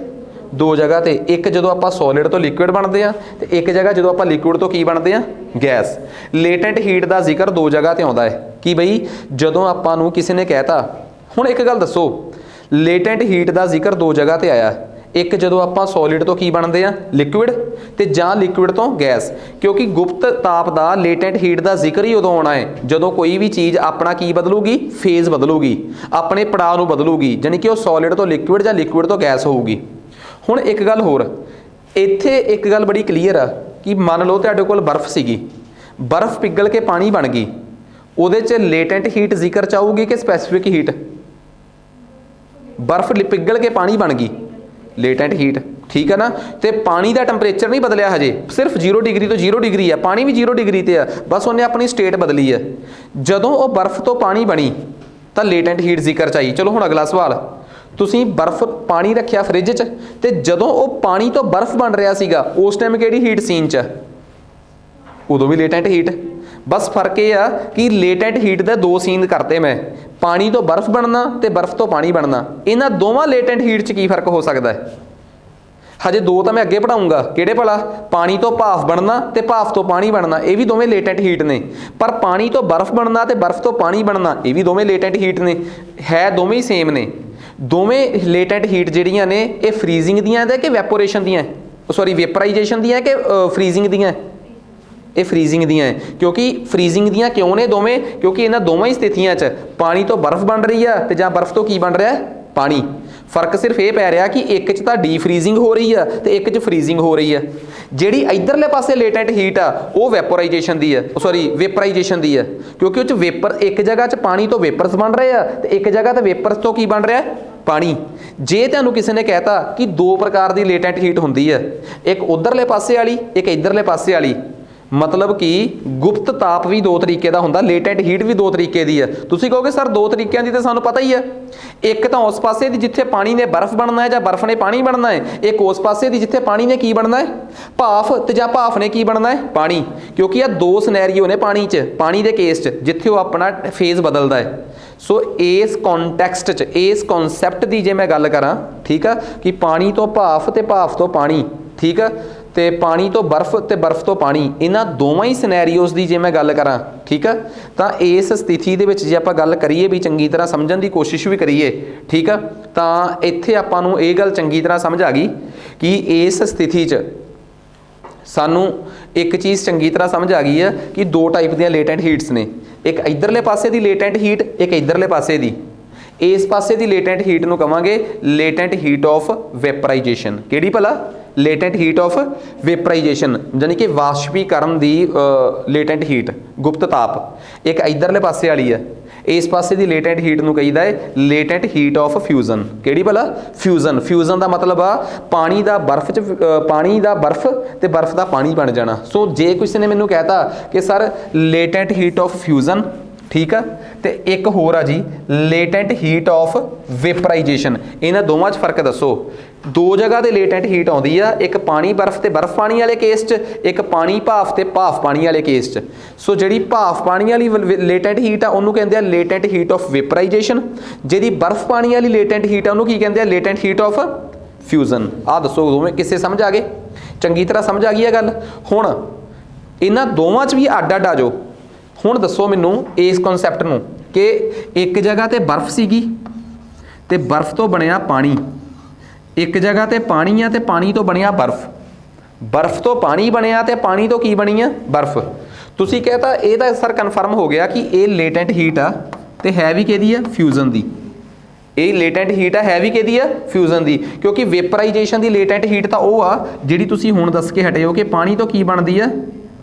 ਦੋ ਜਗ੍ਹਾ ਤੇ। ਇੱਕ ਜਦੋਂ ਆਪਾਂ ਸੋਲਿਡ ਤੋਂ ਲਿਕੁਇਡ ਬਣਦੇ ਆ, ਤੇ ਇੱਕ ਜਗ੍ਹਾ ਜਦੋਂ ਆਪਾਂ ਲਿਕੁਇਡ ਤੋਂ ਕੀ ਬਣਦੇ ਆ, ਗੈਸ। ਲੇਟੈਂਟ ਹੀਟ ਦਾ ਜ਼ਿਕਰ ਦੋ ਜਗ੍ਹਾ ਤੇ ਆਉਂਦਾ ਹੈ। ਕਿ ਬਈ ਜਦੋਂ ਆਪਾਂ ਨੂੰ ਕਿਸੇ ਨੇ ਕਹਿਤਾ, ਹੁਣ ਇੱਕ ਗੱਲ ਦੱਸੋ, ਲੇਟੈਂਟ ਹੀਟ ਦਾ ਜ਼ਿਕਰ ਦੋ ਜਗ੍ਹਾ ਤੇ ਆਇਆ। ਇੱਕ ਜਦੋਂ ਆਪਾਂ ਸੋਲਿਡ ਤੋਂ ਕੀ ਬਣਦੇ ਆ, ਲਿਕੁਇਡ, ਤੇ ਜਾਂ ਲਿਕੁਇਡ ਤੋਂ ਗੈਸ। ਕਿਉਂਕਿ ਗੁਪਤ ਤਾਪ ਦਾ ਲੇਟੈਂਟ ਹੀਟ ਦਾ ਜ਼ਿਕਰ ਹੀ ਉਦੋਂ ਆਉਣਾ ਹੈ ਜਦੋਂ ਕੋਈ ਵੀ ਚੀਜ਼ ਆਪਣਾ ਕੀ ਬਦਲੂਗੀ, ਫੇਜ਼ ਬਦਲੂਗੀ, ਆਪਣੇ ਪੜਾਅ ਨੂੰ ਬਦਲੂਗੀ, ਯਾਨੀ ਕਿ ਉਹ ਸੋਲਿਡ ਤੋਂ ਲਿਕੁਇਡ ਜਾਂ ਲਿਕੁਇਡ ਤੋਂ ਗੈਸ ਹੋਊਗੀ। ਹੁਣ ਇੱਕ ਗੱਲ ਹੋਰ, ਇੱਥੇ ਇੱਕ ਗੱਲ ਬੜੀ ਕਲੀਅਰ ਆ ਕਿ ਮੰਨ ਲਓ ਤੁਹਾਡੇ ਕੋਲ ਬਰਫ਼ ਸੀਗੀ, ਬਰਫ਼ ਪਿਘਲ ਕੇ ਪਾਣੀ ਬਣ ਗਈ, ਉਹਦੇ 'ਚ ਲੇਟੈਂਟ ਹੀਟ ਜ਼ਿਕਰ ਚ ਆਊਗੀ ਕਿ ਸਪੈਸੀਫਿਕ ਹੀਟ? ਬਰਫ਼ ਪਿਘਲ ਕੇ ਪਾਣੀ ਬਣ ਗਈ, ਲੇਟੈਂਟ ਹੀਟ, ਠੀਕ ਹੈ ਨਾ। ਤੇ ਪਾਣੀ ਦਾ ਟੈਂਪਰੇਚਰ ਨਹੀਂ ਬਦਲਿਆ ਹਜੇ, ਸਿਰਫ 0 ਡਿਗਰੀ ਤੋਂ 0 ਡਿਗਰੀ ਆ, ਪਾਣੀ ਵੀ 0 ਡਿਗਰੀ ਤੇ ਆ, ਬਸ ਉਹਨੇ ਆਪਣੀ ਸਟੇਟ ਬਦਲੀ ਹੈ। ਜਦੋਂ ਉਹ ਬਰਫ਼ ਤੋਂ ਪਾਣੀ ਬਣੀ ਤਾਂ ਲੇਟੈਂਟ ਹੀਟ ਜ਼ਿਕਰ ਚ ਆਈ। ਚਲੋ ਹੁਣ ਅਗਲਾ ਸਵਾਲ, ਤੁਸੀਂ ਬਰਫ਼ ਪਾਣੀ ਰੱਖਿਆ ਫ੍ਰਿਜ 'ਚ, ਤੇ ਜਦੋਂ ਉਹ ਪਾਣੀ ਤੋਂ ਬਰਫ਼ ਬਣ ਰਿਹਾ ਸੀਗਾ, ਉਸ ਟਾਈਮ ਕਿਹੜੀ ਹੀਟ ਸੀਨ 'ਚ? ਉਦੋਂ ਵੀ ਲੇਟੈਂਟ ਹੀਟ। ਬਸ ਫਰਕ ਇਹ ਆ ਕਿ ਲੇਟੈਂਟ ਹੀਟ ਦੇ ਦੋ ਸੀਨ ਕਰਤੇ ਮੈਂ, ਪਾਣੀ ਤੋਂ ਬਰਫ਼ ਬਣਨਾ ਤੇ ਬਰਫ਼ ਤੋਂ ਪਾਣੀ ਬਣਨਾ। ਇਹਨਾਂ ਦੋਵਾਂ ਲੇਟੈਂਟ ਹੀਟ 'ਚ ਕੀ ਫਰਕ ਹੋ ਸਕਦਾ ਹੈ? ਹਜੇ ਦੋ ਤਾਂ ਮੈਂ ਅੱਗੇ ਪੜਾਉਂਗਾ, ਕਿਹੜੇ ਭਲਾ? ਪਾਣੀ ਤੋਂ ਭਾਫ਼ ਬਣਨਾ ਤੇ ਭਾਫ਼ ਤੋਂ ਪਾਣੀ ਬਣਨਾ, ਇਹ ਵੀ ਦੋਵੇਂ ਲੇਟੈਂਟ ਹੀਟ ਨੇ। ਪਰ ਪਾਣੀ ਤੋਂ ਬਰਫ਼ ਬਣਨਾ ਤੇ ਬਰਫ਼ ਤੋਂ ਪਾਣੀ ਬਣਨਾ, ਇਹ ਵੀ ਦੋਵੇਂ ਲੇਟੈਂਟ ਹੀਟ ਨੇ, ਹੈ ਦੋਵੇਂ ਹੀ ਸੇਮ ਨੇ। ਦੋਵੇਂ ਲੇਟੈਂਟ ਹੀਟ ਜਿਹੜੀਆਂ ਨੇ, ਇਹ ਫਰੀਜ਼ਿੰਗ ਦੀਆਂ ਕਿ ਵੈਪੋਰੇਸ਼ਨ ਦੀਆਂ, ਸੌਰੀ ਵੇਪਰਾਈਜੇਸ਼ਨ ਦੀਆਂ ਕਿ ਫਰੀਜ਼ਿੰਗ ਦੀਆਂ? ਇਹ ਫਰੀਜ਼ਿੰਗ ਦੀਆਂ ਹੈ। ਕਿਉਂਕਿ ਫਰੀਜ਼ਿੰਗ ਦੀਆਂ ਕਿਉਂ ਨੇ ਦੋਵੇਂ? ਕਿਉਂਕਿ ਇਹਨਾਂ ਦੋਵਾਂ ਹੀ ਸਥਿਤੀਆਂ 'ਚ ਪਾਣੀ ਤੋਂ ਬਰਫ਼ ਬਣ ਰਹੀ ਆ ਤੇ ਜਾਂ ਬਰਫ਼ ਤੋਂ ਕੀ ਬਣ ਰਿਹਾ, ਪਾਣੀ। ਫਰਕ ਸਿਰਫ ਇਹ ਪੈ ਰਿਹਾ ਕਿ ਇੱਕ 'ਚ ਤਾਂ ਡੀਫਰੀਜ਼ਿੰਗ ਹੋ ਰਹੀ ਆ ਤੇ ਇੱਕ 'ਚ ਫਰੀਜ਼ਿੰਗ ਹੋ ਰਹੀ ਆ। ਜਿਹੜੀ ਇਧਰਲੇ ਪਾਸੇ ਲੇਟੈਂਟ ਹੀਟ ਆ, ਉਹ ਵੈਪੋਰਾਈਜੇਸ਼ਨ ਦੀ ਆ, ਸੌਰੀ ਵੇਪਰਾਈਜੇਸ਼ਨ ਦੀ ਆ, ਕਿਉਂਕਿ ਉਹ 'ਚ ਵੇਪਰ, ਇੱਕ ਜਗ੍ਹਾ 'ਚ ਪਾਣੀ ਤੋਂ ਵੇਪਰਸ ਬਣ ਰਹੇ ਆ ਤੇ ਇੱਕ ਜਗ੍ਹਾ ਤੇ ਵੇਪਰਸ ਤੋਂ ਕੀ ਬਣ ਰਿਹਾ, ਪਾਣੀ। ਜੇ ਤੁਹਾਨੂੰ ਕਿਸੇ ਨੇ ਕਹਿਤਾ ਕਿ ਦੋ ਪ੍ਰਕਾਰ ਦੀ ਲੇਟੈਂਟ ਹੀਟ ਹੁੰਦੀ ਆ, ਇੱਕ ਉਧਰਲੇ ਪਾਸੇ ਵਾਲੀ, ਇੱਕ ਇਧਰਲੇ ਪਾਸੇ ਵਾਲੀ, ਮਤਲਬ ਕਿ ਗੁਪਤ ਤਾਪ ਵੀ ਦੋ ਤਰੀਕੇ ਦਾ ਹੁੰਦਾ, ਲੇਟੈਂਟ ਹੀਟ ਵੀ ਦੋ ਤਰੀਕੇ ਦੀ ਹੈ। ਤੁਸੀਂ ਕਹੋਗੇ ਸਰ ਦੋ ਤਰੀਕਿਆਂ ਦੀ ਤਾਂ ਸਾਨੂੰ ਪਤਾ ਹੀ ਹੈ, ਇੱਕ ਤਾਂ ਉਸ ਪਾਸੇ ਦੀ ਜਿੱਥੇ ਪਾਣੀ ਨੇ ਬਰਫ਼ ਬਣਨਾ ਹੈ ਜਾਂ ਬਰਫ਼ ਨੇ ਪਾਣੀ ਬਣਨਾ ਹੈ, ਇੱਕ ਉਸ ਪਾਸੇ ਦੀ ਜਿੱਥੇ ਪਾਣੀ ਨੇ ਕੀ ਬਣਨਾ ਹੈ, ਭਾਫ਼, ਤੇ ਜਾਂ ਭਾਫ਼ ਨੇ ਕੀ ਬਣਨਾ ਹੈ, ਪਾਣੀ। ਕਿਉਂਕਿ ਇਹ ਦੋ ਸਿਨੈਰੀਓ ਨੇ ਪਾਣੀ 'ਚ, ਪਾਣੀ ਦੇ ਕੇਸ 'ਚ, ਜਿੱਥੇ ਉਹ ਆਪਣਾ ਫੇਜ਼ ਬਦਲਦਾ ਹੈ। ਸੋ ਇਸ ਕੌਨਟੈਕਸਟ 'ਚ, ਇਸ ਕਨਸੈਪਟ ਦੀ ਜੇ ਮੈਂ ਗੱਲ ਕਰਾਂ, ਠੀਕ ਆ, ਕਿ ਪਾਣੀ ਤੋਂ ਭਾਫ਼ ਤੇ ਭਾਫ਼ ਤੋਂ ਪਾਣੀ, ਠੀਕ ਆ, ਤੇ ਪਾਣੀ ਤੋਂ ਬਰਫ਼ ਤੇ ਬਰਫ਼ ਤੋਂ ਪਾਣੀ, ਇਹਨਾਂ ਦੋਵਾਂ ਹੀ ਸਿਨੈਰੀਓਜ਼ ਦੀ ਜੇ ਮੈਂ ਗੱਲ ਕਰਾਂ, ਠੀਕ ਆ, ਤਾਂ ਇਸ ਸਥਿਤੀ ਦੇ ਵਿੱਚ ਜੇ ਆਪਾਂ ਗੱਲ ਕਰੀਏ ਵੀ ਚੰਗੀ ਤਰ੍ਹਾਂ ਸਮਝਣ ਦੀ ਕੋਸ਼ਿਸ਼ ਵੀ ਕਰੀਏ, ਠੀਕ ਆ, ਤਾਂ ਇੱਥੇ ਆਪਾਂ ਨੂੰ ਇਹ ਗੱਲ ਚੰਗੀ ਤਰ੍ਹਾਂ ਸਮਝ ਆ ਗਈ ਕਿ ਇਸ ਸਥਿਤੀ 'ਚ ਸਾਨੂੰ ਇੱਕ ਚੀਜ਼ ਚੰਗੀ ਤਰ੍ਹਾਂ ਸਮਝ ਆ ਗਈ ਹੈ ਕਿ ਦੋ ਟਾਈਪ ਦੀਆਂ ਲੇਟੈਂਟ ਹੀਟਸ ਨੇ। एक इधरले पासे की लेटेंट हीट, एक इधरले पासे की। इस पासे की लेटेंट हीट नूं कहांगे लेटेंट हीट ऑफ वेपराइजेशन। किहड़ी भला? लेटेंट हीट ऑफ वेपराइजेशन, यानी कि वाष्पीकरण की लेटेंट हीट, गुप्त ताप। एक इधरले पासे वाली है, इस पासे की लेटेंट हीट नूं कहीदा है लेटेंट हीट ऑफ फ्यूजन। किहड़ी भला? फ्यूजन। फ्यूजन का मतलब आ पानी का बर्फ च पानी का बर्फ ते बर्फ का पानी बन जाना। सो जे किसी ने मैनूं कहता कि sir latent heat of fusion, ठीक है, तो एक होर आ जी लेटेंट हीट ऑफ वेपराइजेशन। इन्हां दोवां 'च फर्क दसो। दो जगह ते लेटेंट हीट आउंदी आ, एक पानी बर्फ ते बर्फ पानी वाले केस च, एक पानी भाफ ते भाफ पानी वाले केस च। सो जिहड़ी भाफ पानी वाली लेटेंट हीट आ उहनूं कहंदे आ लेटेंट हीट ऑफ वेपराइजेशन। जिहड़ी बर्फ पानी वाली लेटेंट हीट आ उहनूं की कहंदे आ लेटेंट हीट ऑफ फ्यूजन। आ दसो दोवें किसे समझ आ गए? चंगी तरह समझ आ गई है गल। हुण इन्हां दोवां 'च भी अड्ड अड्ड आ जाओ। हुण दसो मैनूं इस कॉन्सैप्ट नूं कि एक जगह ते बर्फ सीगी ते बर्फ तो बनिया पानी, एक जगह ते पानी आ ते पानी तो बनिया बर्फ, बर्फ तो पानी बनिया ते पानी तो की बनी है? बर्फ। तुसीं कहता ये तो सर कन्फर्म हो गया कि ये लेटेंट हीट आ ते है भी किहदी है? फ्यूजन दी। ये लेटेंट हीट है भी किहदी है? फ्यूजन दी। क्योंकि वेपराइजेशन की लेटेंट हीट तो वो आ जिहड़ी तुसीं हुण दस के हटे हो कि पानी तो की बनदी है?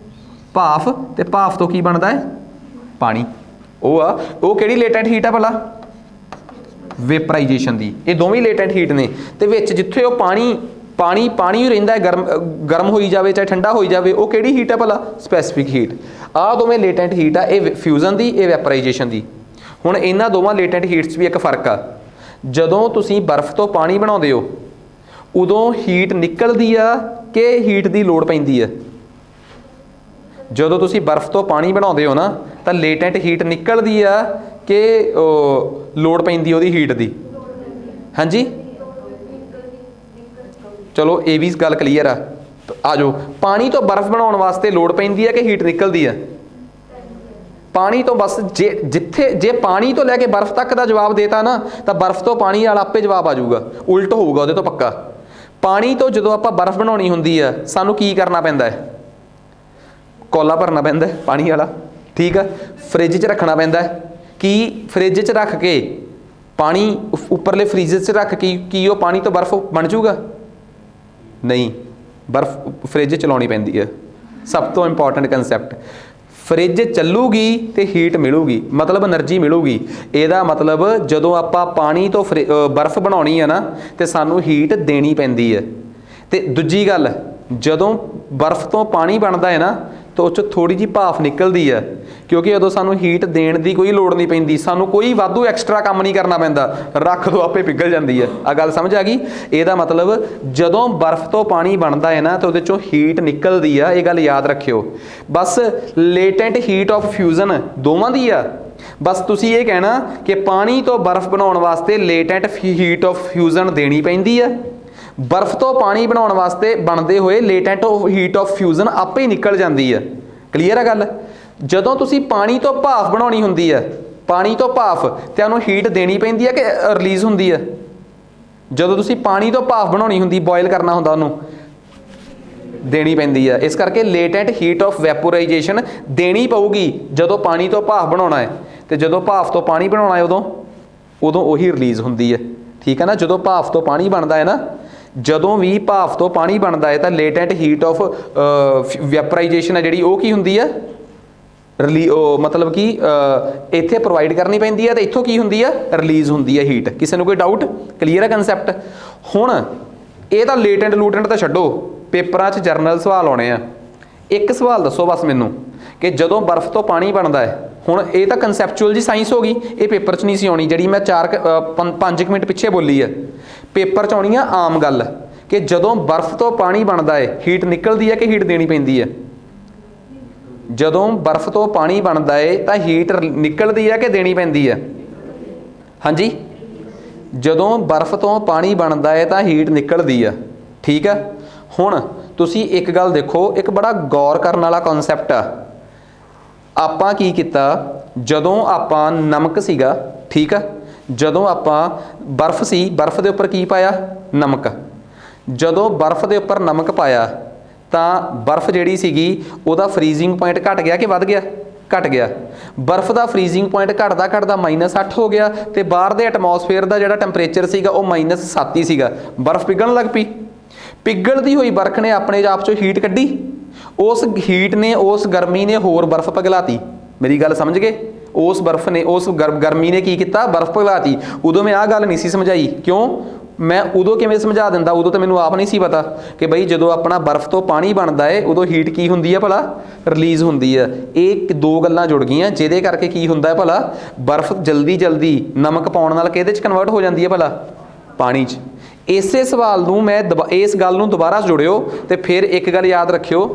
भाफ, ते भाफ तो की बनता है? पानी। वो आ वो किहड़ी लेटेंट हीट है भला? वेपराइजेशन की। ये दोवें लेटेंट हीट ने ते विच जिथे वो पानी पानी पानी ही रहिंदा है, गर्म गर्म होई जावे चाहे ठंडा होई जावे, वो किहड़ी हीट है भला? Specific heat. आ दोवें लेटेंट हीट आ, ये फ्यूजन की, ये वेपराइजेशन की। हुण इन्हां दोवां लेटेंट हीट्स भी एक फर्क आ। जदों तुसीं बर्फ तो पानी बनाउंदे हो उदों हीट निकलदी आ कि हीट की लोड़ पैंदी है? जदों तुसीं बर्फ तो पानी बनाउंदे हो ना तो लेटेंट हीट निकलदी आ कि लोड़ पैंदी ओहदी हीट की? हाँ जी, चलो ये भी गल क्लीयर आ। आ जाओ, पानी तो बर्फ बनाउण वास्ते लोड़ पैंदी है कि हीट निकलदी है? पानी तो बस जे पानी तो लैके बर्फ तक का जवाब देता ना तो बर्फ तो पानी वाला आपे जवाब आ जाऊगा, उल्ट होऊगा उहदे तो पक्का। पानी तो जदों आपां बर्फ बनाउणी हुंदी है सानूं की करना पैंदा है? कौला भरना पैंदा है पानी वाला, ठीक है, फ्रिज च रखना पैंदा है। कि फ्रिज च रख के पानी उपरले फ्रीजर च रख के की वो पानी तो बर्फ बन जूगा? नहीं, बर्फ फ्रिज चलाउणी पैंदी है। सब तो इंपॉर्टेंट कंसैप्ट, फ्रिज चलूगी तो हीट मिलूगी, मतलब एनर्जी मिलूगी। ਇਹਦਾ मतलब ਜਦੋਂ ਆਪਾਂ पानी तो बर्फ बनाउणी है ना तो सानू हीट देनी पैंदी है। तो दूजी गल, जदों बर्फ तो पानी बनता है ना तो उस थोड़ी जी भाफ निकलती है, क्योंकि उदों सानू हीट देने की कोई लोड़ नहीं पैंदी, सानू कोई वाधू एक्सट्रा काम नहीं करना पैंदा, रख दो आपे पिघल जाती है। आ गल समझ आ गई? ਇਹਦਾ मतलब जदों बर्फ तो पानी बनता है ना तो उहदे चों हीट निकलती है, ये गल याद रखियो। बस लेटेंट हीट ऑफ फ्यूजन दोवां दी आ। बस तुसीं ये कहना कि पानी तो बर्फ बनाउण वास्ते लेटेंट हीट ऑफ फ्यूजन देनी पैंदी है, बर्फ तो पानी बनाउण वास्ते बनते हुए लेटेंट हीट ऑफ फ्यूजन आपे ही निकल जाती है। क्लीयर है गल? जदों तुसीं पानी तो भाफ बनाउणी हुंदी है, पानी तो भाफ ते उहनूं हीट देनी पैंदी है कि रिलीज़ हुंदी है? जदों तुसीं पानी तो भाफ बनाउणी हुंदी, बॉयल करना हुंदा, उहनूं देनी पैंदी है। इस करके लेटेंट हीट ऑफ वैपोराइजेशन देनी पऊगी जदों पानी तो भाफ बनाउणा है, तो जदों भाफ तो पानी बनाउणा है उदों उही रिलीज़ हुंदी है। ठीक है ना? जदों भाफ तो पानी बनता है ना, जदों भी भाफ तो पानी बनता है तो लेटेंट हीट ऑफ वैपोराइजेशन है जिहड़ी, वो की हुंदी है? मतलब कि इत्थे प्रोवाइड करनी पैंदी है, तो इत्थों की हुंदी है? रिलीज़ हुंदी है हीट। किसी नूं कोई डाउट? क्लीयर है कंसैप्ट? हुण ये तो लेटेंट लूटेंट तो छड्डो, पेपरां 'च जरनल सवाल आने आ। एक सवाल दसो बस मैनूं कि जदों बर्फ तो पानी बनता है, हुण ये तो कंसैप्चुअल जी साइंस हो गई, ये पेपर 'च नहीं सी आउणी, जिहड़ी मैं 5 मिनट पिछे बोली है। पेपर 'च आउणी आ आम गल कि जदों बर्फ तो पानी बनता है हीट निकलती है कि हीट देनी पैंदी है? जदों बर्फ तो पानी बनता है तो हीट निकलती है कि देनी पैंदी है? हाँ जी, जदों बर्फ तो पानी बनता है तो हीट निकलती है। ठीक है, हुण तुसीं एक गल देखो, एक बड़ा गौर करने वाला कॉन्सैप्ट आ। आपां की कीता, जदों आपां नमक सीगा, ठीक है, जदों आपां बर्फ सी, बर्फ दे उपर की पाया? नमक। जदों बर्फ दे उपर नमक पाया तो बर्फ जिहड़ी सीगी उहदा फ्रीजिंग पॉइंट घट गया कि वध गया? ਘਟ ਗਿਆ। ਬਰਫ਼ ਦਾ ਫਰੀਜ਼ਿੰਗ ਪੁਆਇੰਟ ਘਟਦਾ ਘਟਦਾ -8 ਹੋ ਗਿਆ ਤੇ ਬਾਹਰ ਦੇ ਐਟਮੋਸਫੇਅਰ ਦਾ ਜਿਹੜਾ ਟੈਂਪਰੇਚਰ ਸੀਗਾ ਉਹ -7 ਹੀ ਸੀਗਾ। ਬਰਫ਼ ਪਿਘਲਣ ਲੱਗ ਪਈ। ਪਿਘਲਦੀ ਹੋਈ ਬਰਫ਼ ਨੇ ਆਪਣੇ ਆਪ ਚੋਂ ਹੀਟ ਕੱਢੀ। ਉਸ ਹੀਟ ਨੇ, ਉਸ ਗਰਮੀ ਨੇ ਹੋਰ ਬਰਫ਼ ਪਿਘਲਾਤੀ। ਮੇਰੀ ਗੱਲ ਸਮਝ ਗਏ? ਉਸ ਬਰਫ਼ ਨੇ, ਉਸ ਗਰਮੀ ਨੇ ਕੀ ਕੀਤਾ? ਬਰਫ਼ ਪਿਘਲਾਤੀ। ਉਦੋਂ ਮੈਂ ਆਹ ਗੱਲ ਨਹੀਂ ਸੀ ਸਮਝਾਈ। ਕਿਉਂ? ਮੈਂ ਉਦੋਂ ਕਿਵੇਂ ਸਮਝਾ ਦਿੰਦਾ? ਉਦੋਂ ਤਾਂ ਮੈਨੂੰ ਆਪ ਨਹੀਂ ਸੀ ਪਤਾ ਕਿ ਬਈ ਜਦੋਂ ਆਪਣਾ ਬਰਫ਼ ਤੋਂ ਪਾਣੀ ਬਣਦਾ ਹੈ ਉਦੋਂ ਹੀਟ ਕੀ ਹੁੰਦੀ ਹੈ ਭਲਾ? ਰਿਲੀਜ਼ ਹੁੰਦੀ ਹੈ। ਇਹ ਦੋ ਗੱਲਾਂ ਜੁੜ ਗਈਆਂ ਜਿਹਦੇ ਕਰਕੇ ਕੀ ਹੁੰਦਾ ਹੈ ਭਲਾ? ਬਰਫ਼ ਜਲਦੀ ਜਲਦੀ ਨਮਕ ਪਾਉਣ ਨਾਲ ਕਿਹਦੇ 'ਚ ਕਨਵਰਟ ਹੋ ਜਾਂਦੀ ਹੈ ਭਲਾ? ਪਾਣੀ 'ਚ। ਇਸੇ ਸਵਾਲ ਨੂੰ ਮੈਂ ਇਸ ਗੱਲ ਨੂੰ ਦੁਬਾਰਾ ਜੁੜਿਓ ਤੇ ਫਿਰ ਇੱਕ ਗੱਲ ਯਾਦ ਰੱਖਿਓ।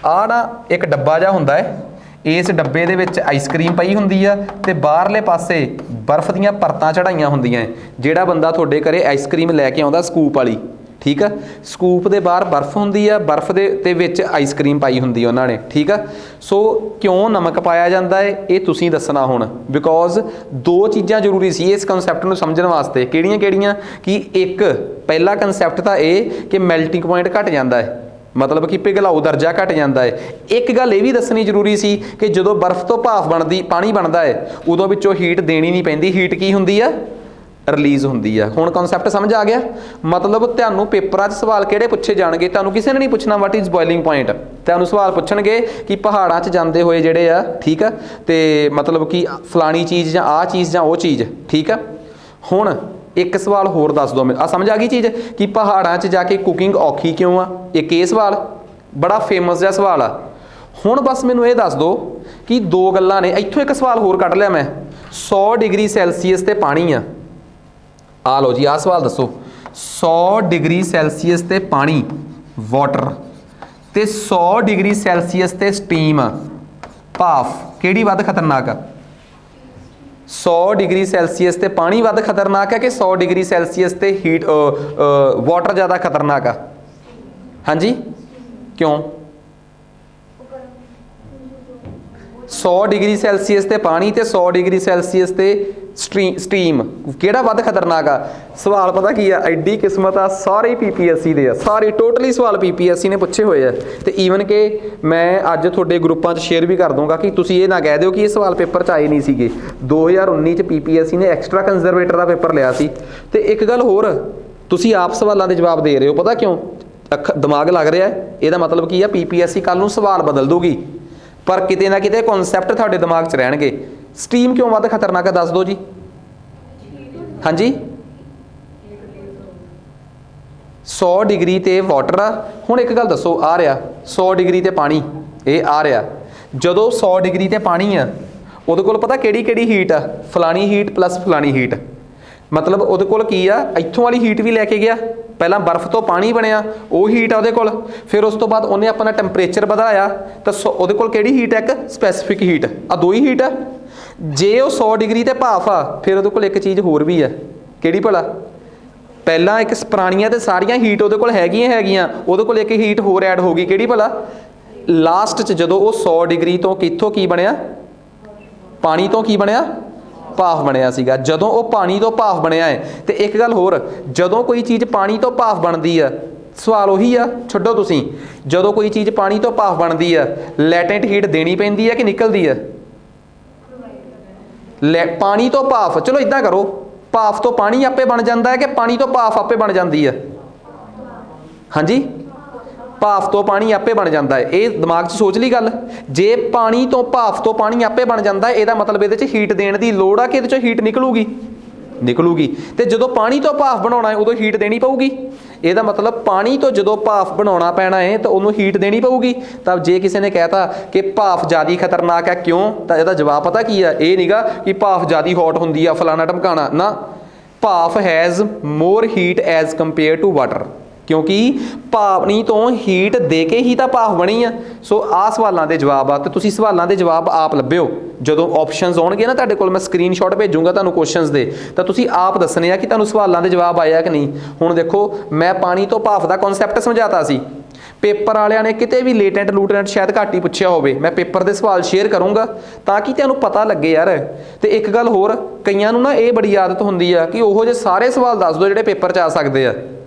ਆਹ ਨਾ ਇੱਕ ਡੱਬਾ ਜਿਹਾ ਹੁੰਦਾ ਹੈ, ਇਸ ਡੱਬੇ ਦੇ ਵਿੱਚ ਆਈਸਕ੍ਰੀਮ ਪਈ ਹੁੰਦੀ ਆ ਤੇ ਬਾਹਰਲੇ ਪਾਸੇ ਬਰਫ਼ ਦੀਆਂ ਪਰਤਾਂ ਚੜਾਈਆਂ ਹੁੰਦੀਆਂ। ਜਿਹੜਾ ਬੰਦਾ ਤੁਹਾਡੇ ਘਰੇ ਆਈਸਕ੍ਰੀਮ ਲੈ ਕੇ ਆਉਂਦਾ ਸਕੂਪ ਵਾਲੀ, ਠੀਕ ਆ, ਸਕੂਪ ਦੇ ਬਾਹਰ ਬਰਫ਼ ਹੁੰਦੀ ਆ, ਬਰਫ਼ ਦੇ ਵਿੱਚ ਆਈਸਕ੍ਰੀਮ ਪਾਈ ਹੁੰਦੀ ਉਹਨਾਂ ਨੇ, ਠੀਕ ਆ। ਸੋ ਕਿਉਂ ਨਮਕ ਪਾਇਆ ਜਾਂਦਾ ਹੈ ਇਹ ਤੁਸੀਂ ਦੱਸਣਾ ਹੁਣ, ਬਿਕੋਜ਼ ਦੋ ਚੀਜ਼ਾਂ ਜ਼ਰੂਰੀ ਸੀ ਇਸ ਕਨਸੈਪਟ ਨੂੰ ਸਮਝਣ ਵਾਸਤੇ। ਕਿਹੜੀਆਂ ਕਿਹੜੀਆਂ? ਕਿ ਇੱਕ ਪਹਿਲਾ ਕਨਸੈਪਟ ਤਾਂ ਇਹ ਕਿ ਮੈਲਟਿੰਗ ਪੁਆਇੰਟ ਘਟ ਜਾਂਦਾ ਹੈ, ਮਤਲਬ ਕਿ ਪਿਘਲਾਊ ਦਰਜਾ ਘਟ ਜਾਂਦਾ ਹੈ। ਇੱਕ ਗੱਲ ਇਹ ਵੀ ਦੱਸਣੀ ਜ਼ਰੂਰੀ ਸੀ ਕਿ ਜਦੋਂ ਬਰਫ਼ ਤੋਂ ਭਾਫ਼ ਬਣਦੀ, ਪਾਣੀ ਬਣਦਾ ਹੈ, ਉਦੋਂ ਵਿੱਚੋਂ ਹੀਟ ਦੇਣੀ ਨਹੀਂ ਪੈਂਦੀ। ਹੀਟ ਕੀ ਹੁੰਦੀ ਆ? ਰਿਲੀਜ਼ ਹੁੰਦੀ ਆ। ਹੁਣ ਕਨਸੈਪਟ ਸਮਝ ਆ ਗਿਆ? ਮਤਲਬ ਤੁਹਾਨੂੰ ਪੇਪਰਾਂ 'ਚ ਸਵਾਲ ਕਿਹੜੇ ਪੁੱਛੇ ਜਾਣਗੇ? ਤੁਹਾਨੂੰ ਕਿਸੇ ਨੇ ਨਹੀਂ ਪੁੱਛਣਾ ਵਾਟ ਇਜ਼ ਬੋਇਲਿੰਗ ਪੁਆਇੰਟ। ਤੁਹਾਨੂੰ ਸਵਾਲ ਪੁੱਛਣਗੇ ਕਿ ਪਹਾੜਾਂ 'ਚ ਜਾਂਦੇ ਹੋਏ ਜਿਹੜੇ ਆ, ਠੀਕ ਆ, ਤੇ ਮਤਲਬ ਕਿ ਫਲਾਣੀ ਚੀਜ਼ ਜਾਂ ਆਹ ਚੀਜ਼ ਜਾਂ ਉਹ ਚੀਜ਼, ਠੀਕ ਆ। ਹੁਣ ਇੱਕ ਸਵਾਲ ਹੋਰ ਦੱਸ ਦਿਓ। ਆ ਸਮਝ ਆ ਗਈ ਚੀਜ਼ ਕਿ ਪਹਾੜਾਂ 'ਚ ਜਾ ਕੇ ਕੁਕਿੰਗ ਔਖੀ ਕਿਉਂ ਆ? ਇੱਕ ਇਹ ਸਵਾਲ ਬੜਾ ਫੇਮਸ ਜਿਹਾ ਸਵਾਲ ਆ। ਹੁਣ ਬਸ ਮੈਨੂੰ ਇਹ ਦੱਸ ਦਿਓ ਕਿ ਦੋ ਗੱਲਾਂ ਨੇ। ਇੱਥੋਂ ਇੱਕ ਸਵਾਲ ਹੋਰ ਕੱਢ ਲਿਆ ਮੈਂ। 100 ਡਿਗਰੀ ਸੈਲਸੀਅਸ ਤੇ ਪਾਣੀ ਆ। ਆ ਲਓ ਜੀ, ਆਹ ਸਵਾਲ ਦੱਸੋ। 100 ਡਿਗਰੀ ਸੈਲਸੀਅਸ ਤੇ ਪਾਣੀ, ਵਾਟਰ, ਤੇ 100 ਡਿਗਰੀ ਸੈਲਸੀਅਸ ਤੇ ਸਟੀਮ, ਭਾਫ਼, ਕਿਹੜੀ ਵੱਧ ਖਤਰਨਾਕ ਆ? 100 ਡਿਗਰੀ ਸੈਲਸੀਅਸ ਤੇ ਪਾਣੀ ਵੱਧ ਖਤਰਨਾਕ ਹੈ ਕਿ 100 ਡਿਗਰੀ ਸੈਲਸੀਅਸ ਤੇ ਹੀਟ ਵਾਟਰ ਜ਼ਿਆਦਾ ਖਤਰਨਾਕ ਆ? ਹਾਂਜੀ, ਕਿਉਂ? 100 ਡਿਗਰੀ ਸੈਲਸੀਅਸ ਤੇ ਪਾਣੀ ਤੇ 100 ਡਿਗਰੀ ਸੈਲਸੀਅਸ ਤੇ ਸਟੀਮ, ਕਿਹੜਾ ਵੱਧ ਖਤਰਨਾਕ ਆ? ਸਵਾਲ ਪਤਾ ਕੀ ਆ? ਐਡੀ ਕਿਸਮਤ ਆ, ਸਾਰੇ PPSC ਦੇ ਆ, ਸਾਰੇ ਟੋਟਲੀ ਸਵਾਲ PPSC ਨੇ ਪੁੱਛੇ ਹੋਏ ਆ। ਤੇ ਈਵਨ ਕਿ ਮੈਂ ਅੱਜ ਤੁਹਾਡੇ ਗਰੁੱਪਾਂ 'ਚ ਸ਼ੇਅਰ ਵੀ ਕਰ ਦੂੰਗਾ ਕਿ ਤੁਸੀਂ ਇਹ ਨਾ ਕਹਿ ਦਿਓ ਕਿ ਇਹ ਸਵਾਲ ਪੇਪਰ 'ਚ ਆਏ ਨਹੀਂ ਸੀਗੇ। 2019 'ਚ PPSC ਨੇ ਐਕਸਟਰਾ ਕੰਜ਼ਰਵੇਟਰ ਦਾ ਪੇਪਰ ਲਿਆ ਸੀ। ਤੇ ਇੱਕ ਗੱਲ ਹੋਰ, ਤੁਸੀਂ ਆਪ ਸਵਾਲਾਂ ਦੇ ਜਵਾਬ ਦੇ ਰਹੇ ਹੋ, ਪਤਾ ਕਿਉਂ? ਦਿਮਾਗ ਲੱਗ ਰਿਹਾ। ਇਹਦਾ ਮਤਲਬ ਕੀ ਆ? PPSC ਕੱਲ੍ਹ ਨੂੰ ਸਵਾਲ ਬਦਲ ਦੂਗੀ, ਪਰ ਕਿਤੇ ਨਾ ਕਿਤੇ ਕਨਸੈਪਟ ਤੁਹਾਡੇ ਦਿਮਾਗ 'ਚ ਰਹਿਣਗੇ। ਸਟੀਮ ਕਿਉਂ ਵੱਧ ਖਤਰਨਾਕ ਹੈ ਦੱਸ ਦਿਓ ਜੀ। ਹਾਂਜੀ, 100 ਡਿਗਰੀ ਤੇ ਵਾਟਰ ਆ। ਹੁਣ ਇੱਕ ਗੱਲ ਦੱਸੋ, ਆ ਰਿਹਾ 100 ਡਿਗਰੀ ਤੇ ਪਾਣੀ, ਇਹ ਆ ਰਿਹਾ। ਜਦੋਂ 100 ਡਿਗਰੀ ਤੇ ਪਾਣੀ ਆ, ਉਹਦੇ ਕੋਲ ਪਤਾ ਕਿਹੜੀ ਕਿਹੜੀ ਹੀਟ ਆ? ਫਲਾਣੀ ਹੀਟ ਪਲੱਸ ਫਲਾਣੀ ਹੀਟ। ਮਤਲਬ ਉਹਦੇ ਕੋਲ ਕੀ ਆ? ਇੱਥੋਂ ਵਾਲੀ ਹੀਟ ਵੀ ਲੈ ਕੇ ਗਿਆ, ਪਹਿਲਾਂ ਬਰਫ਼ ਤੋਂ ਪਾਣੀ ਬਣਿਆ ਉਹ ਹੀਟ ਆ ਉਹਦੇ ਕੋਲ। ਫਿਰ ਉਸ ਤੋਂ ਬਾਅਦ ਉਹਨੇ ਆਪਣਾ ਟੈਂਪਰੇਚਰ ਵਧਾਇਆ ਤਾਂ ਉਹਦੇ ਕੋਲ ਕਿਹੜੀ ਹੀਟ ਹੈ? ਇੱਕ ਸਪੈਸੀਫਿਕ ਹੀਟ। ਆ ਦੋ ਹੀ ਹੀਟ ਆ। ਜੇ ਉਹ 100 ਡਿਗਰੀ ਤੇ ਭਾਫ਼ ਆ, ਫਿਰ ਉਹਦੇ ਕੋਲ ਇੱਕ ਚੀਜ਼ ਹੋਰ ਵੀ ਆ। ਕਿਹੜੀ ਭਲਾ? ਪਹਿਲਾਂ ਇੱਕ ਪੁਰਾਣੀਆਂ ਤੇ ਸਾਰੀਆਂ ਹੀਟ ਉਹਦੇ ਕੋਲ ਹੈਗੀਆਂ, ਉਹਦੇ ਕੋਲ ਇੱਕ ਹੀਟ ਹੋਰ ਐਡ ਹੋ ਗਈ। ਕਿਹੜੀ ਭਲਾ? ਲਾਸਟ 'ਚ ਜਦੋਂ ਉਹ 100 ਡਿਗਰੀ ਤੋਂ ਕਿੱਥੋਂ ਕੀ ਬਣਿਆ? ਪਾਣੀ ਤੋਂ ਕੀ ਬਣਿਆ? ਭਾਫ਼ ਬਣਿਆ ਸੀਗਾ। ਜਦੋਂ ਉਹ ਪਾਣੀ ਤੋਂ ਭਾਫ਼ ਬਣਿਆ ਹੈ, ਤੇ ਇੱਕ ਗੱਲ ਹੋਰ, ਜਦੋਂ ਕੋਈ ਚੀਜ਼ ਪਾਣੀ ਤੋਂ ਭਾਫ਼ ਬਣਦੀ ਆ, ਸਵਾਲ ਉਹੀ ਆ, ਛੱਡੋ ਤੁਸੀਂ, ਜਦੋਂ ਕੋਈ ਚੀਜ਼ ਪਾਣੀ ਤੋਂ ਭਾਫ਼ ਬਣਦੀ ਆ, ਲੈਟੈਂਟ ਹੀਟ ਦੇਣੀ ਪੈਂਦੀ ਹੈ ਕਿ ਨਿਕਲਦੀ ਆ? ਪਾਣੀ ਤੋਂ ਭਾਫ਼, ਚਲੋ ਇਦਾਂ ਕਰੋ, ਭਾਫ਼ ਤੋਂ ਪਾਣੀ ਆਪੇ ਬਣ ਜਾਂਦਾ ਹੈ ਕਿ ਪਾਣੀ ਤੋਂ ਭਾਫ਼ ਆਪੇ ਬਣ ਜਾਂਦੀ ਹੈ? ਹਾਂਜੀ, ਭਾਫ਼ ਤੋਂ ਪਾਣੀ ਆਪੇ ਬਣ ਜਾਂਦਾ ਹੈ। ਇਹ ਦਿਮਾਗ 'ਚ ਸੋਚ ਲਈ ਗੱਲ। ਜੇ ਪਾਣੀ ਤੋਂ ਭਾਫ਼ ਤੋਂ ਪਾਣੀ ਆਪੇ ਬਣ ਜਾਂਦਾ ਹੈ, ਇਹਦਾ ਮਤਲਬ ਇਹਦੇ 'ਚ ਹੀਟ ਦੇਣ ਦੀ ਲੋੜ ਆ ਕਿ ਇਹਦੇ 'ਚੋਂ ਹੀਟ ਨਿਕਲੂਗੀ? ਤੇ ਜਦੋਂ ਪਾਣੀ ਤੋਂ ਭਾਫ਼ ਬਣਾਉਣਾ ਹੈ ਉਦੋਂ ਹੀਟ ਦੇਣੀ ਪਊਗੀ। ਇਹਦਾ ਮਤਲਬ ਪਾਣੀ ਤੋਂ ਜਦੋਂ ਭਾਫ਼ ਬਣਾਉਣਾ ਪੈਣਾ ਹੈ ਤਾਂ ਉਹਨੂੰ ਹੀਟ ਦੇਣੀ ਪਊਗੀ। ਤਾਂ ਜੇ ਕਿਸੇ ਨੇ ਕਹਿਤਾ ਕਿ ਭਾਫ਼ ਜ਼ਿਆਦਾ ਖਤਰਨਾਕ ਹੈ, ਕਿਉਂ? ਤਾਂ ਇਹਦਾ ਜਵਾਬ ਪਤਾ ਕੀ ਆ? ਇਹ ਨਹੀਂਗਾ ਕਿ ਭਾਫ਼ ਜ਼ਿਆਦਾ ਹੌਟ ਹੁੰਦੀ ਆ, ਫਲਾਣਾ ਢਮਕਾਣਾ ਨਾ। ਭਾਫ਼ has more heat as compare to water, ਕਿਉਂਕਿ ਪਾਣੀ ਤੋਂ ਹੀਟ ਦੇ ਕੇ ਹੀ ਤਾਂ ਭਾਫ਼ ਬਣੀ ਆ। ਸੋ ਆਹ ਸਵਾਲਾਂ ਦੇ ਜਵਾਬ ਆ, ਤੇ ਤੁਸੀਂ ਸਵਾਲਾਂ ਦੇ ਜਵਾਬ ਆਪ ਲੱਭਿਓ। ਜਦੋਂ ਆਪਸ਼ਨਸ ਆਉਣਗੇ ਨਾ ਤੁਹਾਡੇ ਕੋਲ, ਮੈਂ ਸਕਰੀਨਸ਼ਾਟ ਭੇਜੂੰਗਾ ਤੁਹਾਨੂੰ ਕੁਐਸਚਨਸ ਦੇ, ਤਾਂ ਤੁਸੀਂ ਆਪ ਦੱਸਣੇ ਆ ਕਿ ਤੁਹਾਨੂੰ ਸਵਾਲਾਂ ਦੇ ਜਵਾਬ ਆਇਆ ਕਿ ਨਹੀਂ। ਹੁਣ ਦੇਖੋ, ਮੈਂ ਪਾਣੀ ਤੋਂ ਭਾਫ਼ ਦਾ ਕਨਸੈਪਟ ਸਮਝਾਤਾ ਸੀ। ਪੇਪਰ ਵਾਲਿਆਂ ਨੇ ਕਿਤੇ ਵੀ ਲੇਟੈਂਟ ਲੂਟੈਂਟ ਸ਼ਾਇਦ ਘੱਟ ਹੀ ਪੁੱਛਿਆ ਹੋਵੇ। ਮੈਂ ਪੇਪਰ ਦੇ ਸਵਾਲ ਸ਼ੇਅਰ ਕਰੂੰਗਾ ਤਾਂ ਕਿ ਤੁਹਾਨੂੰ ਪਤਾ ਲੱਗੇ ਯਾਰ। ਤੇ ਇੱਕ ਗੱਲ ਹੋਰ, ਕਈਆਂ ਨੂੰ ਨਾ ਇਹ ਬੜੀ ਆਦਤ ਹੁੰਦੀ ਆ ਕਿ ਉਹੋ ਜਿਹੇ ਸਾਰੇ ਸਵਾਲ ਦੱਸ ਦਿਓ ਜਿਹੜੇ ਪੇਪਰ 'ਚ ਆ ਸਕਦੇ ਆ।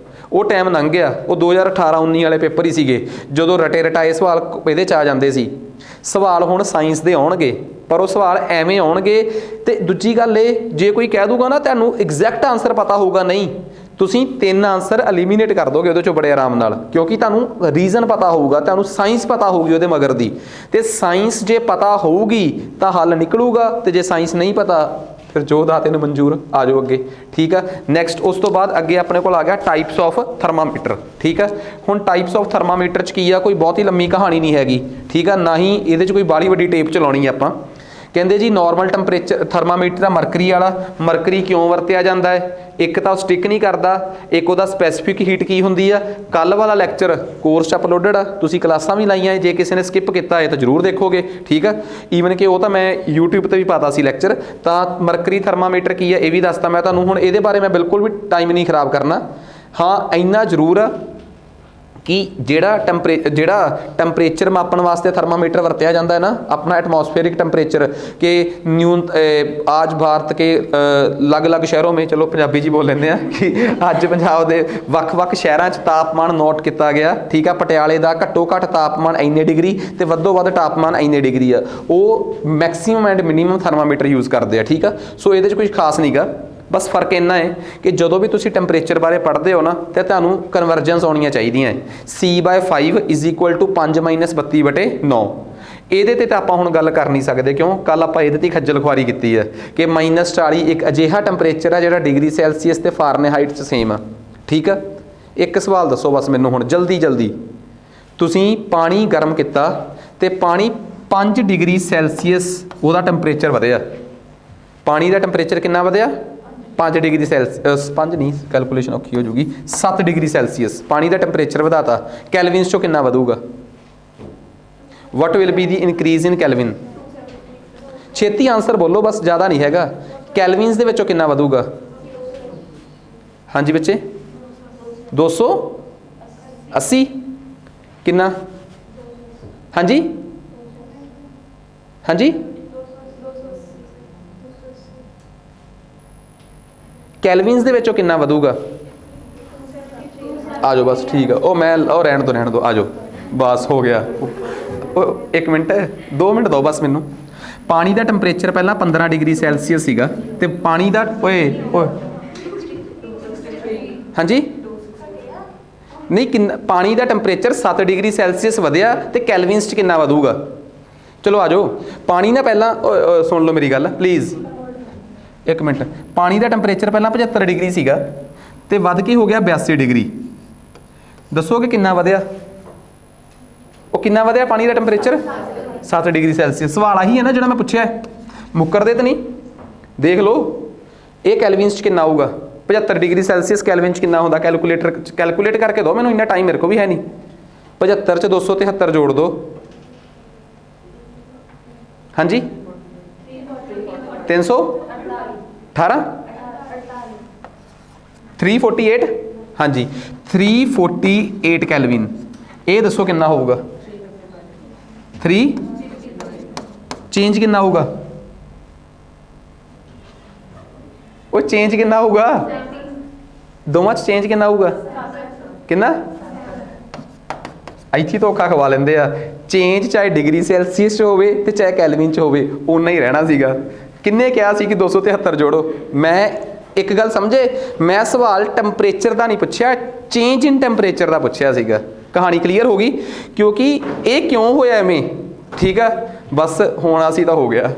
ਉਹ ਟਾਈਮ ਲੰਘ ਗਿਆ, ਉਹ 2018-19 ਵਾਲੇ ਪੇਪਰ ਹੀ ਸੀਗੇ ਜਦੋਂ ਰਟੇ ਰਟਾਏ ਸਵਾਲ ਇਹਦੇ 'ਚ ਆ ਜਾਂਦੇ ਸੀ। ਸਵਾਲ ਹੁਣ ਸਾਇੰਸ ਦੇ ਆਉਣਗੇ, ਪਰ ਉਹ ਸਵਾਲ ਐਵੇਂ ਆਉਣਗੇ। ਤੇ ਦੂਜੀ ਗੱਲ ਇਹ, ਜੇ ਕੋਈ ਕਹਿ ਦੂਗਾ ਨਾ ਤੁਹਾਨੂੰ ਐਗਜ਼ੈਕਟ ਆਨਸਰ ਪਤਾ ਹੋਊਗਾ, ਨਹੀਂ, ਤੁਸੀਂ 3 ਆਨਸਰ ਐਲੀਮੀਨੇਟ ਕਰ ਦੋਗੇ ਉਹਦੇ ਚੋਂ ਬੜੇ ਆਰਾਮ ਨਾਲ, ਕਿਉਂਕਿ ਤੁਹਾਨੂੰ ਰੀਜ਼ਨ ਪਤਾ ਹੋਊਗਾ, ਤੁਹਾਨੂੰ ਸਾਇੰਸ ਪਤਾ ਹੋਊਗੀ ਉਹਦੇ ਮਗਰ ਦੀ। ਤੇ ਸਾਇੰਸ ਜੇ ਪਤਾ ਹੋਊਗੀ ਤਾਂ ਹੱਲ ਨਿਕਲੂਗਾ, ਤੇ ਜੇ ਸਾਇੰਸ ਨਹੀਂ ਪਤਾ ਫਿਰ ਜੋ ਦਾਤੇ ਨੂੰ ਮਨਜ਼ੂਰ। ਆ ਜਾਓ ਅੱਗੇ, ਠੀਕ ਆ। ਨੈਕਸਟ ਉਸ ਤੋਂ ਬਾਅਦ ਅੱਗੇ ਆਪਣੇ ਕੋਲ ਆ ਗਿਆ ਟਾਈਪਸ ਆਫ ਥਰਮਾਮੀਟਰ, ਠੀਕ ਆ। ਹੁਣ ਟਾਈਪਸ ਆਫ ਥਰਮਾਮੀਟਰ 'ਚ ਕੀ ਆ, ਕੋਈ ਬਹੁਤੀ ਲੰਮੀ ਕਹਾਣੀ ਨਹੀਂ ਹੈਗੀ, ਠੀਕ ਆ, ਨਾ ਹੀ ਇਹਦੇ 'ਚ ਕੋਈ ਬਾਹਲੀ ਵੱਡੀ ਟੇਪ ਚਲਾਉਣੀ ਆਪਾਂ। ਕਹਿੰਦੇ ਜੀ ਨਾਰਮਲ ਟੈਂਪਰੇਚਰ ਥਰਮਾਮੀਟਰ ਦਾ ਮਰਕਰੀ ਵਾਲਾ, ਮਰਕਰੀ ਕਿਉਂ ਵਰਤਿਆ ਜਾਂਦਾ ਹੈ? ਇੱਕ ਤਾਂ ਉਹ ਸਟਿਕ ਨਹੀਂ ਕਰਦਾ, ਇੱਕ ਉਹਦਾ ਸਪੈਸੀਫਿਕ ਹੀਟ ਕੀ ਹੁੰਦੀ ਆ। ਕੱਲ੍ਹ ਵਾਲਾ ਲੈਕਚਰ ਕੋਰਸ 'ਚ ਅਪਲੋਡਡ ਆ, ਤੁਸੀਂ ਕਲਾਸਾਂ ਵੀ ਲਾਈਆਂ, ਜੇ ਕਿਸੇ ਨੇ ਸਕਿਪ ਕੀਤਾ ਹੈ ਤਾਂ ਜ਼ਰੂਰ ਦੇਖੋਗੇ, ਠੀਕ ਆ। ਈਵਨ ਕਿ ਉਹ ਤਾਂ ਮੈਂ YouTube 'ਤੇ ਵੀ ਪਾਤਾ ਸੀ ਲੈਕਚਰ। ਤਾਂ ਮਰਕਰੀ ਥਰਮਾਮੀਟਰ ਕੀ ਆ ਇਹ ਵੀ ਦੱਸਤਾ ਮੈਂ ਤੁਹਾਨੂੰ। ਹੁਣ ਇਹਦੇ ਬਾਰੇ ਮੈਂ ਬਿਲਕੁਲ ਵੀ ਟਾਈਮ ਨਹੀਂ ਖਰਾਬ ਕਰਨਾ। ਹਾਂ ਇੰਨਾ ਜ਼ਰੂਰ ਆ ਕਿ ਜਿਹੜਾ ਟੈਂਪਰੇਚਰ ਮਾਪਣ ਵਾਸਤੇ ਥਰਮਾਮੀਟਰ ਵਰਤਿਆ ਜਾਂਦਾ ਹੈ ਨਾ, ਆਪਣਾ ਐਟਮੋਸਫੇਰਿਕ ਟੈਂਪਰੇਚਰ ਕਿ आज भारत के अलग-अलग शहरों में, चलो पंजाबी जी बोल लेंगे कि ਅੱਜ ਪੰਜਾਬ ਦੇ ਵੱਖ-ਵੱਖ ਸ਼ਹਿਰਾਂ 'ਚ ਤਾਪਮਾਨ ਨੋਟ ਕੀਤਾ ਗਿਆ, ਠੀਕ ਆ। ਪਟਿਆਲੇ ਦਾ ਘੱਟੋ ਘੱਟ ਤਾਪਮਾਨ ਇੰਨੇ ਡਿਗਰੀ ਤੇ ਵੱਧੋ ਵੱਧ ਤਾਪਮਾਨ ਇੰਨੇ ਡਿਗਰੀ ਆ, ਉਹ maximum and minimum thermometer use ਕਰਦੇ ਆ, ਠੀਕ ਆ। ਸੋ ਇਹਦੇ 'ਚ ਕੁਝ ਖਾਸ ਨਹੀਂਗਾ, ਬਸ ਫਰਕ ਇੰਨਾ ਹੈ ਕਿ ਜਦੋਂ ਵੀ ਤੁਸੀਂ ਟੈਂਪਰੇਚਰ ਬਾਰੇ ਪੜ੍ਹਦੇ ਹੋ ਨਾ ਤਾਂ ਤੁਹਾਨੂੰ ਕਨਵਰਜੈਂਸ ਆਉਣੀਆਂ ਚਾਹੀਦੀਆਂ। C/5 = 5 - 32/9। ਇਹਦੇ ਤੇ ਤਾਂ ਆਪਾਂ ਹੁਣ ਗੱਲ ਕਰ ਨਹੀਂ ਸਕਦੇ, ਕਿਉਂ? ਕੱਲ ਆਪਾਂ ਇਹਦੇ ਤੇ ਖੱਜਲ ਖੁਆਰੀ ਕੀਤੀ ਹੈ ਕਿ -40 ਇੱਕ ਅਜਿਹਾ ਟੈਂਪਰੇਚਰ ਆ ਜਿਹੜਾ ਡਿਗਰੀ ਸੈਲਸੀਅਸ ਤੇ ਫਾਰਨਹਾਈਟ 'ਚ ਸੇਮ ਆ, ਠੀਕ ਆ। ਇੱਕ ਸਵਾਲ ਦੱਸੋ ਬਸ ਮੈਨੂੰ ਹੁਣ ਜਲਦੀ, ਤੁਸੀਂ ਪਾਣੀ ਗਰਮ ਕੀਤਾ ਤੇ ਪਾਣੀ 5 ਡਿਗਰੀ ਸੈਲਸੀਅਸ ਉਹਦਾ ਟੈਂਪਰੇਚਰ ਵਧਿਆ। ਪਾਣੀ ਦਾ ਟੈਂਪਰੇਚਰ ਕਿੰਨਾ ਵਧਿਆ? 5 ਡਿਗਰੀ ਸੈਲਸੀਅਸ, 5 ਨਹੀਂ, ਕੈਲਕੂਲੇਸ਼ਨ ਔਖੀ ਹੋ ਜੂਗੀ, 7 ਡਿਗਰੀ ਸੈਲਸੀਅਸ ਪਾਣੀ ਦਾ ਟੈਂਪਰੇਚਰ ਵਧਾਤਾ। ਕੈਲਵਿਨਸ 'ਚੋਂ ਕਿੰਨਾ ਵਧੂਗਾ? ਵਟ will be the increase in Kelvin? ਛੇਤੀ ਆਨਸਰ ਬੋਲੋ, ਬਸ ਜ਼ਿਆਦਾ ਨਹੀਂ ਹੈਗਾ। ਕੈਲਵਿਨਸ ਦੇ ਵਿੱਚੋਂ ਕਿੰਨਾ ਵਧੂਗਾ? ਹਾਂਜੀ ਬੱਚੇ, 280 ਕਿੰਨਾ? ਹਾਂਜੀ ਹਾਂਜੀ, ਕੈਲਵਿਨਸ ਦੇ ਵਿੱਚੋਂ ਕਿੰਨਾ ਵਧੂਗਾ? ਆ ਜਾਓ ਬਸ, ਠੀਕ ਆ। ਉਹ ਮੈਂ ਉਹ ਰਹਿਣ ਦੋ, ਆ ਜਾਓ ਬਸ, ਹੋ ਗਿਆ। ਇੱਕ ਮਿੰਟ, 2 ਮਿੰਟ ਦਿਓ ਬਸ ਮੈਨੂੰ। ਪਾਣੀ ਦਾ ਟੈਂਪਰੇਚਰ ਪਹਿਲਾਂ 15 ਡਿਗਰੀ ਸੈਲਸੀਅਸ ਸੀਗਾ ਤੇ ਪਾਣੀ ਦਾ ਹਾਂਜੀ ਨਹੀਂ, ਕਿੰਨਾ ਪਾਣੀ ਦਾ ਟੈਂਪਰੇਚਰ 7 ਡਿਗਰੀ ਸੈਲਸੀਅਸ ਵਧਿਆ ਤੇ ਕੈਲਵਿਨਸ 'ਚ ਕਿੰਨਾ ਵਧੂਗਾ? ਚਲੋ ਆ ਜਾਓ। ਪਾਣੀ ਨਾ ਪਹਿਲਾਂ ਸੁਣ ਲਓ ਮੇਰੀ ਗੱਲ ਪਲੀਜ਼, ਇੱਕ ਮਿੰਟ। ਪਾਣੀ ਦਾ ਟੈਂਪਰੇਚਰ ਪਹਿਲਾਂ 75 ਡਿਗਰੀ ਸੀਗਾ ਤੇ ਵੱਧ ਕੇ ਹੋ ਗਿਆ 82 ਡਿਗਰੀ। ਦੱਸੋ ਕਿ ਕਿੰਨਾ ਵਧਿਆ? ਉਹ ਕਿੰਨਾ ਵਧਿਆ ਪਾਣੀ ਦਾ ਟੈਂਪਰੇਚਰ? 7 degree Celsius. ਸਵਾਲ ਆਹੀ ਹੈ ਨਾ ਜਿਹੜਾ ਮੈਂ ਪੁੱਛਿਆ, ਮੁੱਕਰਦੇ ਤਾਂ ਨਹੀਂ। ਦੇਖ ਲਓ ਇਹ ਕੈਲਵਿਨਸ 'ਚ ਕਿੰਨਾ ਆਊਗਾ? 75 ਡਿਗਰੀ ਸੈਲਸੀਅਸ ਕੈਲਵਿਨ 'ਚ ਕਿੰਨਾ ਹੁੰਦਾ? ਕੈਲਕੂਲੇਟ ਕਰਕੇ ਦਿਓ ਮੈਨੂੰ, ਇੰਨਾ ਟਾਈਮ ਮੇਰੇ ਕੋਲ ਵੀ ਹੈ ਨਹੀਂ। 75 'ਚ 273 ਜੋੜ ਦਿਓ। ਹਾਂਜੀ 318 348, ਹਾਂਜੀ 348 ਕੈਲਵਿਨ। ਇਹ ਦੱਸੋ ਕਿੰਨਾ ਹੋਊਗਾ? 3 ਚੇਂਜ ਕਿੰਨਾ ਹੋਊਗਾ? ਉਹ ਚੇਂਜ ਕਿੰਨਾ ਹੋਊਗਾ? ਦੋਵਾਂ 'ਚ ਚੇਂਜ ਕਿੰਨਾ ਹੋਊਗਾ? ਕਿੰਨਾ? ਇੱਥੇ ਧੋਖਾ ਖਵਾ ਲੈਂਦੇ ਆ। ਚੇਂਜ ਚਾਹੇ ਡਿਗਰੀ ਸੈਲਸੀਅਸ 'ਚ ਹੋਵੇ ਤੇ ਚਾਹੇ ਕੈਲਵਿਨ 'ਚ ਹੋਵੇ, ਓਨਾ ਹੀ ਰਹਿਣਾ ਸੀਗਾ। ਕਿੰਨੇ ਕਿਹਾ ਸੀ ਕਿ 273 ਜੋੜੋ? ਮੈਂ ਇੱਕ ਗੱਲ ਸਮਝੇ, ਮੈਂ ਸਵਾਲ ਟੈਂਪਰੇਚਰ ਦਾ ਨਹੀਂ ਪੁੱਛਿਆ, ਚੇਂਜ ਇਨ ਟੈਂਪਰੇਚਰ ਦਾ ਪੁੱਛਿਆ ਸੀਗਾ। ਕਹਾਣੀ ਕਲੀਅਰ ਹੋ ਗਈ? ਕਿਉਂਕਿ ਇਹ ਕਿਉਂ ਹੋਇਆ ਐਵੇਂ, ਠੀਕ ਆ। ਬਸ ਹੋਣਾ ਸੀ ਤਾਂ ਹੋ ਗਿਆ।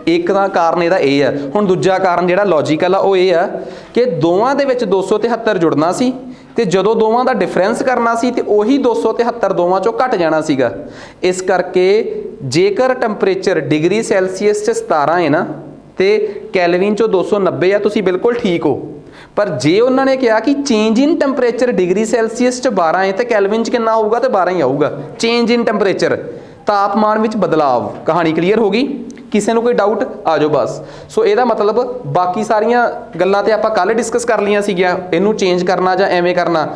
ਇੱਕ ਦਾ ਕਾਰਨ ਇਹਦਾ ਇਹ ਆ। ਹੁਣ ਦੂਜਾ ਕਾਰਨ ਜਿਹੜਾ ਲੌਜੀਕਲ ਆ ਉਹ ਇਹ ਆ ਕਿ ਦੋਵਾਂ ਦੇ ਵਿੱਚ 273 ਜੁੜਨਾ ਸੀ ਤੇ ਜਦੋਂ ਦੋਵਾਂ ਦਾ ਡਿਫਰੈਂਸ ਕਰਨਾ ਸੀ ਤੇ ਉਹੀ 273 ਦੋਵਾਂ ਚੋਂ ਘਟ ਜਾਣਾ ਸੀਗਾ। ਇਸ ਕਰਕੇ ਜੇਕਰ ਟੈਂਪਰੇਚਰ ਡਿਗਰੀ ਸੈਲਸੀਅਸ 'ਚ 17 ਹੈ ਨਾ ਤੇ ਕੈਲਵਿਨ 'ਚੋਂ 290 ਆ, ਤੁਸੀਂ ਬਿਲਕੁਲ ਠੀਕ ਹੋ। ਪਰ ਜੇ ਉਹਨਾਂ ਨੇ ਕਿਹਾ ਕਿ ਚੇਂਜ ਇਨ ਟੈਂਪਰੇਚਰ ਡਿਗਰੀ ਸੈਲਸੀਅਸ 'ਚ 12 ਹੈ ਤੇ ਕੈਲਵਿਨ 'ਚ ਕਿੰਨਾ ਹੋਊਗਾ? ਤੇ 12 ਹੀ ਆਊਗਾ। ਚੇਂਜ ਇਨ ਟੈਂਪਰੇਚਰ, ਤਾਪਮਾਨ ਵਿੱਚ ਬਦਲਾਵ। ਕਹਾਣੀ ਕਲੀਅਰ ਹੋ ਗਈ? ਕਿਸੇ ਨੂੰ ਕੋਈ ਡਾਊਟ? ਆ ਜਾਓ ਬਸ। ਸੋ ਇਹਦਾ ਮਤਲਬ ਬਾਕੀ ਸਾਰੀਆਂ ਗੱਲਾਂ ਤੇ ਆਪਾਂ ਕੱਲ੍ਹ ਡਿਸਕਸ ਕਰ ਲਈਆਂ ਸੀਗੀਆਂ, ਇਹਨੂੰ ਚੇਂਜ ਕਰਨਾ ਜਾਂ ਐਵੇਂ ਕਰਨਾ।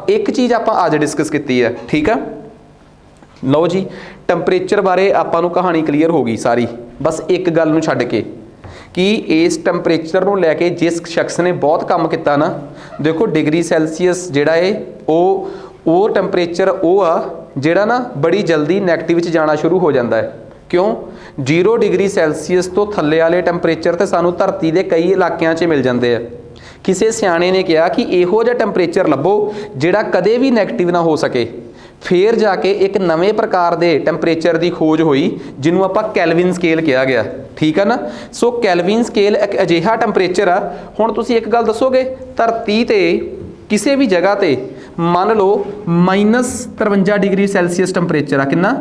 ਇੱਕ ਚੀਜ਼ ਆਪਾਂ ਅੱਜ ਡਿਸਕਸ ਕੀਤੀ ਹੈ, ਠੀਕ ਆ। ਲਓ ਜੀ, ਟੈਂਪਰੇਚਰ ਬਾਰੇ ਆਪਾਂ ਨੂੰ ਕਹਾਣੀ ਕਲੀਅਰ ਹੋ ਗਈ ਸਾਰੀ। ਬਸ ਇੱਕ ਗੱਲ ਨੂੰ ਛੱਡ ਕੇ ਕਿ ਇਸ ਟੈਂਪਰੇਚਰ ਨੂੰ ਲੈ ਕੇ ਜਿਸ ਸ਼ਖਸ ਨੇ ਬਹੁਤ ਕੰਮ ਕੀਤਾ ਨਾ, ਦੇਖੋ ਡਿਗਰੀ ਸੈਲਸੀਅਸ ਜਿਹੜਾ ਹੈ ਉਹ ਟੈਂਪਰੇਚਰ ਉਹ ਆ ਜਿਹੜਾ ਨਾ ਬੜੀ ਜਲਦੀ ਨੈਗੇਟਿਵ 'ਚ ਜਾਣਾ ਸ਼ੁਰੂ ਹੋ ਜਾਂਦਾ ਹੈ। क्यों 0 डिग्री सैल्सीਅਸ तो थल्ले वाले टैंपरेचर तो सानू धरती के कई इलाकों 'ਚ मिल जाते हैं। किसी सियाणे ने कहा कि इहो जिहा टैंपरेचर लभो जिहड़ा कदे भी नैगेटिव ना हो सके। फिर जाके एक नवे प्रकार के टैंपरेचर की खोज हुई जिन्हों आपां कैल्विन स्केल कहा गया। ठीक है ना। सो कैल्विन स्केल एक अजिहा टैंपरेचर आ। हुण तुसीं एक गल दसोगे धरती ते किसी भी जगह ते मान लो -53 डिग्री सैल्सीਅਸ टैंपरेचर आ। कितना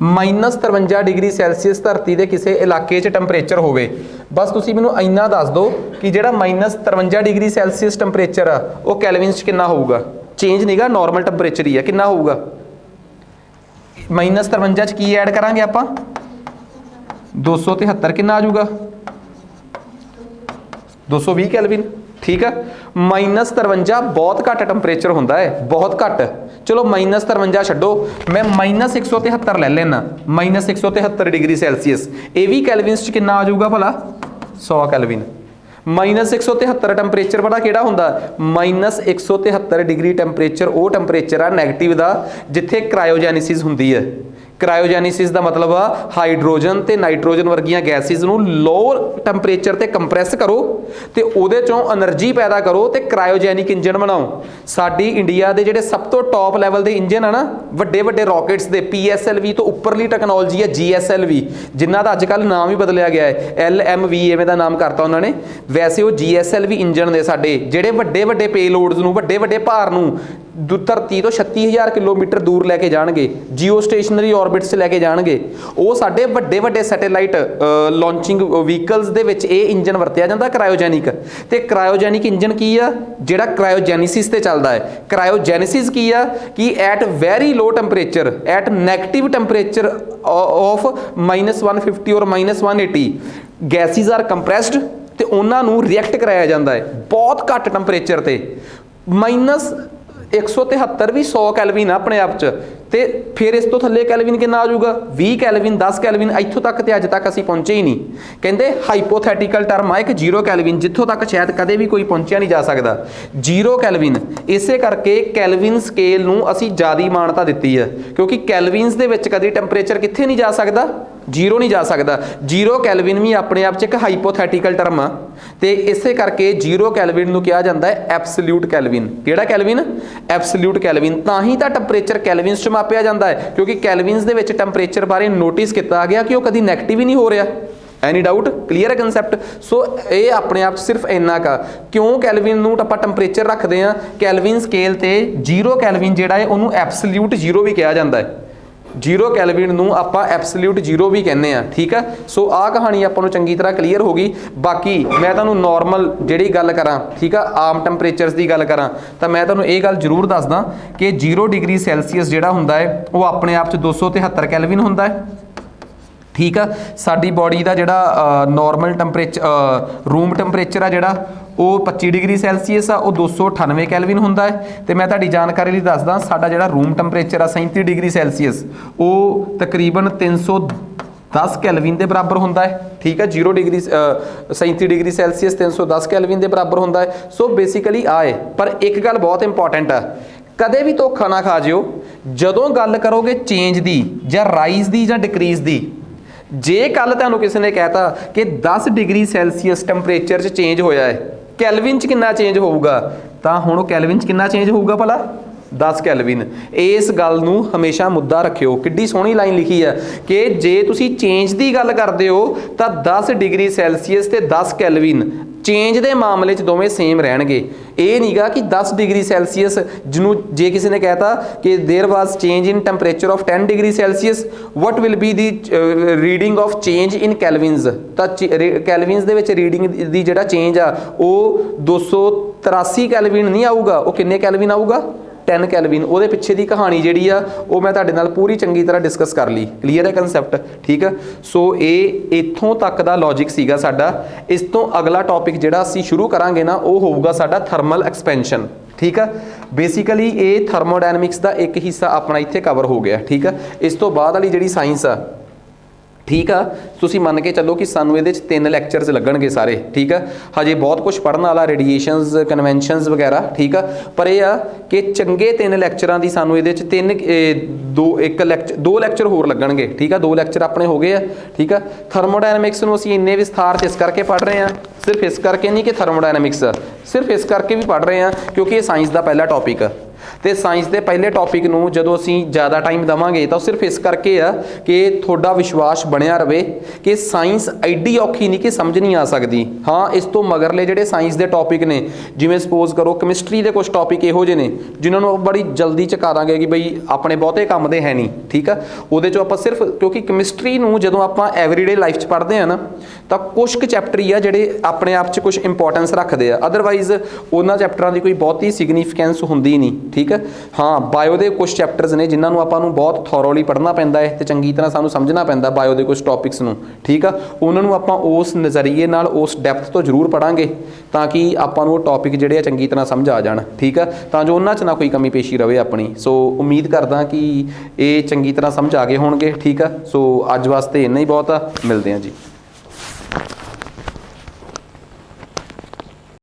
-53 डिग्री सैल्सीਅस धरती के किसी इलाके टैंपरेचर होवे। बस तुसीं मैनूं इन्ना दस दो कि जिहड़ा -53 डिग्री सैल्सीਅस टैंपरेचर आ वो कैल्विन च कितना होऊगा। चेंज नहींगा नॉर्मल टैंपरेचर ही है। कितना होऊगा -53 की ऐड करांगे आपां 273 कितना आ जाऊगा 220 कैल्विन। ठीक है। -53 बहुत घट टैंपरेचर होंदा है बहुत घट। चलो -53 छड्डो मैं -173 ले लेना -173 डिग्री सैल्सीਅस ये भी कैल्विन च कितना आ जाऊगा भला 100 कैल्विन। -173 टैंपरेचर पता किहड़ा हुंदा -173 डिग्री टैंपरेचर वो टैंपरेचर आ नैगेटिव दा जिथे क्रायोजैनिसिस हुंदी है। क्रायोजैनिसिस का मतलब आ हाइड्रोजन ते नाइट्रोजन वर्गियां गैसिस नूं लोअर टैंपरेचर ते कंप्रैस करो ते उहदे चों एनर्जी पैदा करो ते क्रायोजैनिक इंजन बनाओ। साडी इंडिया दे जिहड़े सब तो टॉप लैवल दे इंजन आ ना वड्डे वड्डे रॉकेट्स दे PSLV तो उपरली टैक्नोलॉजी है GSLV जिन्हां दा अजकल नाम ही बदलिया गया है LMV इवें दा नाम करता उन्होंने। वैसे वो GSLV इंजन ने साडे जिहड़े वड्डे वड्डे पेलोड्स नूं वड्डे वड्डे भार नूं धरती तो 36,000 किलोमीटर दूर लैके जाणगे जिओ स्टेशनरी ऑर्बिट्स लैके जाणगे। वो साडे वड्डे वड्डे सैटेलाइट लॉन्चिंग व्हीकल्स दे विच ये इंजन वरतिया जांदा क्रायोजैनिक। ते क्रायोजैनिक इंजन की आ जिहड़ा क्रायोजैनिसिस ते चलदा है। क्रायोजैनिसिस की आ कि at very low temperature at negative temperature of -150 और -180 गैसिस आर कंप्रैस्ड ते उन्हां नूं रिएक्ट कराया जांदा है बहुत घट टैंपरेचर ते। -173 भी 100 कैल्विन अपने आप च ते फिर इस तो थल्ले कैल्विन कितना आ जाऊगा 20 कैल्विन 10 कैल्विन इत्थों तक तो अज तक असीं पहुंचे ही नहीं। कहते हाइपोथैटिकल टर्म आ एक 0 कैल्विन जित्थों तक शायद कदे भी कोई पहुंचा नहीं जा सकता 0 कैल्विन। इस करके कैल्विन स्केल नूं असीं ज़्यादा मानता दित्ती है क्योंकि कैल्विन्स दे विच कदी टैंपरेचर कित्थे नहीं जा सकता 0 नहीं जा सकता। 0 कैल्विन भी अपने आप च एक हाइपोथैटिकल टर्म आ ते इस करके 0 कैल्विन नूं कहा जाता है एब्सोल्यूट कैल्विन। किहड़ा कैल्विन एब्सोल्यूट कैल्विन। तां ही तां टैंपरेचर कैल्विन च मापिया जाता है क्योंकि कैल्विन्स दे विच टैंपरेचर बारे नोटिस किया गया कि वह कभी नैगेटिव ही नहीं हो रहा। एनी डाउट क्लीयर है कंसैप्ट। सो ये अपने आप सिर्फ इन्ना का क्यों कैल्विन नूं आपां टैंपरेचर रखते हैं कैल्विन स्केल ते 0 कैल्विन जिहड़ा है उहनूं एब्सोल्यूट 0 भी कहा जाता है। 0 कैल्विन नूं आपां एब्सोल्यूट 0 भी कहने आ। ठीक है। सो आ कहानी आपां नूं चंगी तरह क्लीयर हो गई। बाकी मैं तुहानूं नॉर्मल जिहड़ी गल करां ठीक है आम टैंपरेचर्स की गल करां तो मैं तुहानूं ये गल जरूर दसदा कि 0 डिग्री सैल्सीਅस जिहड़ा हुंदा है वो अपने आप च 273 कैल्विन हुंदा है। ठीक है। साडी बॉडी का जिहड़ा नॉर्मल टैंपरेचर रूम टैंपरेचर आ जिहड़ा वो 25 डिग्री सैल्सीਅस आ वो 298 कैल्विन हुंदा है। तो मैं तुहाडी जानकारी लई दसदा साडा जिहड़ा रूम टैंपरेचर आ 37 डिग्री सैल्सीਅस वो तकरीबन 310 कैल्विन के बराबर होंदा है। ठीक है। 0 डिग्री 37 डिग्री सैल्सीਅस 310 कैल्विन के बराबर होंदा है। सो बेसिकली आए पर एक गल बहुत इंपॉर्टेंट है कदे भी धोखा ना खा जिओ जदों गल करोगे चेंज दी जां राइज दी जां डिक्रीज दी। जे कल तुहानूं किसी ने कहता कि 10 डिग्री सैल्सीਅस टैंपरेचर च चेंज होया है कैल्विन च कितना चेंज होऊगा तां हुण कैल्विन च कितना चेंज होऊगा भला 10 कैल्विन। इस गल नूं हमेशा मुद्दा रखियो। किड्डी सोहनी लाइन लिखी है कि जे तुसीं चेंज की गल करदे हो तां 10 डिग्री सैल्सीਅस ते 10 कैल्विन चेंज के मामले च दोवें सेम रहणगे। ये नहींगा कि 10 डिग्री सैल्सीਅस जिन्हों जे किसी ने कहता कि there was change in temperature of 10 degree Celsius what will be the reading of change in kelvins तो कैल्विन्स दे विच रीडिंग दी जिहड़ा चेंज आ वो 283 कैल्विन नहीं आऊगा वो किन्ने कैल्विन आऊगा 10 कैल्विन। वो पिछे की कहानी जी आ वो मैं तुहाडे नाल पूरी चंगी तरह डिस्कस कर ली। क्लीयर है कंसैप्ट। ठीक है। सो ये इत्थों तक का लॉजिक सीगा साडा। इस तो अगला टॉपिक जिहड़ा असीं शुरू करांगे ना वो होऊगा साडा थर्मल एक्सपेंशन। ठीक है। बेसिकली ये थर्मोडायनमिक्स का एक हिस्सा अपना इत्थे कवर हो गया। ठीक है। इस तो बाद वाली जिहड़ी साइंस आ ਠੀਕ ਆ। ਤੁਸੀਂ ਮੰਨ ਕੇ ਚੱਲੋ ਕਿ ਸਾਨੂੰ ਇਹਦੇ 'ਚ 3 ਲੈਕਚਰਸ ਲੱਗਣਗੇ ਸਾਰੇ, ਠੀਕ ਆ। ਹਜੇ ਬਹੁਤ ਕੁਝ ਪੜ੍ਹਨ ਵਾਲਾ, ਰੇਡੀਏਸ਼ਨਸ, ਕਨਵੈਨਸ਼ਨਸ ਵਗੈਰਾ, ਠੀਕ ਆ। ਪਰ ਇਹ ਆ ਕਿ ਚੰਗੇ 3 ਲੈਕਚਰਾਂ ਦੀ ਸਾਨੂੰ ਇਹਦੇ 'ਚ 2 ਲੈਕਚਰ ਹੋਰ ਲੱਗਣਗੇ, ਠੀਕ ਆ। 2 ਲੈਕਚਰ ਆਪਣੇ ਹੋ ਗਏ ਆ, ਠੀਕ ਆ। ਥਰਮੋਡਾਇਨਾਮਿਕਸ ਨੂੰ ਅਸੀਂ ਇੰਨੇ ਵਿਸਥਾਰ 'ਚ ਇਸ ਕਰਕੇ ਪੜ੍ਹ ਰਹੇ ਹਾਂ, ਸਿਰਫ ਇਸ ਕਰਕੇ ਨਹੀਂ ਕਿ ਥਰਮੋਡਾਇਨਾਮਿਕਸ ਸਿਰਫ ਇਸ ਕਰਕੇ ਵੀ ਪੜ੍ਹ ਰਹੇ ਹਾਂ ਕਿਉਂਕਿ ਇਹ ਸਾਇੰਸ ਦਾ ਪਹਿਲਾ ਟੌਪਿਕ ਆ। ਤੇ ਸਾਇੰਸ ਦੇ ਪਹਿਲੇ ਟੌਪਿਕ ਨੂੰ ਜਦੋਂ ਅਸੀਂ ਜ਼ਿਆਦਾ ਟਾਈਮ ਦੇਵਾਂਗੇ ਤਾਂ ਸਿਰਫ ਇਸ ਕਰਕੇ ਆ ਕਿ ਤੁਹਾਡਾ ਵਿਸ਼ਵਾਸ ਬਣਿਆ ਰਵੇ ਕਿ ਸਾਇੰਸ ਐਡੀ ਔਖੀ ਨਹੀਂ ਕਿ ਸਮਝ ਨਹੀਂ ਆ ਸਕਦੀ। ਹਾਂ, ਇਸ ਤੋਂ ਮਗਰਲੇ ਜਿਹੜੇ ਸਾਇੰਸ ਦੇ ਟੌਪਿਕ ਨੇ, ਜਿਵੇਂ ਸਪੋਜ਼ ਕਰੋ ਕੈਮਿਸਟਰੀ ਦੇ ਕੁਝ ਟੌਪਿਕ ਇਹੋ ਜਿਹੇ ਨੇ ਜਿਨ੍ਹਾਂ ਨੂੰ ਬੜੀ ਜਲਦੀ ਚੁਕਾ ਦਾਂਗੇ ਕਿ ਬਈ ਆਪਣੇ ਬਹੁਤੇ ਕੰਮ ਦੇ ਹੈ ਨਹੀਂ, ਠੀਕ ਆ। ਉਹਦੇ 'ਚੋਂ ਆਪਾਂ ਸਿਰਫ, ਕਿਉਂਕਿ ਕੈਮਿਸਟਰੀ ਨੂੰ ਜਦੋਂ ਆਪਾਂ ਐਵਰੀਡੇ ਲਾਈਫ 'ਚ ਪੜ੍ਹਦੇ ਆ ਨਾ ਤਾਂ ਕੁਛ ਕੁ ਚੈਪਟਰ ਹੀ ਆ ਜਿਹੜੇ ਆਪਣੇ ਆਪ 'ਚ ਕੁਛ ਇੰਪੋਰਟੈਂਸ ਰੱਖਦੇ ਆ, ਅਦਰਵਾਈਜ਼ ਉਹਨਾਂ ਚੈਪਟਰਾਂ ਦੀ ਕੋਈ ਬਹੁਤੀ ਸਿਗਨੀਫੀਕੈਂਸ ਹੁੰਦੀ ਨਹੀਂ, ਠੀਕ ਹੈ। ਹਾਂ, ਬਾਇਓ ਦੇ ਕੁਝ ਚੈਪਟਰਸ ਨੇ ਜਿਨ੍ਹਾਂ ਨੂੰ ਆਪਾਂ ਨੂੰ ਬਹੁਤ ਥੋਰੋਲੀ ਪੜ੍ਹਨਾ ਪੈਂਦਾ ਹੈ ਤੇ ਚੰਗੀ ਤਰ੍ਹਾਂ ਸਾਨੂੰ ਸਮਝਣਾ ਪੈਂਦਾ ਬਾਇਓ ਦੇ ਕੁਝ ਟੌਪਿਕਸ ਨੂੰ, ਠੀਕ ਆ। ਉਹਨਾਂ ਨੂੰ ਆਪਾਂ ਉਸ ਨਜ਼ਰੀਏ ਨਾਲ, ਉਸ ਡੈਪਥ ਤੋਂ ਜ਼ਰੂਰ ਪੜ੍ਹਾਂਗੇ ਤਾਂ ਕਿ ਆਪਾਂ ਨੂੰ ਉਹ ਟੌਪਿਕ ਜਿਹੜੇ ਆ ਚੰਗੀ ਤਰ੍ਹਾਂ ਸਮਝ ਆ ਜਾਣ, ਠੀਕ ਆ, ਤਾਂ ਜੋ ਉਹਨਾਂ 'ਚ ਨਾ ਕੋਈ ਕਮੀ ਪੇਸ਼ੀ ਰਵੇ ਆਪਣੀ। ਸੋ ਉਮੀਦ ਕਰਦਾ ਕਿ ਇਹ ਚੰਗੀ ਤਰ੍ਹਾਂ ਸਮਝ ਆ ਗਏ ਹੋਣਗੇ, ਠੀਕ ਆ। ਸੋ ਅੱਜ ਵਾਸਤੇ ਇੰਨਾ ਹੀ ਬਹੁਤ ਆ, ਮਿਲਦੇ ਹਾਂ ਜੀ।